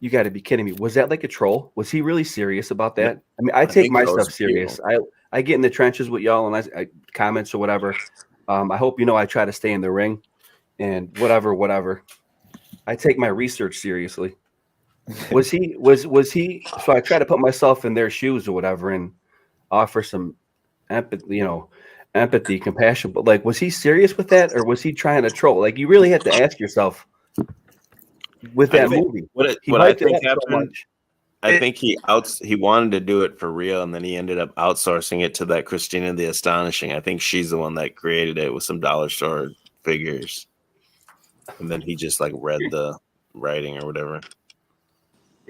you got to be kidding me. Was that like a troll? Was he really serious about that? I mean, I take my stuff serious. I get in the trenches with y'all and I comments or whatever. I hope you know I try to stay in the ring and whatever. I take my research seriously. Was he? So I try to put myself in their shoes or whatever and offer some empathy, compassion. But like, was he serious with that, or was he trying to troll? Like, you really have to ask yourself with that movie. What I think happened, I think he wanted to do it for real, and then he ended up outsourcing it to that Christina the Astonishing. I think she's the one that created it with some dollar store figures, and then he just like read the writing or whatever.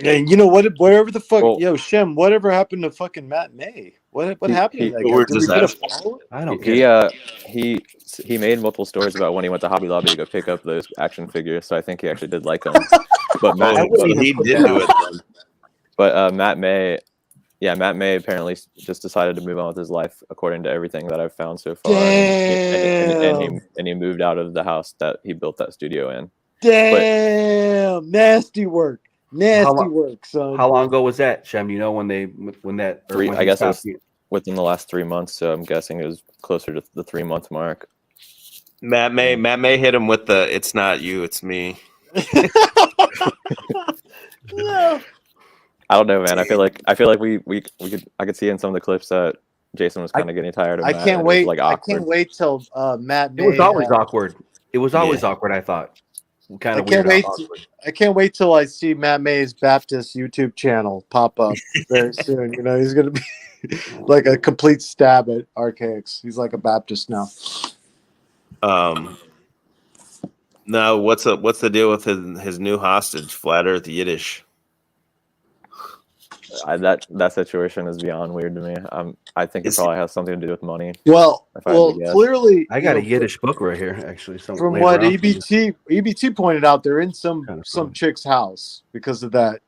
And you know what? Whatever the fuck, Shem. Whatever happened to fucking Matt May? What happened to that guy? Did we get a follow? I don't care. He made multiple stories about when he went to Hobby Lobby to go pick up those action figures. So I think he actually did like them. But he did do it. Then. But Matt May apparently just decided to move on with his life, according to everything that I've found so far. And he moved out of the house that he built that studio in. Damn, nasty work. Nasty work, son. How long ago was that, Shem? You know when that? I guess it was within the last 3 months. So I'm guessing it was closer to the 3 month mark. Matt May hit him with the "It's not you, it's me." Yeah. I don't know, man. I feel like I could see in some of the clips that Jason was kind of getting tired of. I Matt, can't wait. Like, I can't wait till Matt May. It was always awkward. It was always awkward. I thought. Kind of weird. I can't wait till I see Matt May's Baptist YouTube channel pop up very soon. You know, he's gonna be like a complete stab at Archaics. He's like a Baptist now. Now what's the deal with his new hostage, Flat Earth Yiddish? That situation is beyond weird to me. I think it probably has something to do with money. Well, clearly, I got a Yiddish book right here. Actually, from what EBT pointed out, they're in some chick's house because of that,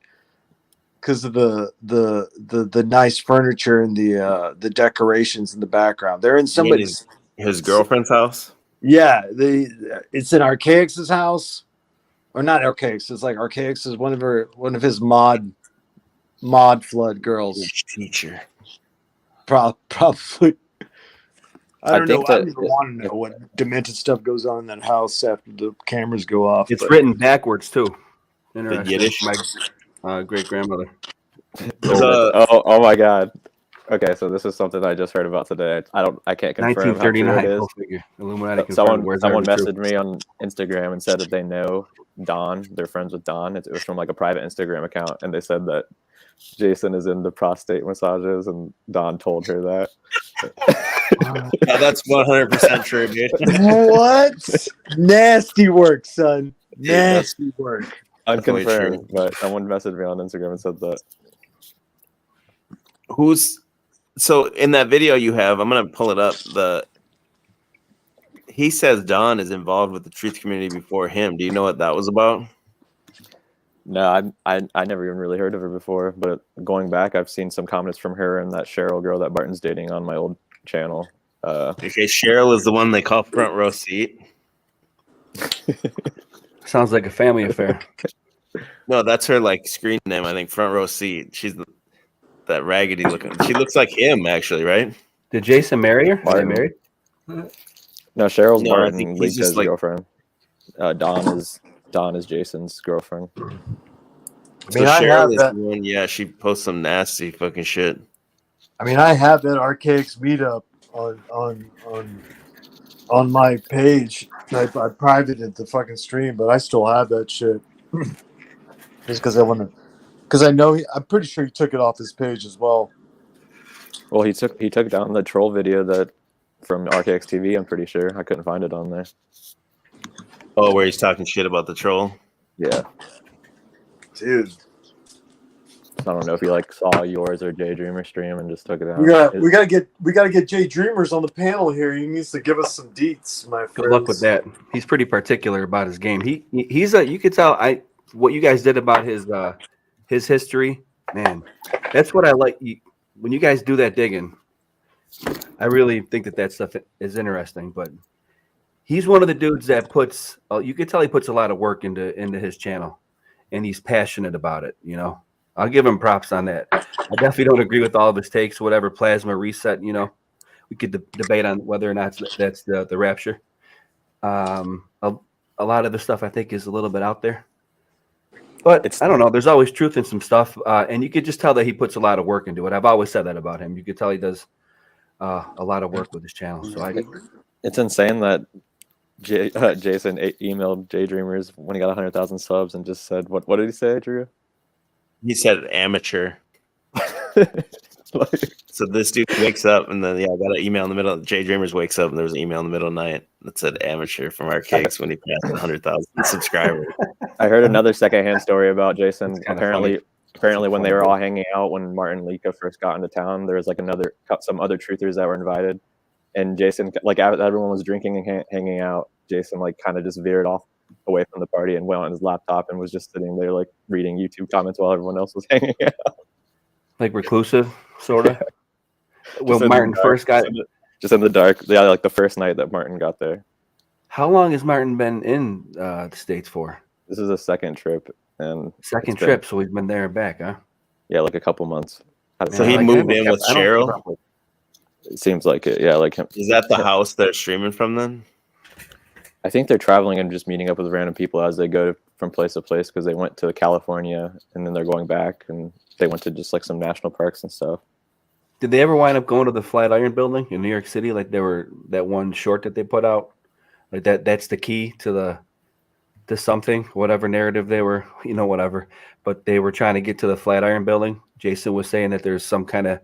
because of the nice furniture and the decorations in the background. They're in somebody's his girlfriend's house. Yeah, it's in Archaics' house. or not Archaics. It's like Archaics is one of his mod flood girls. Teacher. Probably. I don't know. think I that don't even want to know what demented stuff goes on in that house after the cameras go off. It's but- written backwards too. Interesting. Yiddish? My great grandmother. oh my god. Okay, so this is something I just heard about today. I can't confirm how true 1939. it is. Go figure. Illuminati. But someone confirmed where's messaged me on Instagram and said that they know Don. They're friends with Don. It was from like a private Instagram account, and they said that Jason is into prostate massages, and Don told her that. Yeah, that's 100% true, dude. What? Nasty work, son. Nasty work. Unconfirmed, but someone messaged me on Instagram and said that. So in that video you have, I'm gonna pull it up. He says Don is involved with the truth community before him. Do you know what that was about? No, I never even really heard of her before. But going back, I've seen some comments from her and that Cheryl girl that Barton's dating on my old channel. Okay, Cheryl is the one they call front row seat. Sounds like a family affair. No, that's her like screen name. I think front row seat. She's that raggedy looking. She looks like him, actually, right? Did Jason marry her? Are they married? No, Cheryl's No, I Martin think he's Lika's just, like- girlfriend. Dawn is Jason's girlfriend. So I Cheryl have is that. the one. Yeah, she posts some nasty fucking shit. I mean, I have that Archaics meetup on my page. I privated the fucking stream, but I still have that shit. Just because I want to, because I know I'm pretty sure he took it off his page as well. Well, he took down the troll video that from Archaics TV. I'm pretty sure I couldn't find it on there. Oh, where he's talking shit about the troll. Yeah, Dude, I don't know if he like saw yours or Jay Dreamer stream and just took it down. we gotta get Jay Dreamers on the panel here. He needs to give us some deets, my friends. Good luck with that. He's pretty particular about his game. He's you could tell what you guys did about his history, man. That's what I like. When you guys do that digging, I really think that stuff is interesting. But he's one of the dudes that puts. You could tell he puts a lot of work into his channel, and he's passionate about it. You know, I'll give him props on that. I definitely don't agree with all of his takes. Whatever plasma reset, you know, we could debate on whether or not that's the rapture. A lot of the stuff I think is a little bit out there. But I don't know. There's always truth in some stuff, and you could just tell that he puts a lot of work into it. I've always said that about him. You could tell he does a lot of work with his channel. So It's insane that Jason emailed Jay Dreamers when he got 100,000 subs and just said, "What did he say, Drew?" He said amateur. So this dude wakes up and then I got an email in the middle. Jay Dreamers wakes up and there was an email in the middle of the night that said amateur from Archaics when he passed 100,000 subscribers. I heard another secondhand story about Jason. Apparently when they were all hanging out when Martin Lika first got into town, there was like some other truthers that were invited, and Jason, like everyone was drinking and hanging out, Jason like kind of just veered off away from the party and went on his laptop and was just sitting there like reading YouTube comments while everyone else was hanging out. like reclusive, sort of. When Martin first got just in the dark, yeah, like the first night that Martin got there. How long has Martin been in the States for? This is a second trip, and second trip, so he's been there and back, huh? Yeah, like a couple months. So he moved in with Cheryl. It seems like it, yeah. Like him. Is that the house they're streaming from then? I think they're traveling and just meeting up with random people as they go from place to place because they went to California and then they're going back and they went to just like some national parks and stuff. Did they ever wind up going to the Flatiron Building in New York City? Like they were that one short that they put out, like that's the key to something, whatever narrative they were, whatever. But they were trying to get to the Flatiron Building. Jason was saying that there's some kind of,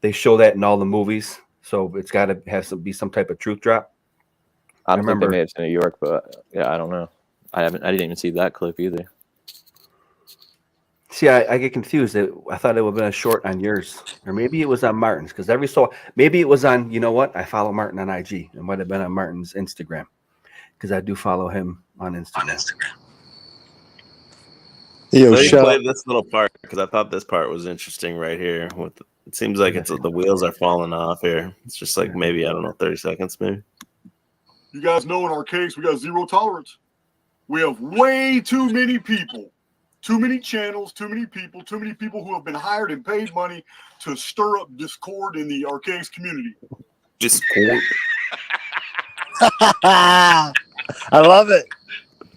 they show that in all the movies, so it's got to be some type of truth drop. I don't think they made it to New York, but yeah, I don't know. I didn't even see that clip either. See, I get confused. I thought it would have been a short on yours, or maybe it was on Martin's, because maybe it was on. You know what? I follow Martin on IG. It might have been on Martin's Instagram, because I do follow him on Instagram. Yo, let me play this little part because I thought this part was interesting right here. It seems like the wheels are falling off here. It's just like maybe 30 seconds maybe. You guys know in Archaics we got zero tolerance. We have way too many people, too many channels, too many people who have been hired and paid money to stir up discord in the Archaics community. Discord. I love it.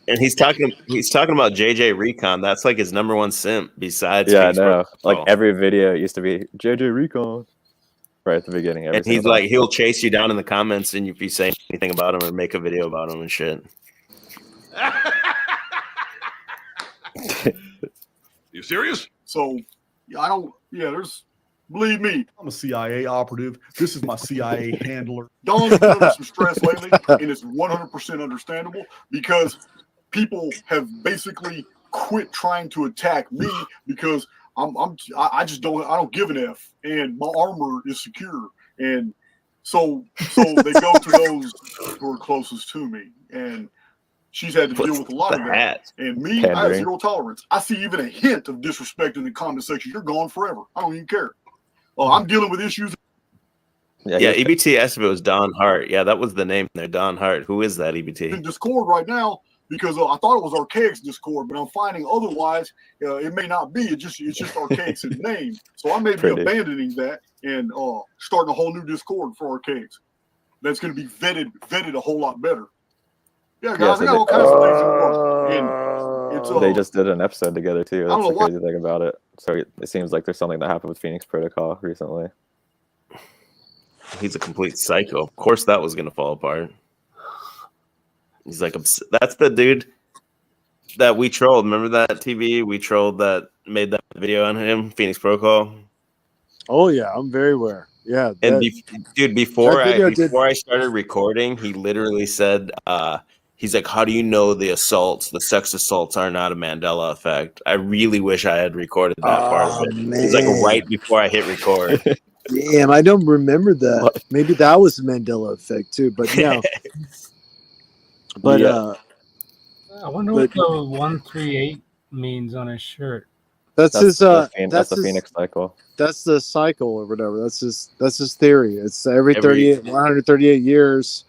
And he's talking about JJ Recon. That's like his number one simp besides Yeah, I Facebook. know. Like every video used to be JJ Recon right at the beginning. And he's like, he'll chase you down in the comments, and if you say anything about him or make a video about him and shit. You serious? So, believe me, I'm a CIA operative. This is my CIA handler. Don's been under some stress lately, and it's 100% understandable because people have basically quit trying to attack me because I don't give an F, and my armor is secure, and so they go to those who are closest to me, and she's had to deal with a lot of that. And me, I have zero tolerance. I see even a hint of disrespect in the comment section, you're gone forever. I don't even care. I'm dealing with issues. Yeah, EBT asked if it was Don Hart. Yeah, that was the name there, Don Hart. Who is that, EBT? In Discord right now because I thought it was Archaics Discord, but I'm finding otherwise it may not be. It's just Archaics in name. So I may be abandoning that and starting a whole new Discord for Archaics. That's going to be vetted a whole lot better. Yeah, guys, I got all kinds of things in work. And it's, they just did an episode together too. That's the crazy why. thing about it. So it seems like there's something that happened with Phoenix Protocol recently. He's a complete psycho. Of course, that was gonna fall apart. He's like, that's the dude that we trolled. Remember that TV we trolled that made that video on him, Phoenix Protocol? Oh yeah, I'm very aware. Yeah, and dude, before I started recording, he literally said, he's like, how do you know the sex assaults are not a Mandela effect? I really wish I had recorded that part of it. Man. It's like right before I hit record. Damn, I don't remember that. Maybe that was the Mandela effect too, but no. But I wonder what the 138 means on his shirt. That's his the Phoenix cycle. That's the cycle or whatever. That's his theory. It's every 138 years.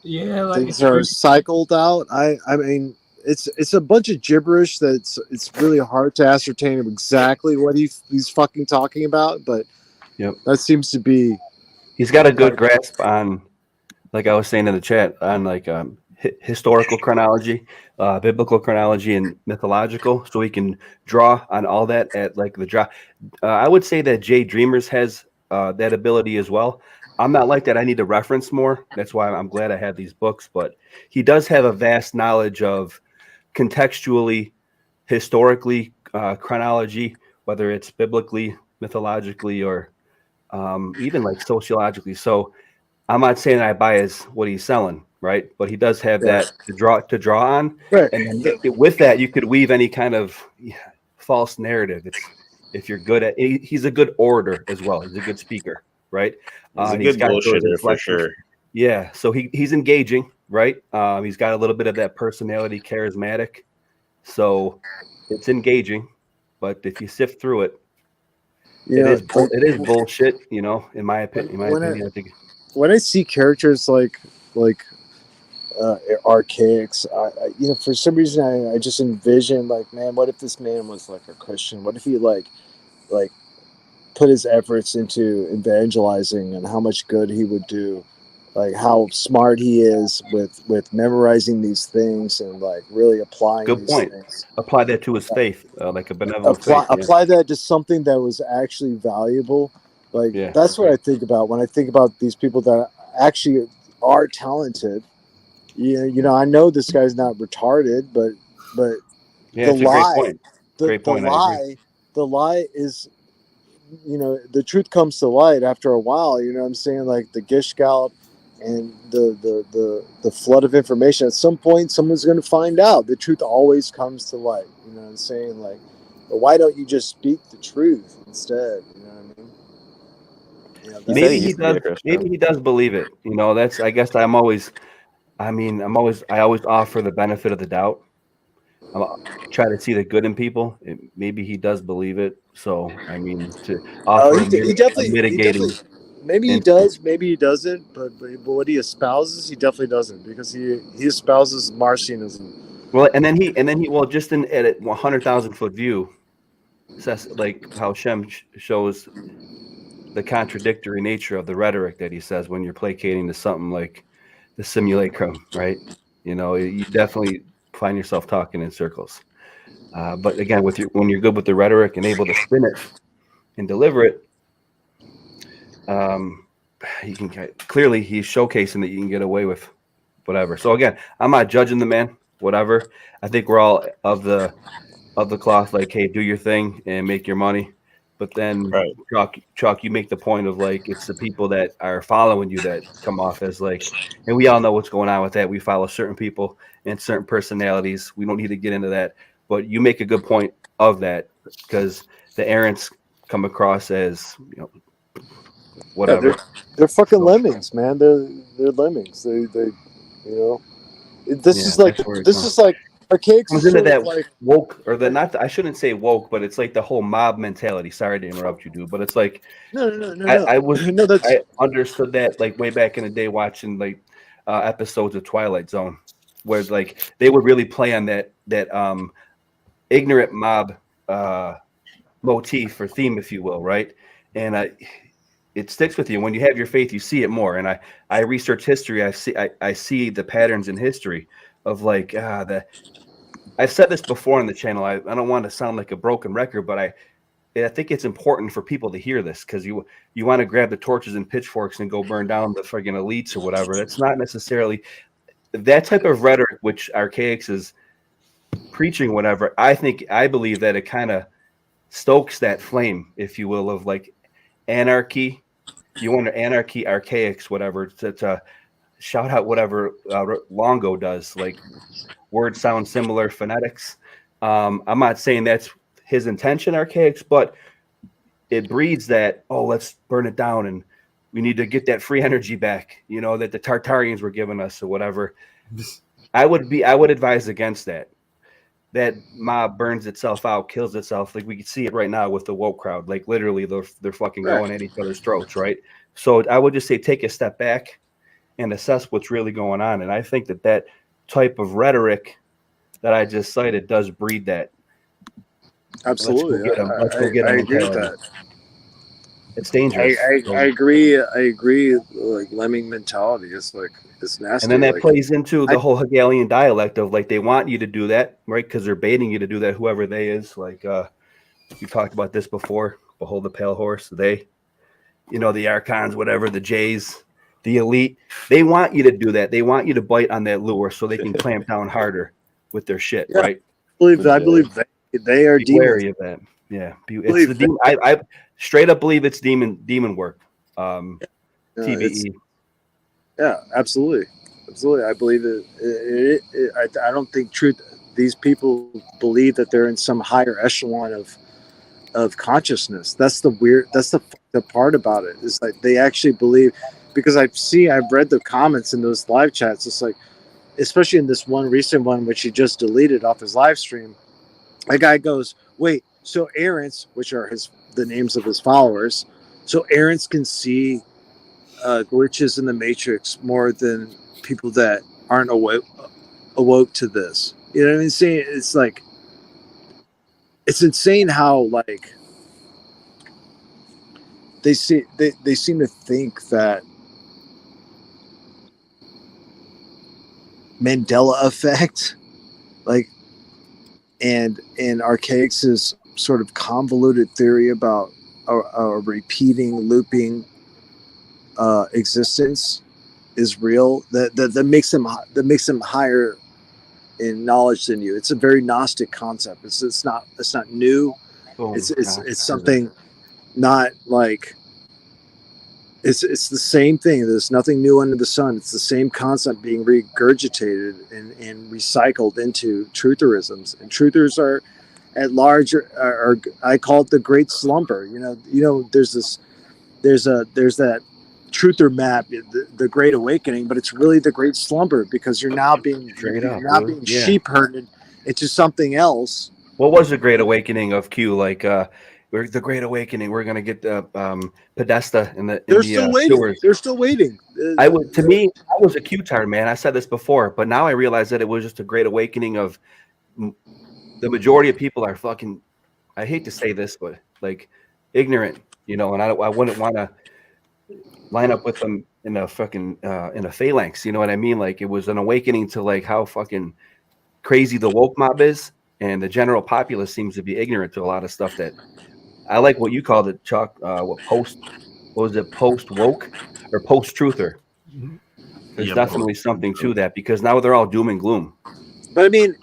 Yeah, like things are cycled out. I mean, it's a bunch of gibberish it's really hard to ascertain exactly what he's fucking talking about, but that seems to be. He's got a good grasp on, like I was saying in the chat, on like historical chronology, biblical chronology, and mythological, so he can draw on all that at like the draw. I would say that Jay Dreamers has that ability as well. I'm not like that. I need to reference more. That's why I'm glad I have these books. But he does have a vast knowledge of contextually, historically, chronology, whether it's biblically, mythologically, or even like sociologically. So I'm not saying I buy what he's selling, right? But he does have that to draw on. Right. And then with that, you could weave any kind of false narrative. If you're good at, he's a good orator as well. He's a good speaker, right? He's a good bullshitter for sure. Yeah, so he's engaging, right? He's got a little bit of that personality, charismatic. So it's engaging, but if you sift through it, it is bullshit, in my opinion. I think when I see characters like Archaics, for some reason I just envision like, man, what if this man was like a Christian? What if he like put his efforts into evangelizing and how much good he would do, like how smart he is with memorizing these things and like really applying good these point things. Apply that to his faith, like a benevolent faith, apply that to something that was actually valuable. Like that's what I think about when I think about these people that actually are talented. I know this guy's not retarded, but the lie, the lie is, the truth comes to light after a while. You know what I'm saying? Like the Gishgalp and the flood of information. At some point, someone's going to find out. The truth always comes to light. You know what I'm saying? Like, but why don't you just speak the truth instead? You know what I mean? Maybe he does. Maybe he does believe it. That's. I guess I always offer the benefit of the doubt. I try to see the good in people. Maybe he does believe it. So to offer he definitely mitigating. Maybe he does, maybe he doesn't, but what he espouses, he definitely doesn't, because he espouses Marcionism. Well, and then he well, just in at a 100,000-foot view, says like how Shem shows the contradictory nature of the rhetoric that he says when you're placating to something like the simulacrum, right? You know, you definitely find yourself talking in circles. But again, when you're good with the rhetoric and able to spin it and deliver it, you can clearly he's showcasing that you can get away with whatever. So again, I'm not judging the man, whatever. I think we're all of the cloth, like, hey, do your thing and make your money. But then, Right. Chuck, you make the point of like it's the people that are following you that come off as like, and we all know what's going on with that. We follow certain people and certain personalities. We don't need to get into that, but you make a good point of that because the errants come across as, you know, whatever. Yeah, they're fucking lemmings, man. They're lemmings. They you know, this is like Archaics comes is into sort that of like woke, or the not. I shouldn't say woke, but it's like the whole mob mentality. Sorry to interrupt you, dude, but it's like no. I understood that like way back in the day watching like episodes of Twilight Zone, where like they would really play on that ignorant mob motif or theme, if you will, right? And it sticks with you. When you have your faith, you see it more. And I research history. I see the patterns in history of like I've said this before on the channel. I don't want to sound like a broken record, but I think it's important for people to hear this because you want to grab the torches and pitchforks and go burn down the friggin' elites or whatever. That's not necessarily that type of rhetoric, which Archaics is preaching, whatever. I believe that it kind of stokes that flame, if you will, of like anarchy. You want to anarchy, Archaics, whatever, to shout out whatever Longo does, like words sound similar, phonetics. I'm not saying that's his intention, Archaics, but it breeds that, oh, let's burn it down and we need to get that free energy back, you know, that the Tartarians were giving us or whatever. I would advise against that. That mob burns itself out, kills itself. Like we can see it right now with the woke crowd. Like literally they're fucking going at each other's throats, right? So I would just say take a step back and assess what's really going on. And I think that type of rhetoric that I just cited does breed that. Absolutely. Let's go get them. I agree with that. It's dangerous. I agree. Like lemming mentality is like it's nasty. And then that like, plays into the whole Hegelian dialect of like they want you to do that, right? Because they're baiting you to do that, whoever they is. Like we talked about this before. Behold the pale horse. They, you know, the Archons, whatever, the Jays, the elite. They want you to do that. They want you to bite on that lure so they can clamp down harder with their shit, right? I believe they are Be wary of that. Yeah, it's the demon. I straight up believe it's demon work. TBE. Yeah, absolutely. I believe it. I don't think these people believe that they're in some higher echelon of consciousness. That's the part about it. It's like they actually believe, because I've read the comments in those live chats. It's like, especially in this one recent one, which he just deleted off his live stream. A guy goes, wait, so errants, which are the names of his followers, so errants can see glitches in the matrix more than people that aren't awoke to this. You know what I mean? Saying it's like, it's insane how like they seem to think that Mandela effect, like, and Archaics' sort of convoluted theory about a repeating, looping existence is real. That makes them higher in knowledge than you. It's a very Gnostic concept. It's not new. It's something not like it's the same thing. There's nothing new under the sun. It's the same concept being regurgitated and recycled into trutherisms. And truthers are at large are I call it the great slumber. You know, there's that truther map, the great awakening, but it's really the great slumber, because you're now being sheep herded into something else. What was the great awakening of Q? Like we're the Great Awakening. We're gonna get the Podesta in the They're still waiting. sewers. They're still waiting. To me, I was a Q-tard, man. I said this before, but now I realize that it was just a Great Awakening of the majority of people are fucking. I hate to say this, but like ignorant, you know. And I wouldn't want to line up with them in a fucking in a phalanx. You know what I mean? Like it was an awakening to like how fucking crazy the woke mob is, and the general populace seems to be ignorant to a lot of stuff that I like. What you called it, Chuck? What was it? Post woke or post truther? There's definitely something to that because now they're all doom and gloom. But I mean,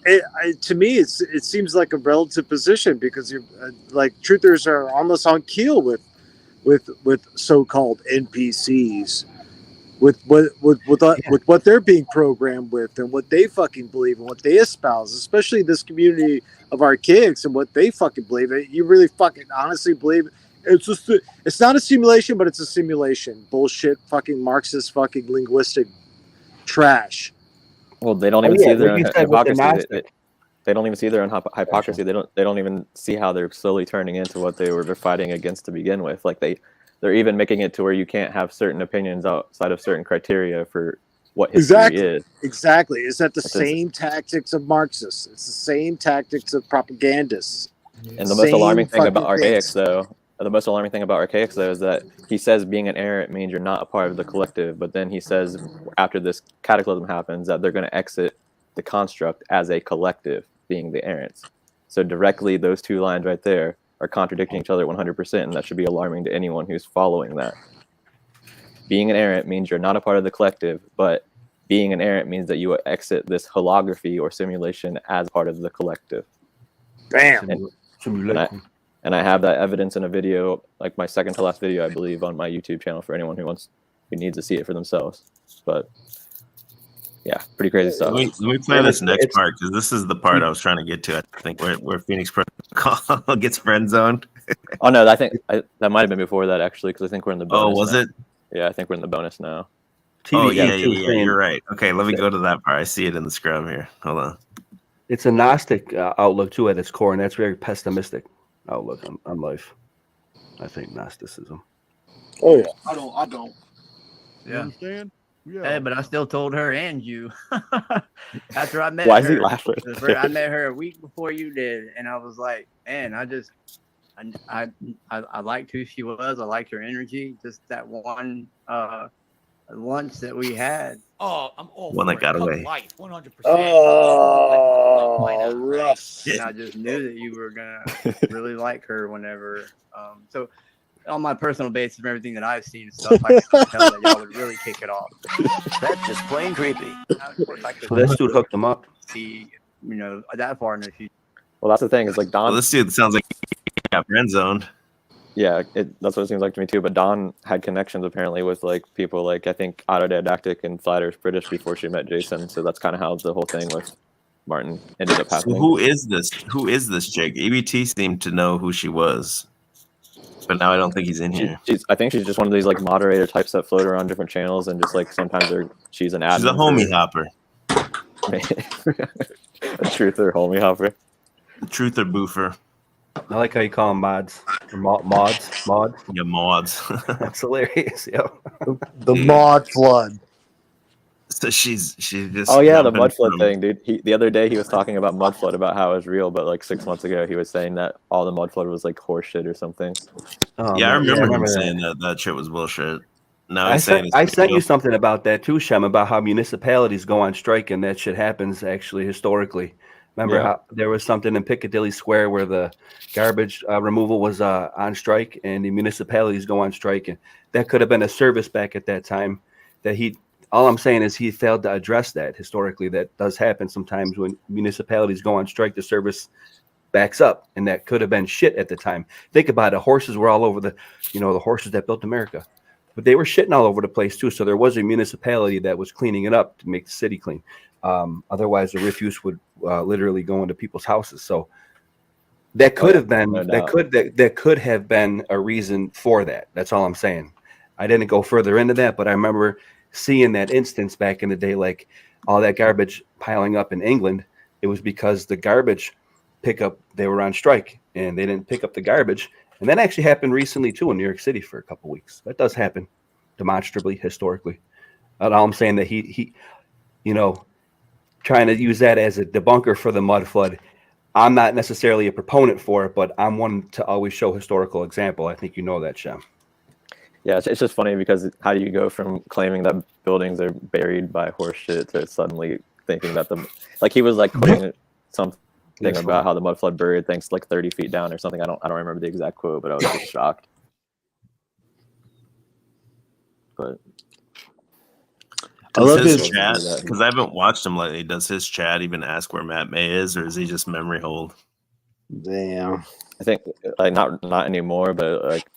to me, it seems like a relative position because you're like truthers are almost on keel with so-called NPCs, with what they're being programmed with and what they fucking believe and what they espouse, especially this community of Archaics and what they fucking believe. You really fucking honestly believe it's not a simulation, but it's a simulation. Bullshit, fucking Marxist, fucking linguistic trash. Well, they don't even see their own hypocrisy. They don't even see their own hypocrisy. They don't even see how they're slowly turning into what they were fighting against to begin with. Like they're even making it to where you can't have certain opinions outside of certain criteria for what history is. Exactly. Is that the same tactics of Marxists? It's the same tactics of propagandists. And the most alarming thing about Archaics, though, is that he says being an errant means you're not a part of the collective, but then he says after this cataclysm happens that they're going to exit the construct as a collective, being the errants. So directly, those two lines right there are contradicting each other 100%, and that should be alarming to anyone who's following that. Being an errant means you're not a part of the collective, but being an errant means that you exit this holography or simulation as part of the collective. Bam! And I have that evidence in a video, like my second to last video, I believe, on my YouTube channel for anyone who needs to see it for themselves. But yeah, pretty crazy stuff. Let me play this next part because this is the part I was trying to get to. I think where Phoenix Protocol gets friend zoned. Oh no, I think that might have been before that actually, because I think we're in the bonus. Oh, was it? Yeah, I think we're in the bonus now. Yeah, you're right. Okay, let me go to that part. I see it in the scrub here. Hold on. It's a Gnostic outlook too at its core, and that's very pessimistic outlook on life. I think Gnosticism. Oh yeah. I don't. You understand? Yeah. Hey, but I still told her and you after I met her. Why is he laughing? I met her a week before you did, and I was like, man, I liked who she was. I liked her energy. Just that one lunch that we had. Oh, I'm all one that got away. 100%. Oh, rough. And I just knew that you were gonna really like her whenever. So on my personal basis from everything that I've seen and stuff, I can tell that y'all would really kick it off. That's just plain creepy. So this dude hooked him up. See, that far in the future. Well, that's the thing. Is like Don. Well, this dude sounds like he got friend zoned. Yeah, that's what it seems like to me too. But Dawn had connections apparently with like people like I think Autodidactic and Flat Earth British before she met Jason. So that's kind of how the whole thing with Martin ended up happening. So who is this? Who is this chick? EBT seemed to know who she was, but now I don't think he's in here. I think she's just one of these like moderator types that float around different channels and just like sometimes she's an admin. She's a homie hopper. A truther homie hopper. Truther boofer. I like how you call them mods. Or mods. Yeah, mods. That's hilarious. Yeah. The mod flood. So she's just. Oh yeah, the mud flood thing, dude. The other day he was talking about mud flood, about how it was real, but like 6 months ago he was saying that all the mud flood was like horseshit or something. Oh, yeah, I remember him saying that shit was bullshit. Now I sent you something about that too, Shem, about how municipalities go on strike and that shit happens actually historically. Remember how there was something in Piccadilly Square where the garbage removal was on strike and the municipalities go on strike, and that could have been a service back at that time that all I'm saying is he failed to address that historically. That does happen sometimes when municipalities go on strike, the service backs up, and that could have been shit at the time. Think about it. Horses were all over the horses that built America, but they were shitting all over the place too. So there was a municipality that was cleaning it up to make the city clean. Otherwise the refuse would literally go into people's houses. So that could have been, that could have been a reason for that. That's all I'm saying. I didn't go further into that, but I remember seeing that instance back in the day, like all that garbage piling up in England. It was because the garbage pickup, they were on strike and they didn't pick up the garbage, And that actually happened recently too in New York City for a couple weeks. That does happen demonstrably, historically. And all I'm saying that he, you know, trying to use that as a debunker for the mud flood. I'm not necessarily a proponent for it, but I'm one to always show historical example. I think you know that, Shem. Yeah, it's just funny because how do you go from claiming that buildings are buried by horse shit to suddenly thinking that he was like quoting something about how the mud flood buried things like 30 feet down or something. I don't remember the exact quote, but I was just shocked. But I love his his chat because I haven't watched him lately. Does his chat even ask where Matt May is, or is he just memory hold? Damn. I think like not anymore, but like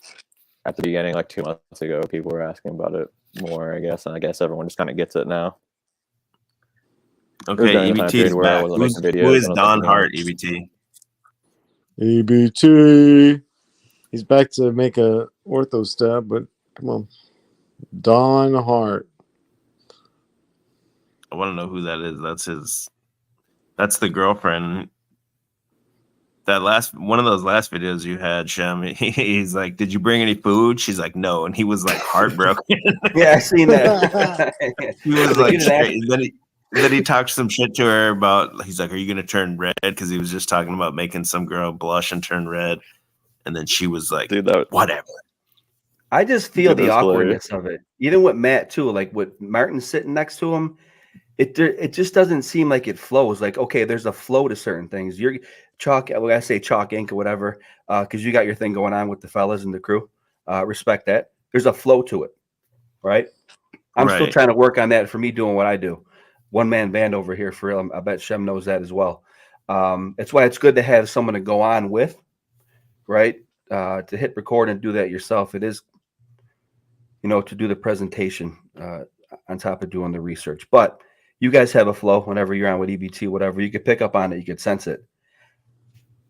at the beginning, like 2 months ago, people were asking about it more, I guess, and I guess everyone just kind of gets it now. Okay, EBT is back. Who is Don Hart, EBT? EBT. He's back to make a ortho stab, but come on. Don Hart. I want to know who that is. That's the girlfriend. That one of those last videos you had, Shem, he's like, "Did you bring any food?" She's like, "No," and he was like heartbroken. Yeah, I seen that. He was like, straight. Then he talked some shit to her about. He's like, "Are you gonna turn red?" Because he was just talking about making some girl blush and turn red, and then she was like, "Dude, whatever." I just feel the awkwardness of it, even with Matt too. Like with Martin sitting next to him, it just doesn't seem like it flows. Like, okay, there's a flow to certain things. You're chalk, well, I say chalk ink or whatever, because you got your thing going on with the fellas and the crew. Respect that. There's a flow to it, right? I'm still trying to work on that for me doing what I do. One man band over here for real. I bet Shem knows that as well. It's why it's good to have someone to go on with, right? To hit record and do that yourself. It is, you know, to do the presentation on top of doing the research. But you guys have a flow whenever you're on with EBT, whatever. You could pick up on it. You could sense it.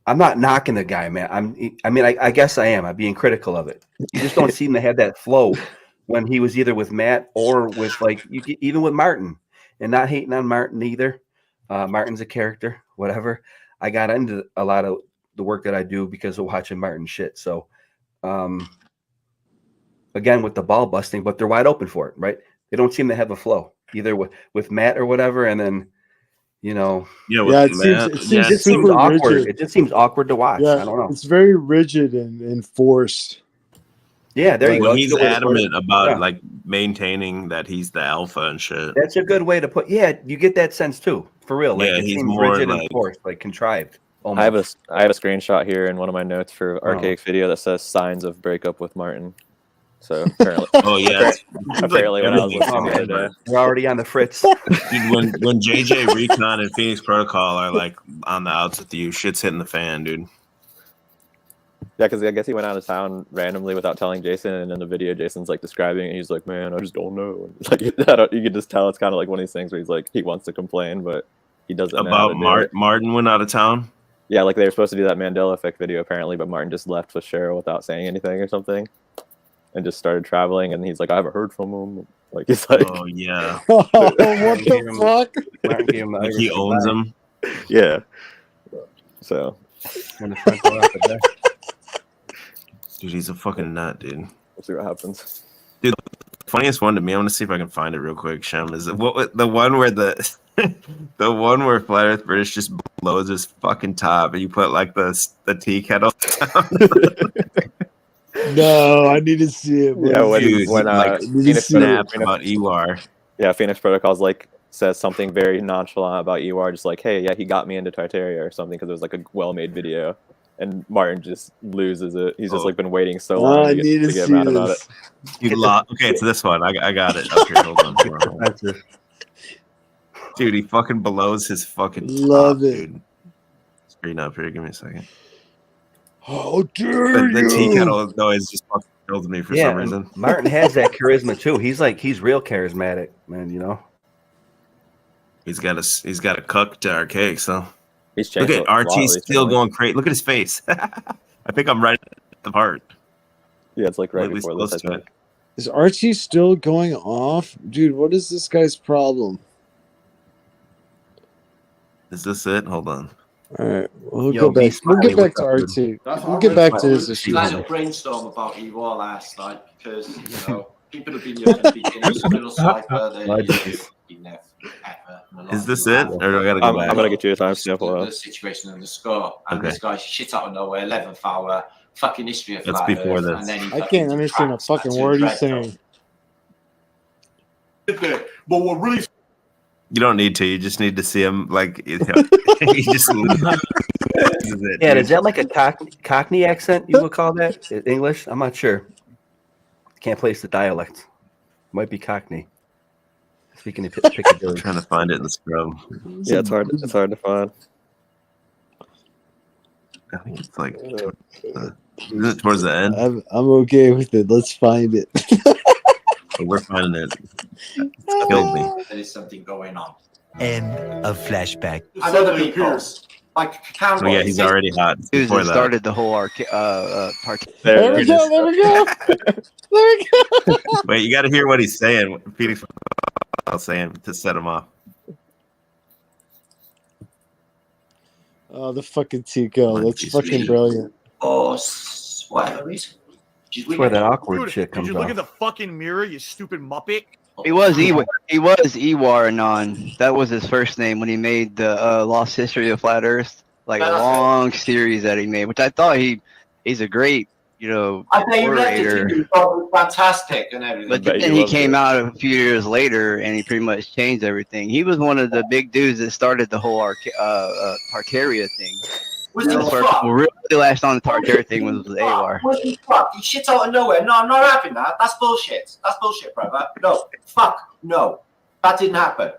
I'm not knocking the guy, man. I guess I am. I'm being critical of it. You just don't seem to have that flow when he was either with Matt or with even with Martin. And not hating on Martin either. Martin's a character, whatever. I got into a lot of the work that I do because of watching Martin shit. So, again, with the ball busting, but they're wide open for it, right? They don't seem to have a flow either with Matt or whatever. And then, you know, it seems awkward. rigid. It just seems awkward to watch. Yeah, I don't know. It's very rigid and forced. Yeah, there you go. He's adamant about like maintaining that he's the alpha and shit. That's a good way to put. Yeah, you get that sense too, for real. Like, yeah, it he's seems more rigid like and forced, like contrived. Almost. I have a screenshot here in one of my notes for Archaics video that says signs of breakup with Martin. So apparently, apparently when I was listening the other day, we're already on the fritz. Dude, when JJ Recon and Phoenix Protocol are like on the outs with you, shit's hitting the fan, dude. Yeah, because I guess he went out of town randomly without telling Jason, and in the video, Jason's like describing it, and he's like, "Man, I just don't know." Like, you can just tell it's kind of like one of these things where he's like, he wants to complain, but he doesn't know how to do it. Martin went out of town. Yeah, like they were supposed to do that Mandela Effect video apparently, but Martin just left with Cheryl without saying anything or something, and just started traveling. And he's like, "I haven't heard from him." Like he's like, "Oh yeah, what the fuck?" Like he owns him. Yeah. So. When the front door out the back. Dude, he's a fucking nut, dude. We'll see what happens. Dude, the funniest one to me, I want to see if I can find it real quick, Shem, is the one where the one where Flat Earth British just blows his fucking top and you put like the tea kettle down. No, I need to see it. Yeah, when Phoenix snaps about Ewar. Yeah, Phoenix Protocols like says something very nonchalant about Ewar, just like, "Hey, yeah, he got me into Tartaria" or something, because it was like a well-made video. And Martin just loses it. He's just like been waiting so long to get mad about it. Okay, it's this one. I got it up here. Hold on. Dude, he fucking blows his fucking love top, it. Dude. Screen up here. Give me a second. How dare the tea kettle noise just fucking killed me for some reason. Martin has that charisma too. He's real charismatic, man. You know. He's got a cook to Archaics, so. Look at RT's still going crazy. Look at his face. I think I'm right at the part. Yeah, it's like right before this. Is RT still going off? Dude, what is this guy's problem? Is this it? Hold on. All right, we'll Yo, go back. be We'll smiley. get back What's to up, dude? RT. We'll get back to his issue. Kind of brainstorm about you all last night because people have been here from the beginning. Some little cipher that been there forever. Is this it, or do I gotta go I'm back? gonna get you a timestamp. Hold on. The situation and the score, and Okay. this guy shit out of nowhere, 11th hour, fucking history of That's flat before Earth, this. and then he I fucking can't understand a detracts back fucking to word he's Red saying. But what really You don't need to. You just need to see him. Like you just. Yeah, is that like a Cockney accent you would call that in English? I'm not sure. Can't place the dialect. Might be Cockney. Speaking of Piccadilly. I'm trying to find it in the scrub. Yeah, it's hard. It's hard to find. I think it's like isn't it towards the end? I'm okay with it. Let's find it. We're finding it. It's killed me. There is something going on. End of flashback. I know the peoples. Like Oh yeah, he's already hot. Dude, Before that that. started the whole part. There we go. There we go. There we go. Wait, you got to hear what he's saying. Phoenix, I'll say him to set him off. Oh, the fucking Tico. That's fucking brilliant. Oh, whatever. That's where that awkward Dude, shit did comes you look off. at the fucking mirror, you stupid muppet? He was Ewar Anon. That was his first name when he made the Lost History of Flat Earth, like a long series that he made, which I thought he's a great, I bet you left it. orator. He thought it was fantastic and everything. But then he came out a few years later and he pretty much changed everything. He was one of the big dudes that started the whole Tartaria thing. Was That he was the the first fuck? who really latched on the Tartaria thing was Awar. What the fuck? He shit out of nowhere. No, I'm not having that. That's bullshit. That's bullshit, brother. No, fuck, no. That didn't happen.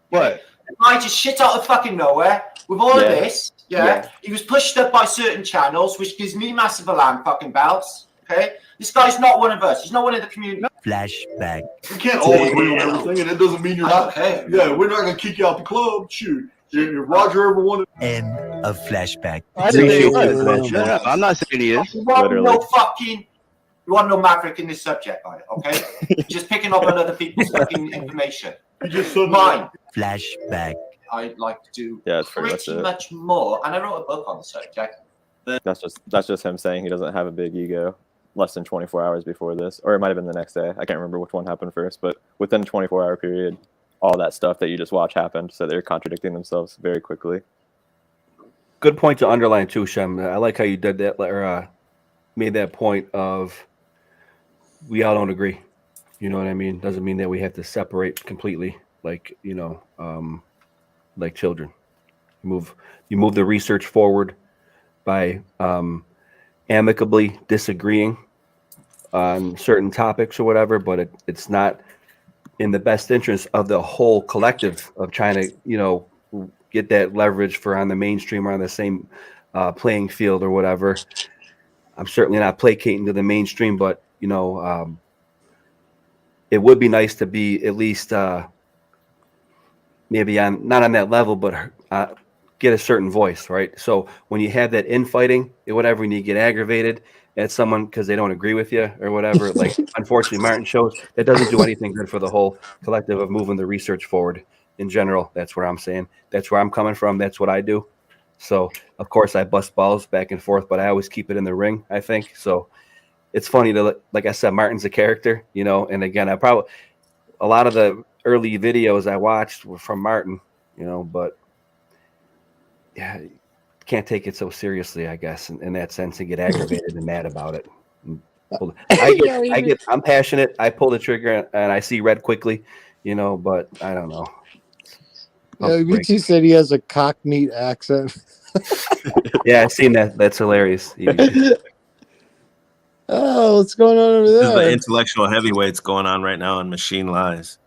What? I just shit out of fucking nowhere with all of this. Yeah. He was pushed up by certain channels, which gives me massive alarm fucking bells. Okay? This guy's not one of us. He's not one of the community. Flashback. you can't all agree on everything, and it doesn't mean you're not. Okay. Yeah, we're not gonna kick you out the club. Shoot, if Roger ever wanted. End of flashback. I didn't say he was. No, I'm not saying he is. You want no fucking. You want no maverick in this subject, right? Okay? You're just picking up on other people's fucking information. You just Mine. Flashback. I'd like to do Yeah, it's pretty pretty much it. much more, and I wrote a book on the subject. That's just him saying he doesn't have a big ego. Less than 24 hours before this, or it might have been the next day. I can't remember which one happened first, but within a 24-hour period, all that stuff that you just watch happened. So they're contradicting themselves very quickly. Good point to underline too, Shem. I like how you did that, or made that point of we all don't agree. You know what I mean? Doesn't mean that we have to separate completely, like like children. You move the research forward by amicably disagreeing on certain topics or whatever, but it's not in the best interest of the whole collective of trying to, get that leverage for on the mainstream or on the same playing field or whatever. I'm certainly not placating to the mainstream, but it would be nice to be at least maybe not on that level, but get a certain voice, right? So when you have that infighting or whatever, when you get aggravated at someone because they don't agree with you or whatever, like unfortunately Martin shows, that doesn't do anything good for the whole collective of moving the research forward in general. That's where I'm saying. That's where I'm coming from. That's what I do. So of course I bust balls back and forth, but I always keep it in the ring, I think. So it's funny to, like I said, Martin's a character, and again, a lot of the early videos I watched were from Martin, but yeah, can't take it so seriously, I guess, in that sense, and get aggravated and mad about it. I'm passionate. I pull the trigger and I see red quickly, but I don't know. Yeah, BT said he has a Cockney accent. Yeah, I've seen that. That's hilarious. Oh, what's going on over This is the there? intellectual heavyweights going on right now in Machine Lies.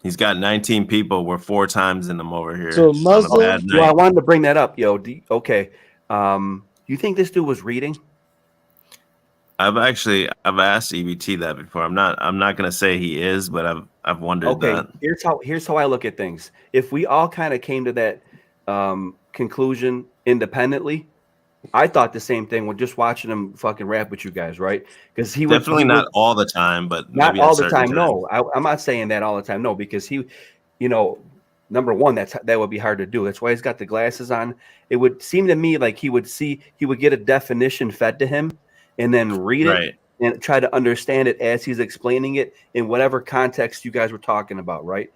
He's got 19 people. We're 4 times in them over here. So on a Muslim- bad Well, I night. wanted to bring that up, yo. Okay. You think this dude was reading? I've asked EBT that before. I'm not gonna say he is, but I've wondered Okay, that. here's how I look at things. If we all kind of came to that conclusion independently, I thought the same thing when just watching him fucking rap with you guys, right? Because he was Definitely not all the time, but not maybe at all the certain time. times. No, I'm not saying that all the time. No, because he, number one, that would be hard to do. That's why he's got the glasses on. It would seem to me like he would get a definition fed to him and then read it and try to understand it as he's explaining it in whatever context you guys were talking about, right?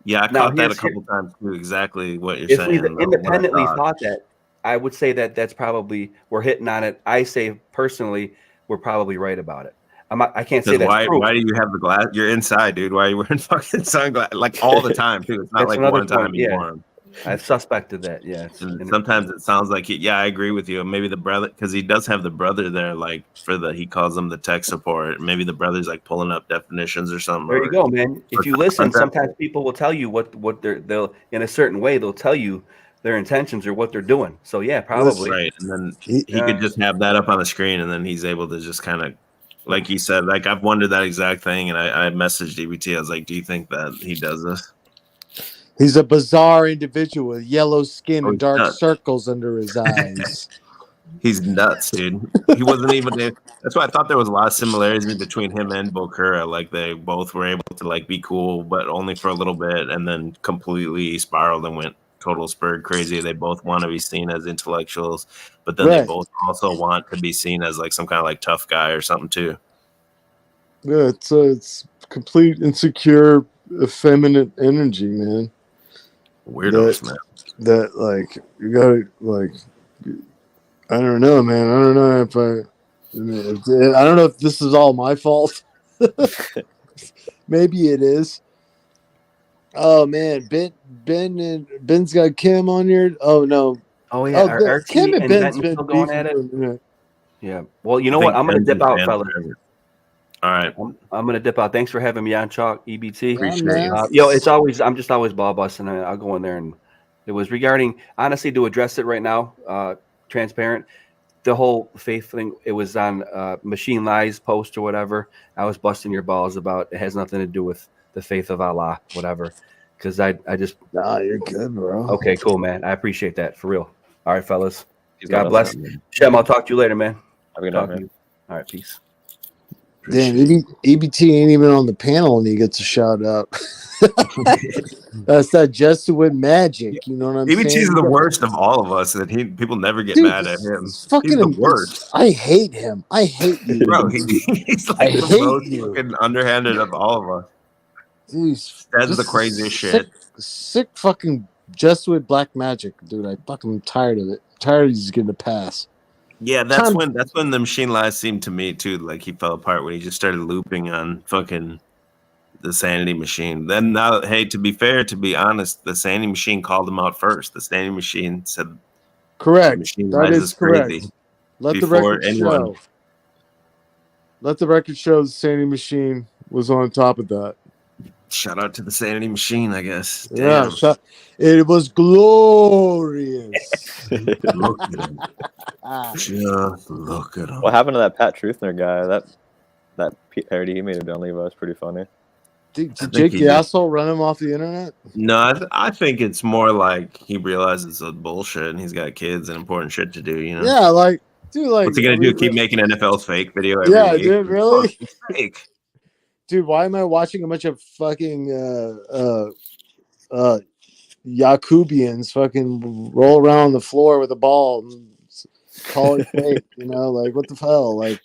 Yeah, I caught that a couple times too. Exactly what you're saying. If we independently thought that, I would say that's probably we're hitting on it. I say personally, we're probably right about it. I can't say that's true. Why do you have the glass? You're inside, dude. Why are you wearing fucking sunglasses like all the time too? It's not like one time you wore them. I've suspected that. Yeah. And sometimes it sounds like yeah, I agree with you. Maybe the brother, because he does have the brother there, like he calls them the tech support. Maybe the brother's like pulling up definitions or something. There you go, man. If you listen, sometimes people will tell you what they'll in a certain way. They'll tell you their intentions or what they're doing. So yeah, probably right. And then he could just have that up on the screen, and then he's able to just kind of, like you said, like I've wondered that exact thing, and I messaged EBT. I was like, "Do you think that he does this?" He's a bizarre individual with yellow skin and dark circles under his eyes. He's nuts, dude. He wasn't even. That's why I thought there was a lot of similarities between him and Bokura. Like they both were able to like be cool, but only for a little bit, and then completely spiraled and went total spurred crazy. They both want to be seen as intellectuals, but then they both also want to be seen as like some kind of like tough guy or something too. Yeah, it's complete insecure, effeminate energy, man. Weirdos, man. That like you gotta like. I don't know, man. I don't know if I don't know if this is all my fault. Maybe it is. Oh man, Ben's got Kim on here. Oh no. Oh yeah, Kim and Ben's been still going at it. Yeah. Well, you know what? I'm gonna dip out, fellas. All right, I'm gonna dip out. Thanks for having me on, Chalk EBT. Appreciate it. Yo, I'm just always ball busting. I'll go in there, and it was regarding, honestly, to address it right now. Transparent, the whole faith thing. It was on Machine Lies post or whatever. I was busting your balls about it has nothing to do with the faith of Allah, whatever. Because I just you're good, bro. Okay, cool, man. I appreciate that for real. All right, fellas. God bless. Shem, I'll talk to you later, man. Have a good night, man. All right, peace. Damn, EBT ain't even on the panel and he gets a shout out. That's that Jesuit magic, you know what I'm saying? EBT is the worst of all of us, and people never get mad at him. He's the worst. I hate him. I hate you, bro. He's like the most fucking underhanded of all of us. Dude, that's the craziest shit. Sick fucking Jesuit black magic, dude. I fucking tired of it. Tired of he's getting a pass. Yeah, that's when the Machine Lies seemed to me too like he fell apart when he just started looping on fucking the Sanity Machine. Then now, hey, to be fair, to be honest, the Sanity Machine called him out first. The Sanity Machine said, "Correct, Machine that Lies is correct." crazy. Let the record show. Let the record show the Sanity Machine was on top of that. Shout out to the Sanity Machine, I guess. Damn. Yeah, it was glorious. Look at him. Just look at him. What happened to that Pat Truthner guy? That parody he made of Don Levi is pretty funny. Did Jake the asshole run him off the internet? No, I think it's more like he realizes it's bullshit and he's got kids and important shit to do, you know? Yeah, like, dude, like, what's he gonna do? Keep making NFL's fake video every week? Dude, really? Fake. Dude, why am I watching a bunch of fucking Yakubians fucking roll around on the floor with a ball and call it fake? You know, like what the hell? Like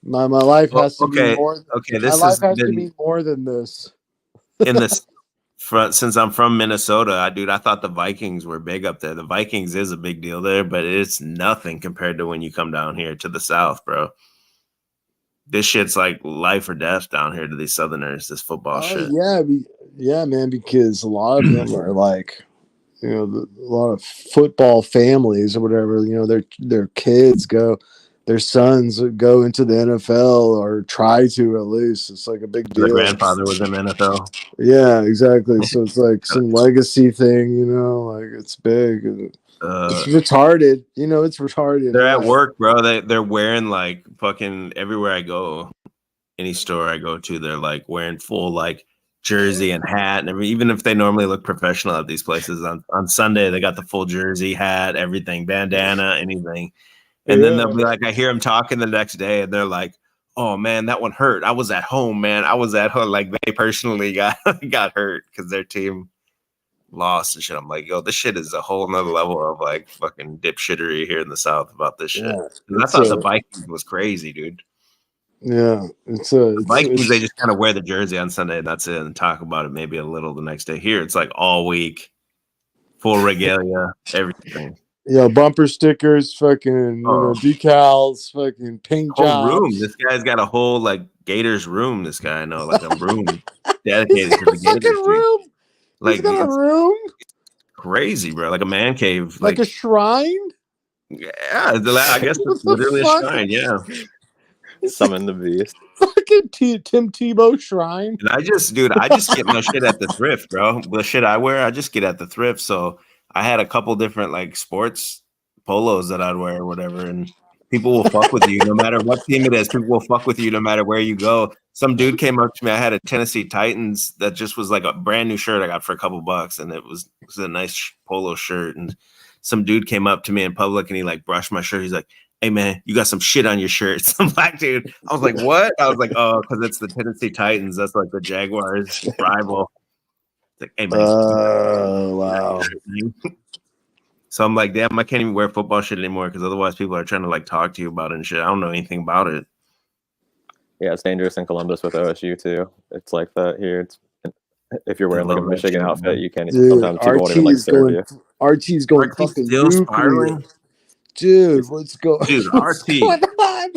my life has to be more. Okay, my life has to be more than this. In this front, since I'm from Minnesota, I thought the Vikings were big up there. The Vikings is a big deal there, but it's nothing compared to when you come down here to the South, bro. This shit's like life or death down here to these Southerners, this football shit. Yeah, man, because a lot of them are like, you know, a lot of football families or whatever, you know, their kids their sons go into the NFL or try to at least. It's like a big deal. Their grandfather was in the NFL. Yeah, exactly. So it's like some legacy thing, you know, like it's big. It's retarded, you know. It's retarded. They're at work, bro. They're wearing like fucking everywhere I go, any store I go to, they're like wearing full like jersey and hat, and even if they normally look professional at these places, on Sunday they got the full jersey, hat, everything, bandana, anything, and then they'll be like, I hear them talking the next day, and they're like, "Oh man, that one hurt. I was at home, man. I was at home." Like they personally got hurt because their team lost and shit. I'm like, yo, this shit is a whole nother level of like fucking dipshittery here in the South about this shit. Yeah, I thought the Vikings was crazy, dude. Yeah, The Vikings, they just kind of wear the jersey on Sunday and that's it, and talk about it maybe a little the next day. Here, it's like all week, full regalia, everything. Yeah, bumper stickers, fucking decals, fucking paint Whole jobs. room. This guy's got a whole like Gators room. This guy, I know, like a room dedicated to the Gators. Room. Like He's got a it's room, crazy, bro. Like a man cave, like a shrine. Yeah, I guess it's literally a shrine. Yeah. Summon the beast. Fucking Tim Tebow shrine. And I just get my shit at the thrift, bro. The shit I wear, I just get at the thrift. So I had a couple different like sports polos that I'd wear or whatever, and people will fuck with you no matter what team it is. People will fuck with you no matter where you go. Some dude came up to me. I had a Tennessee Titans that just was like a brand new shirt I got for a couple bucks, and it was a nice polo shirt. And some dude came up to me in public and he like brushed my shirt. He's like, "Hey man, you got some shit on your shirt." Some black dude. I was like, "What?" I was like, "Oh, because it's the Tennessee Titans. That's like the Jaguars rival." Like, hey man. Oh wow. So I'm like, damn, I can't even wear football shit anymore because otherwise people are trying to like talk to you about it and shit. I don't know anything about it. Yeah, it's dangerous in Columbus with OSU too. It's like that here. It's if you're wearing like a Michigan outfit, you can't. Dude, Sometimes people won't even like serve you. RT's going fucking still nuclear. spiraling? Dude, what's going? Dude, what's RT, going on?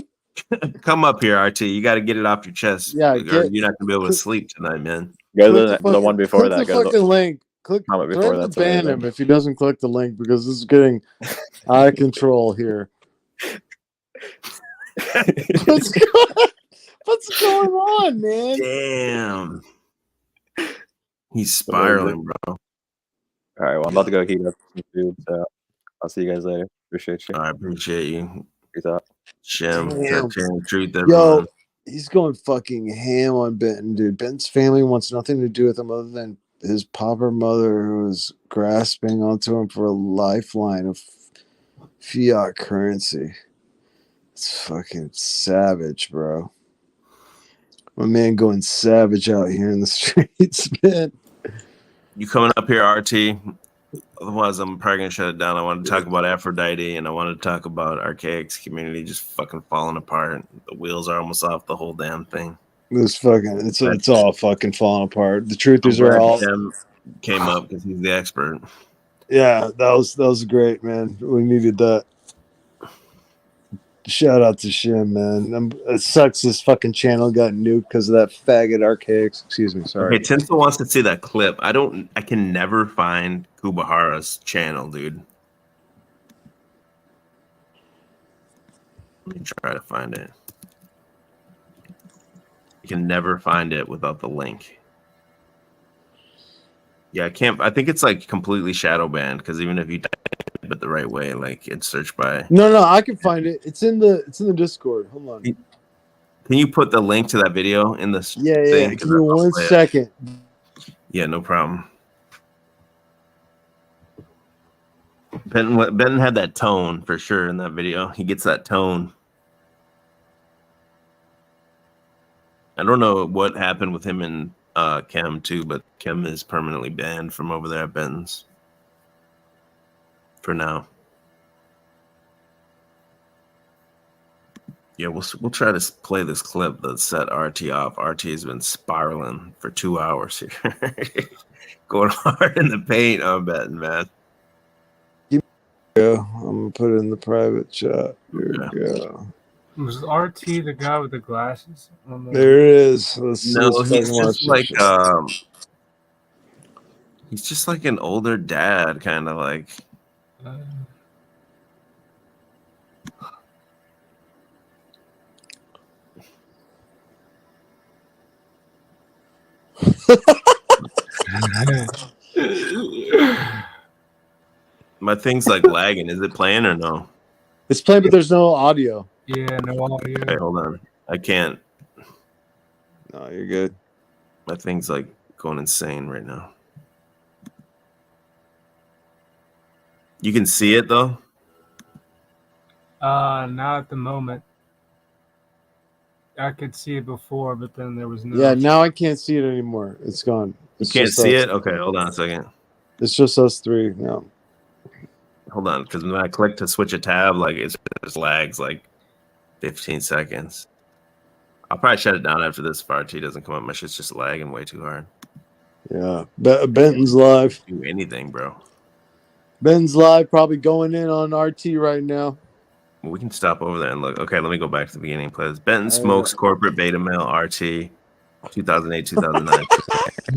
come up here, RT. You got to get it off your chest. Yeah, or you're not gonna be able to sleep tonight, man. Go to the one before click that. the Go to fucking link. Click. comment before Threaten that's to ban amazing. him if he doesn't click the link because this is getting out of control here. What's going on, man? Damn. He's spiraling, bro. All right, well, I'm about to go heat up some food, so I'll see you guys later. Appreciate you. I appreciate you. Peace out. Shem, Damn. telling the truth, Yo, everyone. he's going fucking ham on Benton, dude. Benton's family wants nothing to do with him other than his pauper mother who was grasping onto him for a lifeline of fiat currency. It's fucking savage, bro. My man going savage out here in the streets, man. You coming up here, RT? Otherwise, I'm probably gonna shut it down. I want to talk about Aphrodite, and I want to talk about Archaics community just fucking falling apart. The wheels are almost off the whole damn thing. This fucking it's all fucking falling apart. The truth is, are all came up because he's the expert. Yeah, that was great, man. We needed that. Shout out to Shim, man. It sucks this fucking channel got nuked because of that faggot Archaics. Excuse me, sorry. Okay, Tinsel wants to see that clip. I can never find Kubahara's channel, dude. Let me try to find it. You can never find it without the link. Yeah, I can't. I think it's like completely shadow banned because even if you type it the right way, like it's searched by. No, I can find it. It's in the Discord. Hold on. Can you put the link to that video in the thing? Give me 1 second. Yeah, no problem. Benton had that tone for sure in that video. He gets that tone. I don't know what happened with him and Chem too, but Chem is permanently banned from over there at Benton's for now. Yeah, we'll try to play this clip that set RT off. RT has been spiraling for 2 hours here, going hard in the paint. I'm betting, man. Yeah, I'm gonna put it in the private chat. Here we go. Was RT the guy with the glasses? There it is. Let's he's just like this. he's just like an older dad, kind of like. My thing's like lagging. Is it playing or no? It's playing, but there's no audio. Yeah, no audio. Okay, hold on. I can't. No, you're good. My thing's like going insane right now. You can see it though? Not at the moment. I could see it before, but then there was no. Yeah, now I can't see it anymore. It's gone. You can't see it? Okay, hold on a second. It's just us three. Yeah. Hold on, because when I click to switch a tab, like it just lags like 15 seconds. I'll probably shut it down after this. If RT doesn't come up, my shit's just lagging way too hard. Yeah. Benton's live. Do anything, bro. Ben's live, probably going in on RT right now. We can stop over there and look. Okay, let me go back to the beginning. Plays Benton Smokes Corporate Beta Male RT 2008 2009.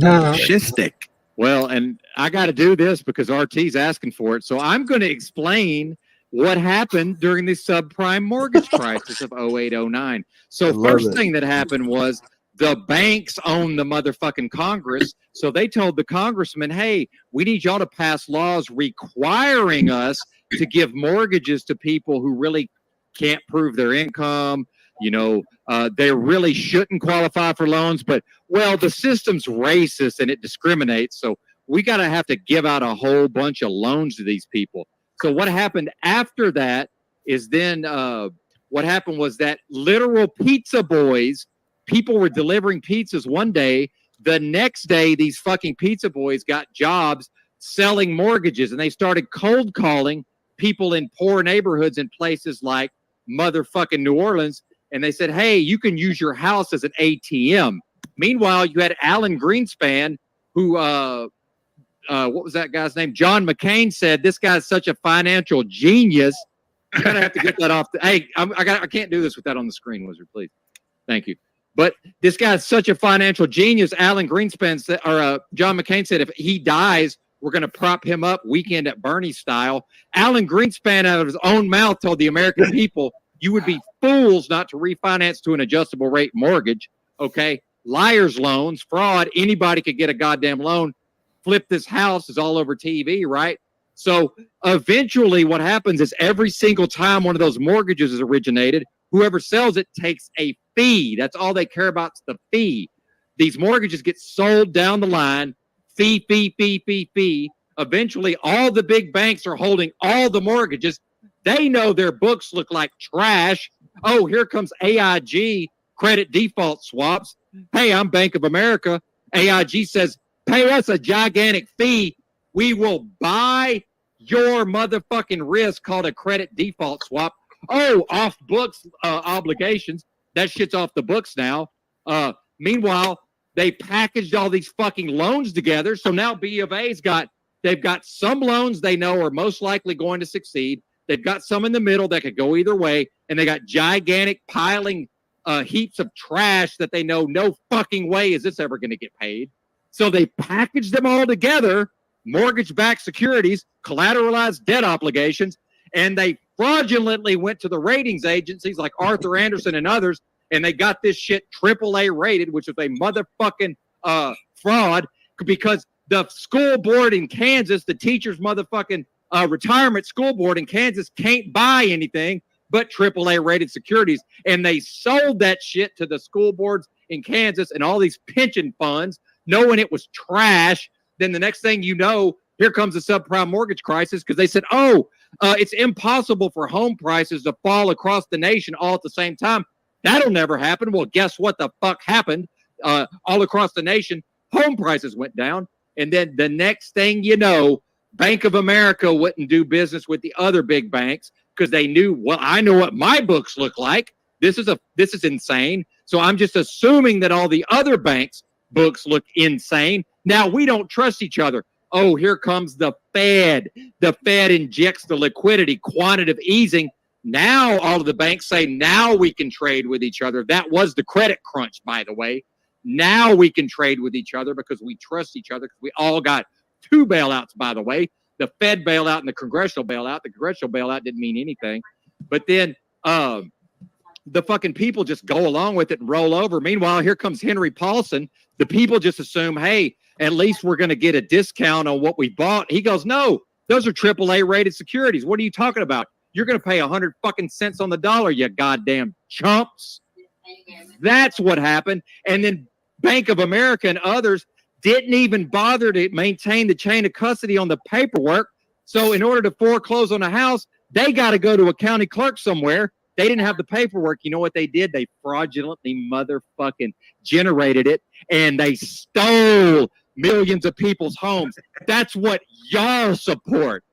Fascistic. Well, and I got to do this because RT's asking for it. So I'm going to explain what happened during the subprime mortgage crisis of 08-09. So first thing that happened was the banks own the motherfucking Congress. So they told the congressman, hey, we need y'all to pass laws requiring us to give mortgages to people who really can't prove their income. You know, they really shouldn't qualify for loans, but, well, the system's racist and it discriminates. So we got to have to give out a whole bunch of loans to these people. So what happened after that is then what happened was that literal pizza boys, people were delivering pizzas one day. The next day, these fucking pizza boys got jobs selling mortgages, and they started cold calling people in poor neighborhoods in places like motherfucking New Orleans. And they said, hey, you can use your house as an ATM. Meanwhile, you had Alan Greenspan, who, what was that guy's name? John McCain said, this guy's such a financial genius. I'm going to have to get that off. Hey, I can't do this with that on the screen, Wizard, please. Thank you. But this guy's such a financial genius. Alan Greenspan said, or John McCain said, if he dies, we're going to prop him up Weekend at Bernie style. Alan Greenspan, out of his own mouth, told the American people, you would be fools not to refinance to an adjustable rate mortgage. Okay. Liars loans, fraud. Anybody could get a goddamn loan. Flip this house is all over TV, right? So eventually what happens is every single time one of those mortgages is originated, whoever sells it takes a fee. That's all they care about is the fee. These mortgages get sold down the line, fee. Eventually, all the big banks are holding all the mortgages. They know their books look like trash. Oh, here comes AIG, credit default swaps. Hey, I'm Bank of America. AIG says, pay us a gigantic fee. We will buy your motherfucking risk called a credit default swap. Oh, off books obligations. That shit's off the books now. Meanwhile, they packaged all these fucking loans together. So now B of A's they've got some loans they know are most likely going to succeed. They've got some in the middle that could go either way. And they got gigantic piling heaps of trash that they know no fucking way is this ever going to get paid. So they packaged them all together, mortgage-backed securities, collateralized debt obligations, and they fraudulently went to the ratings agencies like Arthur Anderson and others, and they got this shit AAA rated, which is a motherfucking fraud, because the school board in Kansas, the teachers' motherfucking retirement school board in Kansas can't buy anything but AAA rated securities. And they sold that shit to the school boards in Kansas and all these pension funds, knowing it was trash. Then the next thing you know, here comes the subprime mortgage crisis because they said, it's impossible for home prices to fall across the nation all at the same time. That'll never happen. Well, guess what the fuck happened? All across the nation, home prices went down. And then the next thing you know, Bank of America wouldn't do business with the other big banks because they knew, well, I know what my books look like. This is insane. So I'm just assuming that all the other banks' books look insane. Now we don't trust each other. Oh, here comes the Fed. The Fed injects the liquidity, quantitative easing. Now all of the banks say, now we can trade with each other. That was the credit crunch, by the way. Now we can trade with each other because we trust each other because we all got two bailouts, by the way. The Fed bailout and the congressional bailout. The congressional bailout didn't mean anything. But then the fucking people just go along with it and roll over. Meanwhile, here comes Henry Paulson. The people just assume, hey, at least we're going to get a discount on what we bought. He goes, no, those are AAA rated securities. What are you talking about? You're going to pay 100 fucking cents on the dollar, you goddamn chumps. That's what happened. And then Bank of America and others didn't even bother to maintain the chain of custody on the paperwork. So in order to foreclose on a house, they got to go to a county clerk somewhere. They didn't have the paperwork. You know what they did? They fraudulently motherfucking generated it, and they stole millions of people's homes. That's what y'all support.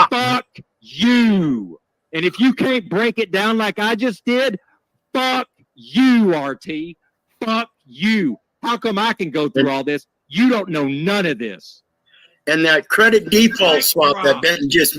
Fuck you. And if you can't break it down like I just did, fuck you, RT. Fuck you. How come I can go through all this? You don't know none of this. And that credit default swap that Ben just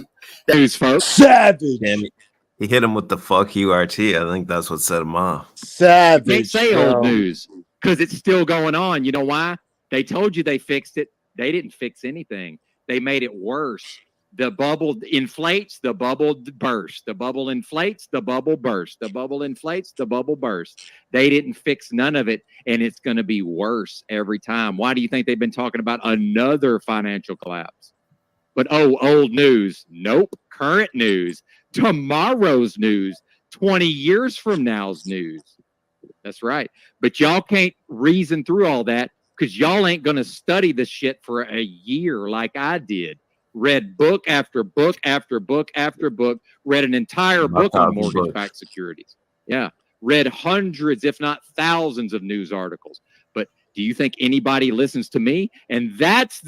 news, folks. Savage. Damn it. He hit him with the fuck you, RT. I think that's what set him off. Savage. Can't say old news because it's still going on. You know why? They told you they fixed it. They didn't fix anything. They made it worse. The bubble inflates, the bubble bursts. The bubble inflates, the bubble bursts. The bubble inflates, the bubble bursts. They didn't fix none of it, and it's going to be worse every time. Why do you think they've been talking about another financial collapse? But old news. Nope. Current news. Tomorrow's news. 20 years from now's news. That's right. But y'all can't reason through all that because y'all ain't going to study this shit for a year like I did. Read book after book after book after book. Read an entire book on mortgage-backed securities. Yeah. Read hundreds, if not thousands of news articles. But do you think anybody listens to me? And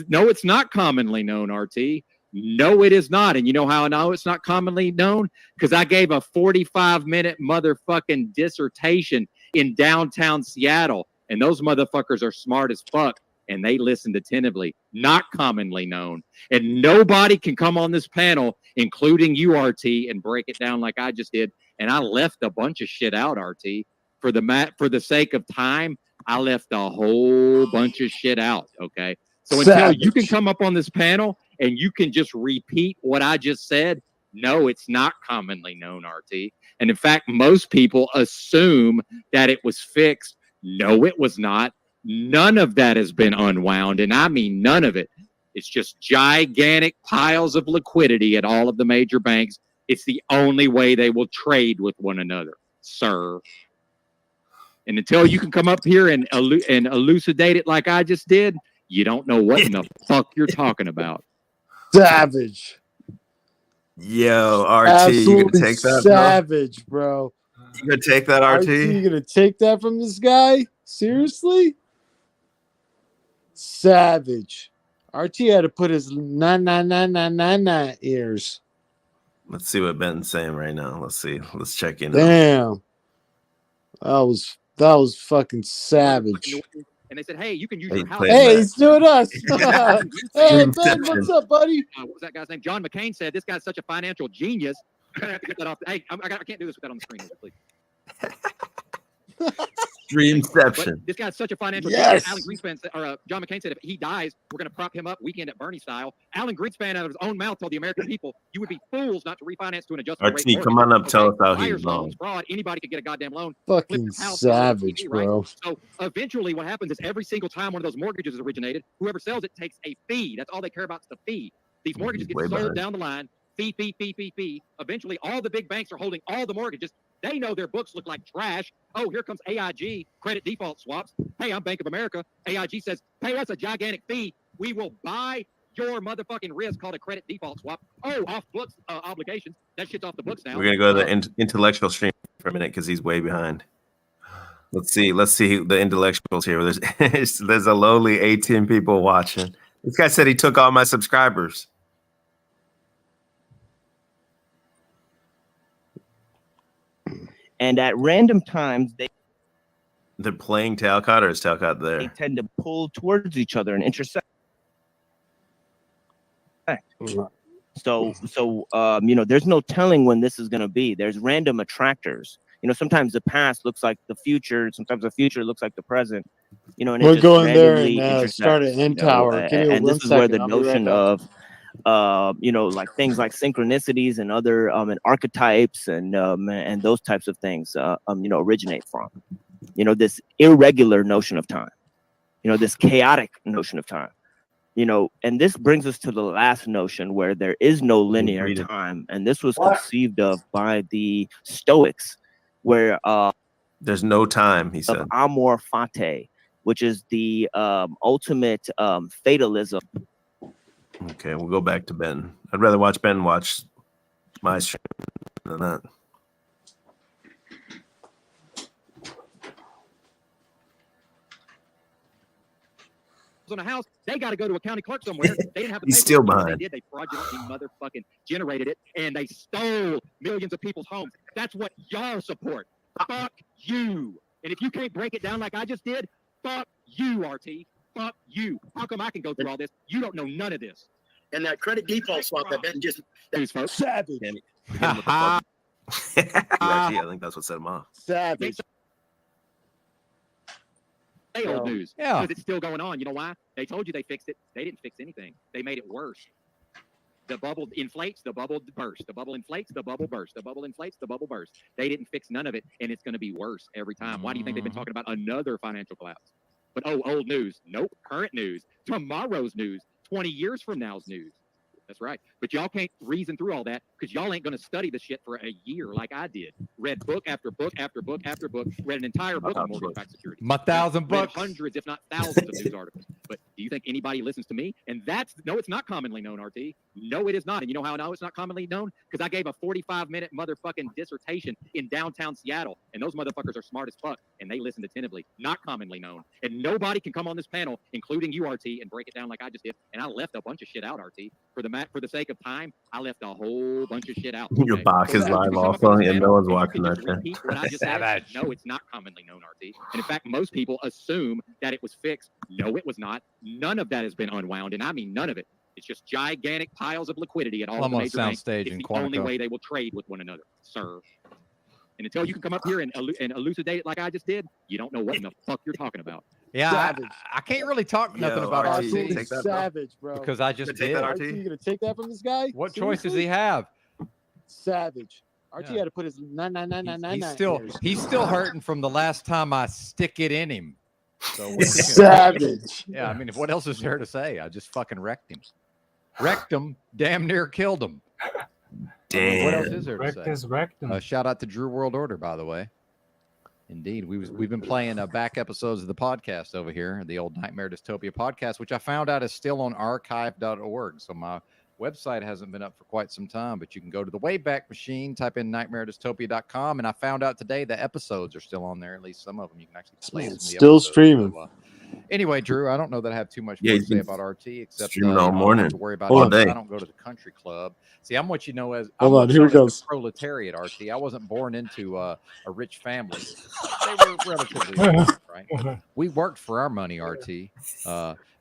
no, it's not commonly known, RT. No, it is not. And you know how I know it's not commonly known? Because I gave a 45-minute motherfucking dissertation in downtown Seattle. And those motherfuckers are smart as fuck. And they listened attentively. Not commonly known. And nobody can come on this panel, including you, RT, and break it down like I just did. And I left a bunch of shit out, RT. For the sake of time, I left a whole bunch of shit out, okay? So until you can come up on this panel and you can just repeat what I just said, no, it's not commonly known, RT. And in fact, most people assume that it was fixed. No, it was not. None of that has been unwound, and I mean none of it. It's just gigantic piles of liquidity at all of the major banks. It's the only way they will trade with one another, sir. And until you can come up here and elucidate it like I just did, you don't know what in the fuck you're talking about. Savage. Yo, RT, Absolutely you gonna take that? Savage, bro. You gonna take that, RT? You gonna take that from this guy? Seriously? Savage. RT had to put his na ears. Let's see what Ben's saying right now. Let's see. Let's check in. Damn. That was fucking savage. And they said, hey, you can use your house. Hey, he's doing us. Hey, Ben, what's up, buddy? What was that guy's name? John McCain said, this guy's such a financial genius. I have to get that off. Hey, I can't do this with that on the screen, please. Dreamception. But this guy's such a financial genius. Alan Greenspan said, or John McCain said, if he dies, we're going to prop him up weekend at Bernie style. Alan Greenspan, out of his own mouth, told the American people, you would be fools not to refinance to an adjustable rate mortgage. Come on up, tell us how he's Liars, wrong. loans, fraud. Anybody could get a goddamn loan. Fucking savage, bro. So eventually, what happens is every single time one of those mortgages is originated, whoever sells it takes a fee. That's all they care about is the fee. These mortgages get sold down the line. Fee. Eventually, all the big banks are holding all the mortgages. They know their books look like trash. Oh, here comes AIG, credit default swaps. Hey, I'm Bank of America. AIG says, pay us a gigantic fee. We will buy your motherfucking risk called a credit default swap. Oh, off books obligations. That shit's off the books now. We're gonna go to the intellectual stream for a minute because he's way behind. Let's see the intellectuals here. There's a lowly 18 people watching. This guy said he took all my subscribers. And at random times, they're playing Talcott, or is Talcott there? They tend to pull towards each other and intersect. So there's no telling when this is going to be. There's random attractors. Sometimes the past looks like the future. Sometimes the future looks like the present. And we're going there and start an end tower. And this is where the notion of like things like synchronicities and other and archetypes and those types of things originate from. This irregular notion of time. This chaotic notion of time. And this brings us to the last notion where there is no linear time, and this was conceived of by the Stoics, where there's no time, he said. Amor fati, which is the ultimate fatalism. Okay, we'll go back to Ben. I'd rather watch Ben watch my stream than that. On a house, They got to go to a county clerk somewhere. They didn't have the He's paperwork. still What behind. They did. They fraudulently motherfucking generated it, and they stole millions of people's homes. That's what y'all support. Fuck you. And if you can't break it down like I just did, fuck you, RT. Fuck you. How come I can go through all this? You don't know none of this. And that credit default swap that Ben just savage. I think that's what set him off. Savage. Say old news. Yeah. Because it's still going on. You know why? They told you they fixed it. They didn't fix anything. They made it worse. The bubble inflates, the bubble bursts. The bubble inflates, the bubble bursts. The bubble inflates, the bubble bursts. They didn't fix none of it, and it's going to be worse every time. Why do you think they've been talking about another financial collapse? But old news. Nope. Current news. Tomorrow's news. 20 years from now's news. That's right. But y'all can't reason through all that because y'all ain't going to study the shit for a year like I did. Read book after book after book after book. Read an entire book on mortgage-backed securities. My 1,000 books. Read hundreds, if not thousands, of news articles. But do you think anybody listens to me? And that's no, it's not commonly known, RT. No, it is not. And you know how I know it's not commonly known? Because I gave a 45-minute motherfucking dissertation in downtown Seattle, and those motherfuckers are smart as fuck, and they listened attentively. Not commonly known. And nobody can come on this panel, including you, RT, and break it down like I just did. And I left a bunch of shit out, RT. For the sake of time, I left a whole bunch of shit out. Your Bach is live also, and no one's watching that shit. What I just said, no, it's not commonly known, RT. And in fact, most people assume that it was fixed. No, it was not. None of that has been unwound, and I mean none of it. It's just gigantic piles of liquidity at all the major banks. Soundstage It's in the Quantico. only way they will trade with one another, sir. And until you can come up here and elucidate it like I just did, you don't know what in the fuck you're talking about. Yeah, I can't really talk nothing about RT. Absolutely savage, bro. Because I just did. RT, you gonna take that from this guy? What choice does he have? Savage. RT had to put his 99999. He's still hurting from the last time I stick it in him. So savage. Yeah, I mean, what else is there to say? I just fucking wrecked him. Wrecked him. Damn near killed him. Damn. What else is there to Wrecked say? his rectum. Shout out to Drew World Order, by the way. Indeed, we've been playing back episodes of the podcast over here, the old Nightmare Dystopia podcast, which I found out is still on archive.org. So my website hasn't been up for quite some time, but you can go to the Wayback Machine, type in nightmaredystopia.com, and I found out today the episodes are still on there. At least some of them you can actually play. Some of the Still episodes. streaming. So, anyway, Drew, I don't know that I have too much Yeah, more you to say can about RT, except stream it all I don't morning. have to worry about All it. day. I don't go to the country club. See, I'm what you know as Hold on, what's here known he as goes. the proletariat, RT. I wasn't born into a rich family. They were relatively rich, right? We worked for our money, RT.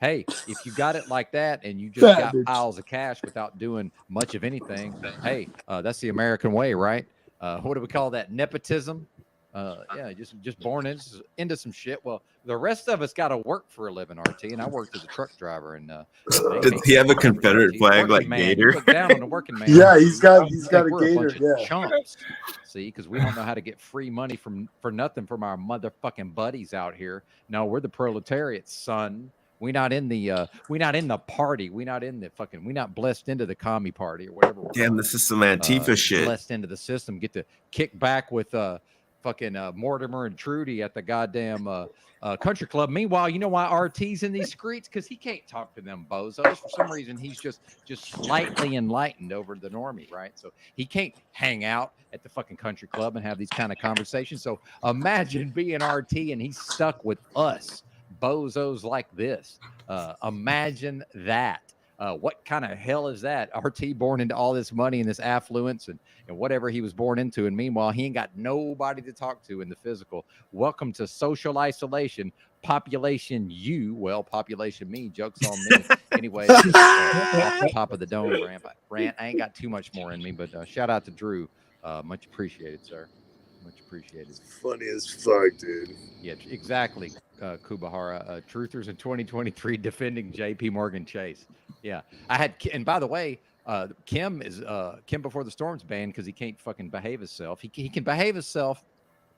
Hey, if you got it like that and you just got piles of cash without doing much of anything, hey, that's the American way, right? What do we call that? Nepotism. Yeah, just born into some shit. Well, the rest of us got to work for a living, RT, and I worked as a truck driver. And Does he have a Confederate flag like Gator? Look down on the working man. Yeah, he's got a We're gator. bunch of Yeah. chumps. See, because we don't know how to get free money for nothing from our motherfucking buddies out here. No, we're the proletariat, son. We not in the party. We not in the fucking. We not blessed into the commie party or whatever. Damn, this is some Antifa shit. Blessed into the system. Get to kick back with fucking Mortimer and Trudy at the goddamn country club. Meanwhile, you know why RT's in these streets? Because he can't talk to them bozos. For some reason, he's just slightly enlightened over the normie, right? So he can't hang out at the fucking country club and have these kind of conversations. So imagine being RT and he's stuck with us bozos like this. Imagine that. What kind of hell is that? RT born into all this money and this affluence and whatever he was born into. And meanwhile, he ain't got nobody to talk to in the physical. Welcome to social isolation. Population you, well, population me. Joke's on me. Anyway, off the top of the dome rant. I ain't got too much more in me, but shout out to Drew. Much appreciated, sir. Much appreciated. Funny as fuck, dude. Yeah, exactly, Kubahara. Truthers in 2023 defending J.P. Morgan Chase. Yeah, I had, and by the way, Kim before the storm's banned because he can't fucking behave himself. He can behave himself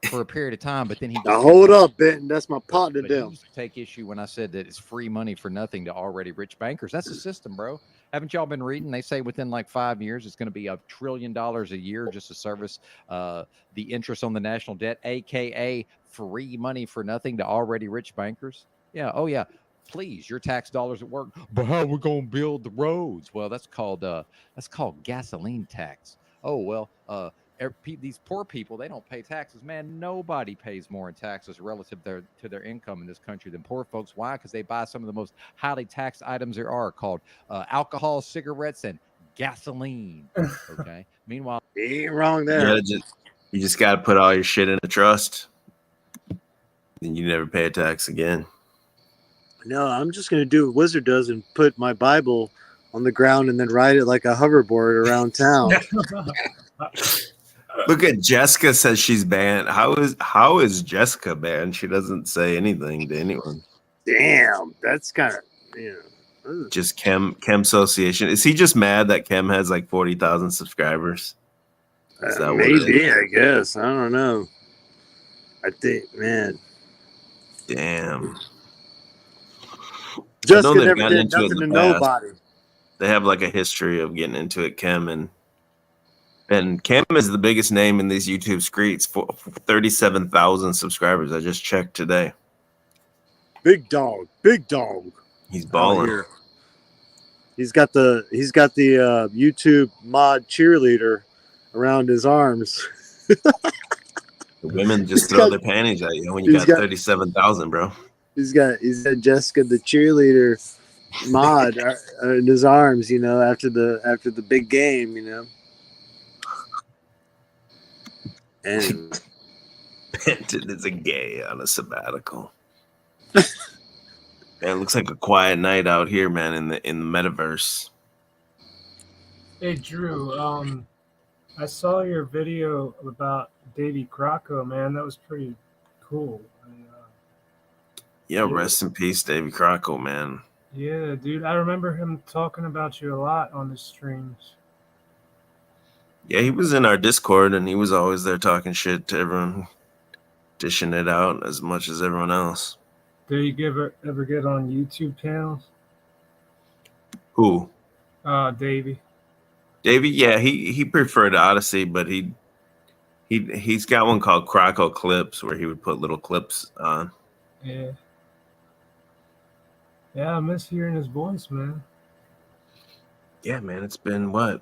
for a period of time, but then he. Now hold up, Benton. That's my partner But down. he used to take issue when I said that it's free money for nothing to already rich bankers. That's the system, bro. Haven't y'all been reading? They say within like 5 years, it's going to be $1 trillion a year just to service the interest on the national debt, aka free money for nothing to already rich bankers. Yeah. Oh yeah. Please, your tax dollars at work. But how we gonna build the roads? Well, that's called gasoline tax. Oh well, these poor people, they don't pay taxes. Man, nobody pays more in taxes relative to their income in this country than poor folks. Why? Because they buy some of the most highly taxed items there are, called alcohol, cigarettes, and gasoline. Okay. Meanwhile, he ain't wrong You there. just got to put all your shit in a trust, and you never pay a tax again. No, I'm just gonna do what Wizard does and put my Bible on the ground and then ride it like a hoverboard around town. Look at Jessica says she's banned. How is Jessica banned? She doesn't say anything to anyone. Damn, that's kind of Just Chem Association. Is he just mad that Chem has like 40,000 subscribers? Is that what it maybe, is? I guess. I don't know. I think, man. Damn. Jessica they've never gotten did into it in nothing the to past. nobody. They have like a history of getting into it, Chem, and Chem is the biggest name in these YouTube streets. For 37,000 subscribers. I just checked today. Big dog. He's Out balling. here. He's got the YouTube mod cheerleader around his arms. The women just throw their panties at you when you got 37,000, bro. He's got Jessica the cheerleader mod in his arms, after the big game, And Benton is a gay on a sabbatical. Man, it looks like a quiet night out here, man, in the metaverse. Hey Drew, I saw your video about Davy Crocco, man. That was pretty cool. Yeah, rest in peace, Davy Crocco, man. Yeah, dude, I remember him talking about you a lot on the streams. Yeah, he was in our Discord, and he was always there talking shit to everyone, dishing it out as much as everyone else. Did he ever get on YouTube channels? Who? Davey. Davey, yeah, he preferred Odyssey, but he's got one called Crocco Clips where he would put little clips on. Yeah. Yeah, I miss hearing his voice, man. Yeah, man, it's been what?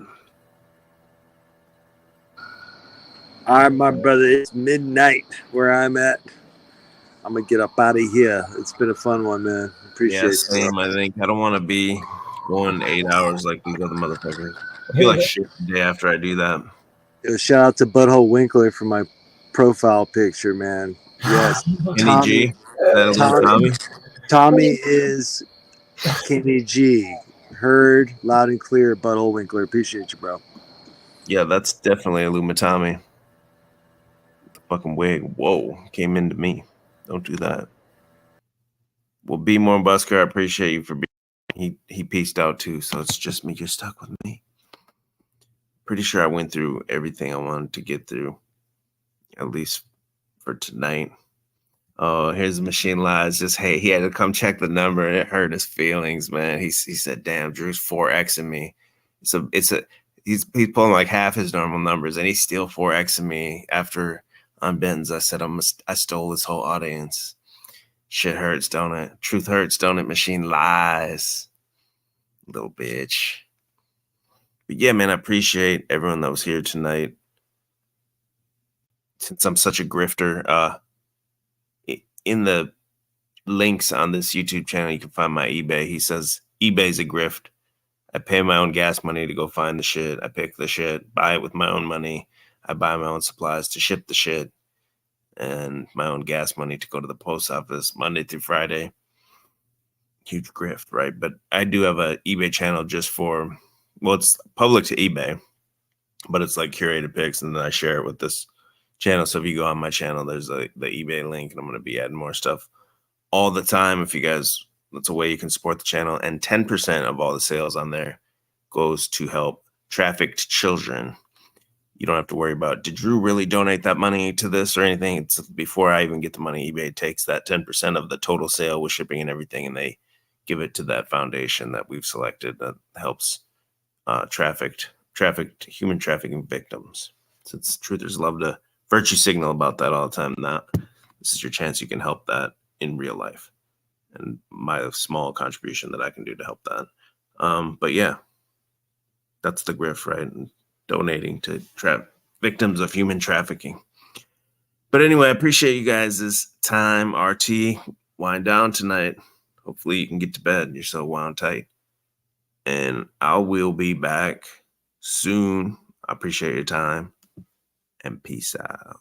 all right, my brother, it's midnight where I'm at. I'm gonna get up out of here. It's been a fun one, man. Appreciate Yeah, same. I think I don't want to be going 8 hours like these other motherfuckers. I feel like shit the day after I do that. Yo, shout out to Butthole Winkler for my profile picture, man. Yes, Kenny G. Is that Tommy? Tommy is Kenny G. Heard loud and clear, Butthole Winkler. Appreciate you, bro. Yeah, that's definitely Illumitami. The fucking wig. Whoa, came into me. Don't do that. Well, Be More Busker, I appreciate you for being. He pieced out too, so it's just me. You're stuck with me. Pretty sure I went through everything I wanted to get through, at least for tonight. Oh, here's Machine Lies. Just hey, he had to come check the number, and it hurt his feelings, man. He said, "Damn, Drew's 4xing me." He's pulling like half his normal numbers, and he's still 4xing me. After on Ben's, I said I stole his whole audience. Shit hurts, don't it? Truth hurts, don't it? Machine Lies, little bitch. But yeah, man, I appreciate everyone that was here tonight. Since I'm such a grifter, in the links on this YouTube channel, you can find my eBay. He says eBay's a grift. I pay my own gas money to go find the shit. I pick the shit, buy it with my own money. I buy my own supplies to ship the shit, and my own gas money to go to the post office Monday through Friday. Huge grift, right? But I do have a eBay channel just for, well, it's public to eBay, but it's like curated picks, and then I share it with this channel. So if you go on my channel, there's the eBay link, and I'm going to be adding more stuff all the time. If you guys, that's a way you can support the channel. And 10% of all the sales on there goes to help trafficked children. You don't have to worry about, did Drew really donate that money to this or anything? It's before I even get the money, eBay takes that 10% of the total sale with shipping and everything, and they give it to that foundation that we've selected that helps trafficked human trafficking victims. So it's Truthers love to virtue signal about that all the time. Now, this is your chance. You can help that in real life, and my small contribution that I can do to help that. But yeah, that's the grift, right? And donating to victims of human trafficking. But anyway, I appreciate you guys' time. RT, wind down tonight. Hopefully you can get to bed. You're so wound tight. And I will be back soon. I appreciate your time. And peace out.